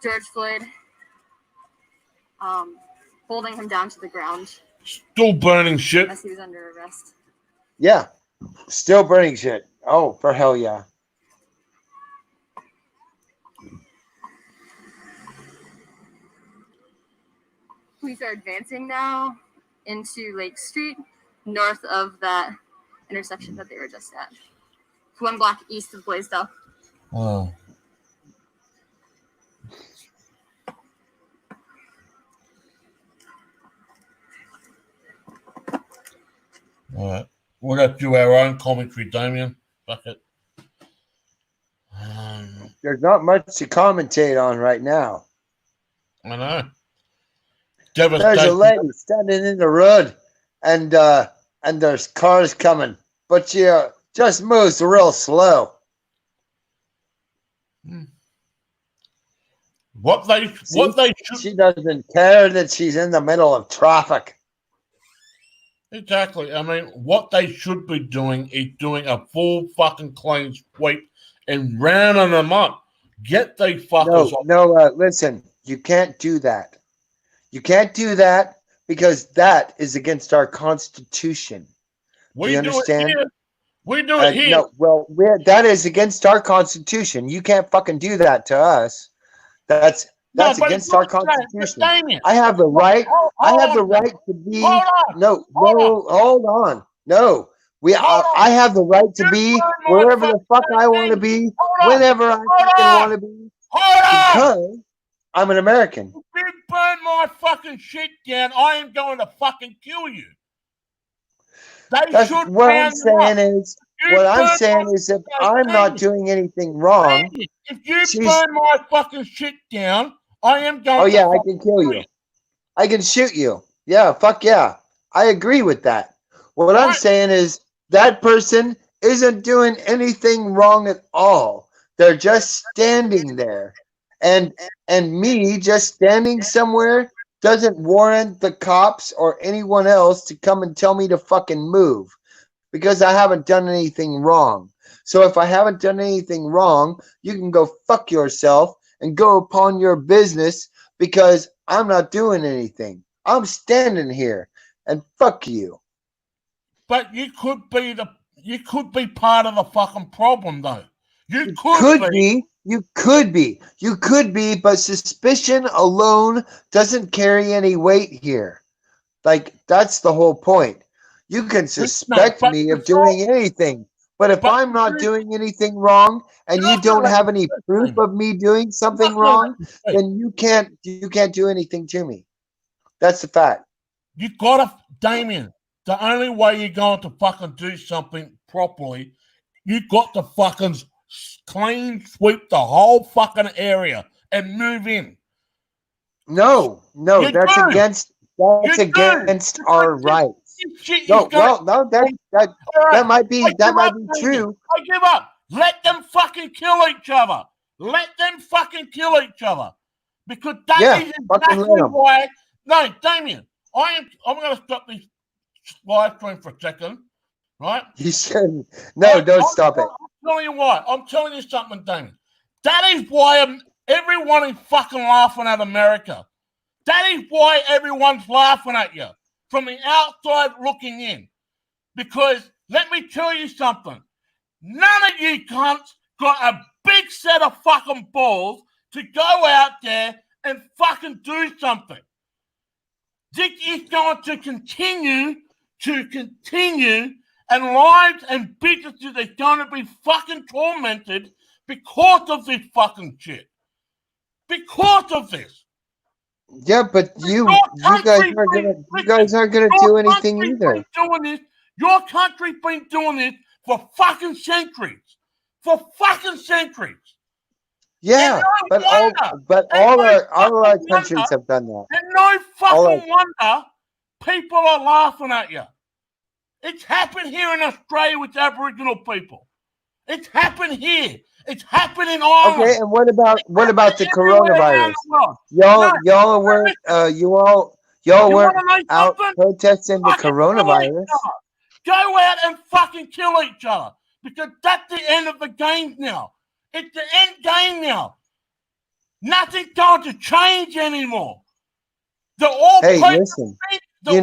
George Floyd, holding him down to the ground. Still burning shit. As he was under arrest. Yeah, still burning shit. Oh, for hell yeah. Police are advancing now into Lake Street, north of that intersection that they were just at. It's 1 block east of Blaisdell. Oh. All right. We'll have to do our own commentary, Damien. Fuck it. There's not much to commentate on right now. I know. There's a lady standing in the road, and there's cars coming, but she just moves real slow. She doesn't care that she's in the middle of traffic. Exactly. I mean, what they should be doing is doing a full fucking clean sweep and rounding them up. Get the fuckers off. No, listen, you can't do that. You can't do that because that is against our Constitution. Do you understand? We do it here. No, well, that is against our Constitution. You can't fucking do that to us. That's against our Constitution. I have the right. I have the right to be. Hold on. No, I have the right to be wherever the fuck I want to be, whenever I fucking want to be, because I'm an American. If you burn my fucking shit down, I am going to fucking kill you. What I'm saying is, if I'm not doing anything wrong, if you burn my fucking shit down, I am going. Oh yeah, I can kill you. I can shoot you. Yeah, fuck yeah. I agree with that. What I'm saying is that person isn't doing anything wrong at all. They're just standing there. And me just standing somewhere doesn't warrant the cops or anyone else to come and tell me to fucking move because I haven't done anything wrong. So if I haven't done anything wrong, you can go fuck yourself and go upon your business because I'm not doing anything. I'm standing here and fuck you. But you could be part of the fucking problem though. You could be, but suspicion alone doesn't carry any weight here. Like, that's the whole point. You can suspect me of doing anything, but if I'm not doing anything wrong and you don't have any proof of me doing something wrong, then you can't do anything to me. That's the fact. You gotta, Damien, the only way you're going to fucking do something properly, you got to fucking clean sweep the whole fucking area and move in. No, that's against our rights. That might be true. I give up. Let them fucking kill each other. Because that is exactly why. No, Damien, I'm going to stop this live stream for a second, right? You shouldn't. No, don't stop it. I'm telling you why. I'm telling you something, Damien. That is why everyone is fucking laughing at America. That is why everyone's laughing at you from the outside looking in. Because let me tell you something. None of you cunts got a big set of fucking balls to go out there and fucking do something. This is going to continue, and lives and businesses are going to be fucking tormented because of this fucking shit. Because of this. Yeah, but you guys aren't gonna do anything either. Your country's been doing this for fucking centuries. Yeah, but all our countries have done that. And no fucking wonder people are laughing at you. It's happened here in Australia with Aboriginal people. It's happened here. It's happened in Ireland. Okay, and what about the coronavirus? Y'all You weren't wanna know out something? protesting the Fucking kill each coronavirus. other. Go out and fucking kill each other. Because that's the end of the game now. It's the end game now. Nothing's going to change anymore. They're all Hey, people. listen. You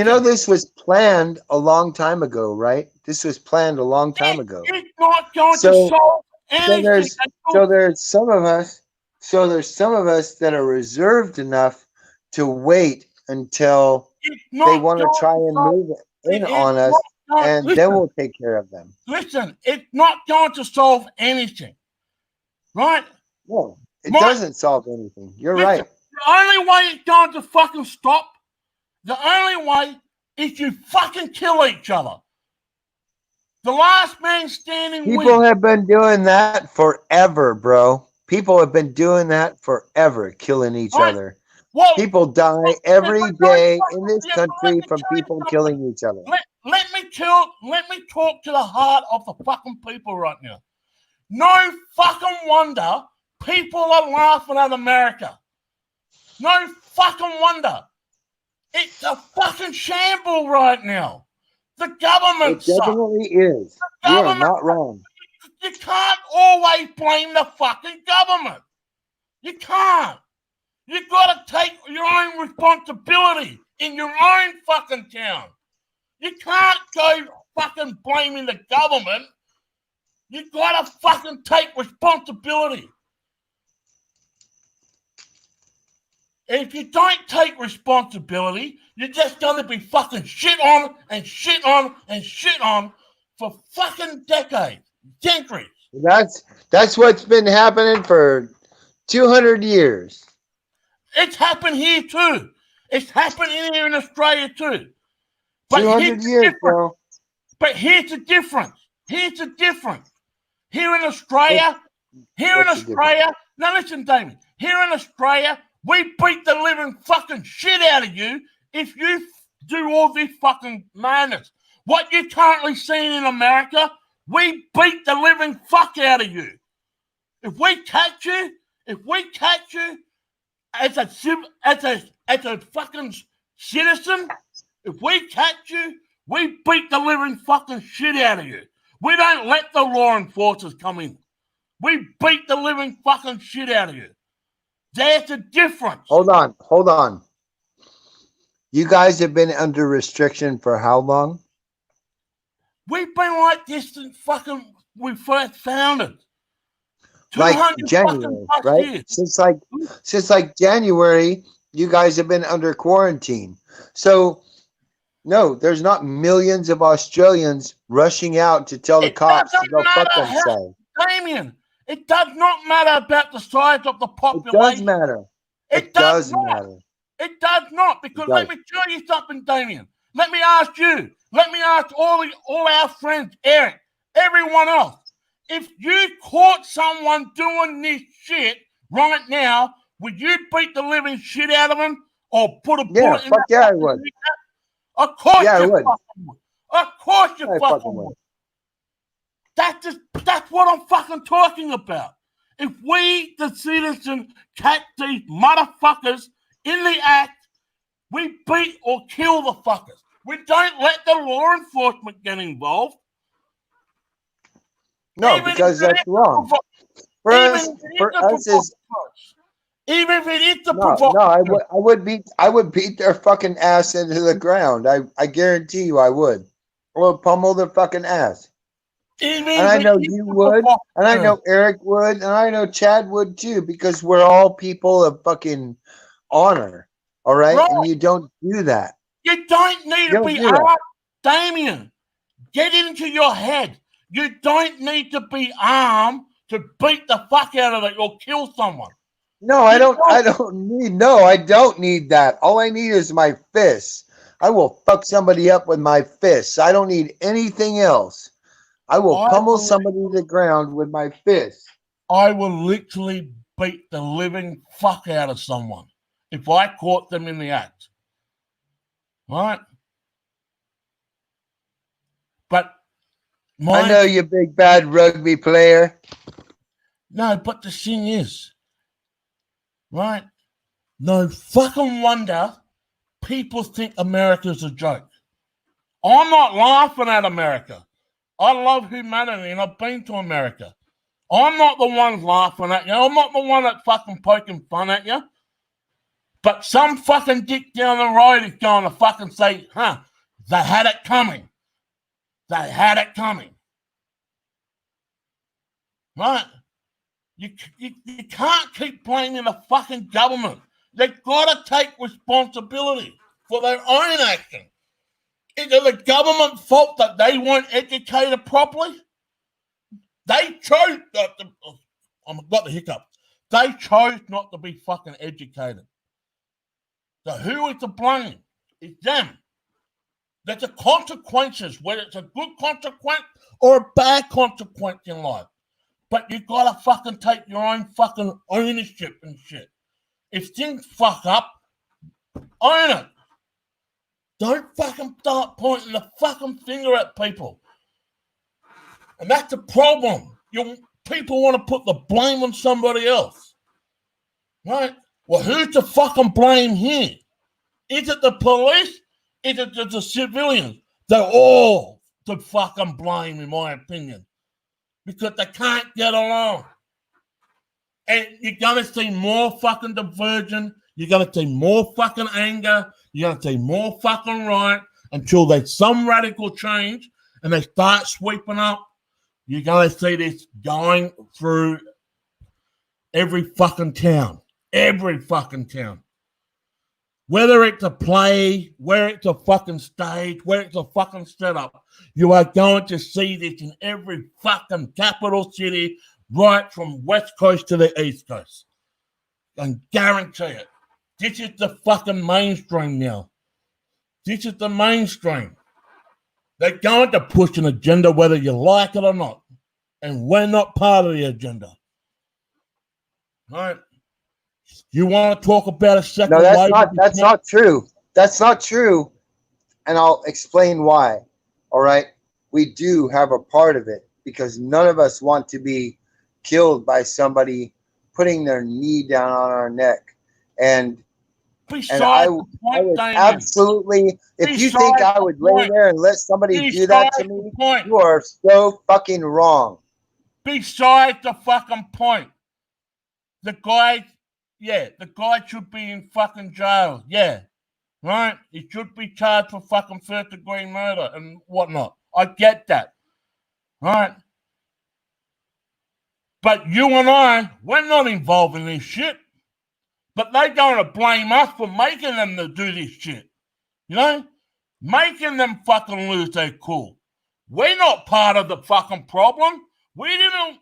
know this was planned a long time ago, right? This was planned a long time ago. It's not going to So, solve anything. there's some of us that are reserved enough to wait until they want to try and move in on us, and then we'll take care of them. Listen, it's not going to solve anything, right? No, it doesn't solve anything. You're right. The only way it's going to fucking stop, the only way is you fucking kill each other. The last man standing People wins. have been doing that forever, bro. People have been doing that forever, killing each other. People die every day in this country from people killing each other. Let me talk to the heart of the fucking people right now. No fucking wonder people are laughing at America. No fucking wonder. It's a fucking shamble right now. The government It definitely is. You are not wrong. You can't always blame the fucking government. You can't. You've got to take your own responsibility in your own fucking town. You can't go fucking blaming the government. You've got to fucking take responsibility. If you don't take responsibility, you're just going to be fucking shit on and shit on and shit on for fucking decades, centuries. That's what's been happening for 200 years. It's happened here too. It's happening here in Australia too. But 200 years, bro. But here's the difference. Here's the difference. Here in Australia, now listen, Damien. Here in Australia, we beat the living fucking shit out of you if you do all this fucking madness. What you're currently seeing in America, we beat the living fuck out of you. If we catch you as a fucking citizen, if we catch you, we beat the living fucking shit out of you. We don't let the law enforcers come in. We beat the living fucking shit out of you. There's a difference. Hold on. You guys have been under restriction for how long? We've been like this since fucking we first founded. Like January, right? Years. Since like January, you guys have been under quarantine. So no, there's not millions of Australians rushing out to tell the cops to go fuck themselves. Damien, it does not matter about the size of the population. It does matter. It does matter. It does not, because let me tell you something, Damien. Let me ask you. Let me ask all our friends, Eric, everyone else. If you caught someone doing this shit right now, would you beat the living shit out of them or put a bullet in fuck yeah, I would. Of course I you would. fucking would. Of course you fucking would. That's what I'm fucking talking about. If we, the citizens, catch these motherfuckers in the act, we beat or kill the fuckers. We don't let the law enforcement get involved. No, because that's wrong. Even if it is the provocateur. I would beat their fucking ass into the ground. I guarantee you I would. I would pummel their fucking ass. And I know you would, and I know Eric would, and I know Chad would too, because we're all people of fucking honor. All right? And you don't do that. You don't need to be armed. Damien, get into your head. You don't need to be armed to beat the fuck out of it or kill someone. No, I don't need that. All I need is my fists. I will fuck somebody up with my fists. I don't need anything else. I will pummel somebody to the ground with my fists. I will literally beat the living fuck out of someone if I caught them in the act. Right? But I know you big bad rugby player. No, but the thing is, right? No fucking wonder people think America's a joke. I'm not laughing at America. I love humanity and I've been to America. I'm not the one laughing at you. I'm not the one that's fucking poking fun at you. But some fucking dick down the road is going to fucking say, they had it coming. They had it coming. Right? You can't keep blaming the fucking government. They've got to take responsibility for their own action. Is it the government's fault that they weren't educated properly? They chose not to. I've got the hiccup. They chose not to be fucking educated. So who is to blame? It's them. There's the consequences, whether it's a good consequence or a bad consequence in life. But you gotta fucking take your own fucking ownership and shit. If things fuck up, own it. Don't fucking start pointing the fucking finger at people. And that's the problem. People want to put the blame on somebody else. Right? Well, who's to fucking blame here? Is it the police? Is it the civilians? They're all to fucking blame, in my opinion. Because they can't get along. And you're going to see more fucking diversion. You're going to see more fucking anger. You're going to see more fucking riot until there's some radical change and they start sweeping up. You're going to see this going through every fucking town. Every fucking town. Whether it's a play, whether it's a fucking stage, whether it's a fucking setup, you are going to see this in every fucking capital city, right from West Coast to the East Coast. I guarantee it. This is the fucking mainstream now. This is the mainstream. They're going to push an agenda whether you like it or not. And we're not part of the agenda. All right? You want to talk about a second wave? No, that's not true. That's not true. And I'll explain why. All right? We do have a part of it because none of us want to be killed by somebody putting their knee down on our neck. And I would absolutely, if you think I would lay there and let somebody do that to me, you are so fucking wrong. Besides the fucking point, the guy should be in fucking jail. Yeah, right? He should be charged for fucking first-degree murder and whatnot. I get that, right? But you and I, we're not involved in this shit. But they're going to blame us for making them to do this shit. You know? Making them fucking lose their cool. We're not part of the fucking problem. We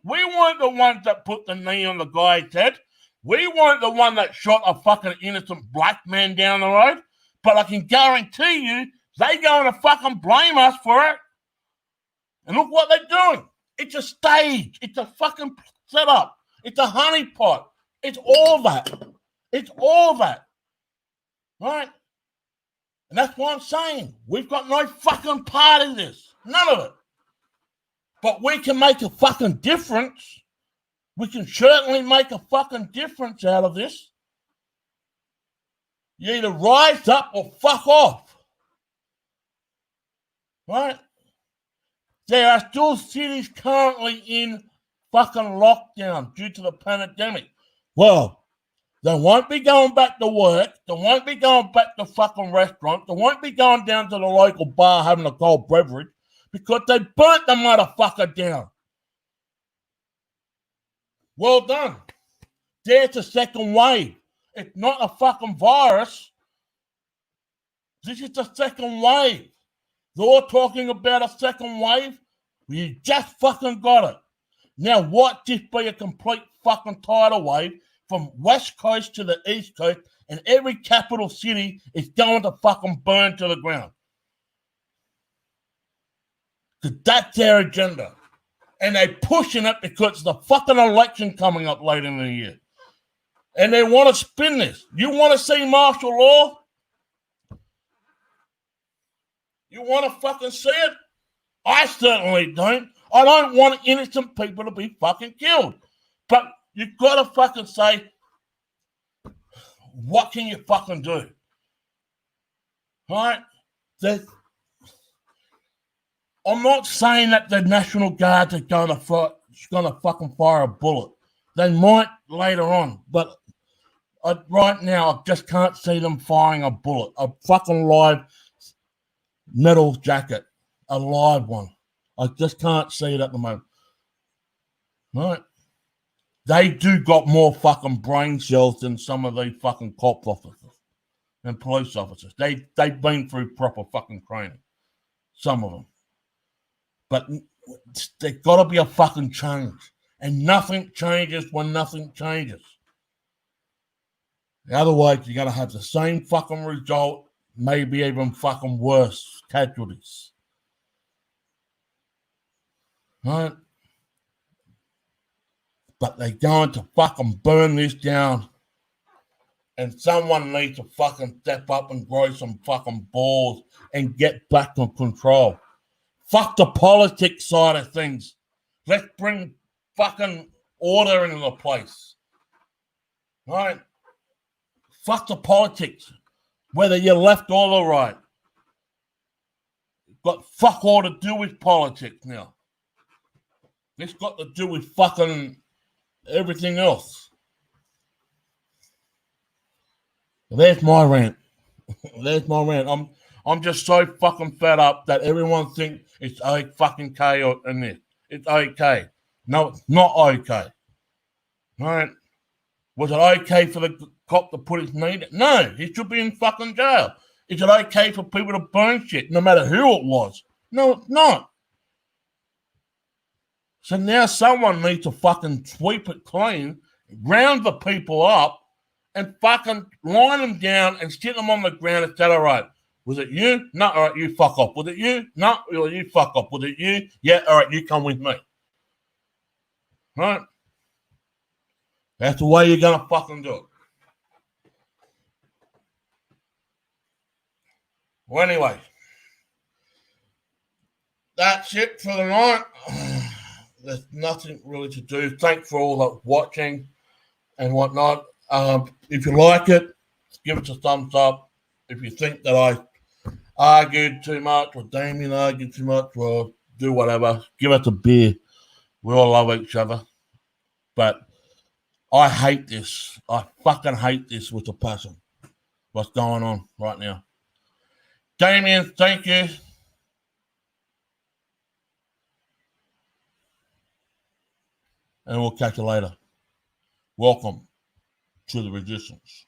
weren't the ones that put the knee on the guy's head. We weren't the one that shot a fucking innocent black man down the road. But I can guarantee you, they're going to fucking blame us for it. And look what they're doing. It's a stage. It's a fucking setup. It's a honeypot. It's all that. It's all that. Right? And that's what I'm saying. We've got no fucking part in this. None of it. But we can make a fucking difference. We can certainly make a fucking difference out of this. You either rise up or fuck off. Right? There are still cities currently in fucking lockdown due to the pandemic. Well, they won't be going back to work. They won't be going back to fucking restaurants. They won't be going down to the local bar having a cold beverage because they burnt the motherfucker down. Well done. There's a second wave. It's not a fucking virus. This is the second wave. They're all talking about a second wave. You just fucking got it. Now watch this be a complete fucking tidal wave from West Coast to the East Coast, and every capital city is going to fucking burn to the ground. Because that's their agenda. And they're pushing it because it's the fucking election coming up later in the year. And they want to spin this. You want to see martial law? You want to fucking see it? I certainly don't. I don't want innocent people to be fucking killed. But you've got to fucking say, what can you fucking do? Right? I'm not saying that the National Guard are going to fucking fire a bullet. They might later on, but right now I just can't see them firing a bullet. A fucking live metal jacket, a live one. I just can't see it at the moment. Right? They do got more fucking brain cells than some of these fucking cop officers and police officers. They've been through proper fucking training. Some of them. But there's got to be a fucking change. And nothing changes when nothing changes. Otherwise, you're going to have the same fucking result, maybe even fucking worse casualties. Right? But they're going to fucking burn this down. And someone needs to fucking step up and grow some fucking balls and get back on control. Fuck the politics side of things. Let's bring fucking order into the place. Right? Fuck the politics. Whether you're left or the right. Got fuck all to do with politics now. It's got to do with fucking everything else. There's my rant. There's my rant. I'm just so fucking fed up that everyone thinks it's okay in this. It's okay. No, it's not okay. All right? Was it okay for the cop to put his knee down? No, he should be in fucking jail. Is it okay for people to burn shit, no matter who it was? No, it's not. So now someone needs to fucking sweep it clean, round the people up, and fucking line them down and sit them on the ground and say, all right, was it you? No, all right, you fuck off. Was it you? No, you fuck off. Was it you? Yeah, all right, you come with me. Right? That's the way you're going to fucking do it. Well, anyway, that's it for the night. There's nothing really to do. Thanks for all that watching and whatnot. If you like it, give us a thumbs up. If you think that I argued too much or Damien argued too much, well, do whatever. Give us a beer. We all love each other. But I hate this. I fucking hate this with a passion. What's going on right now. Damien, thank you. And we'll catch you later. Welcome to the Resistance.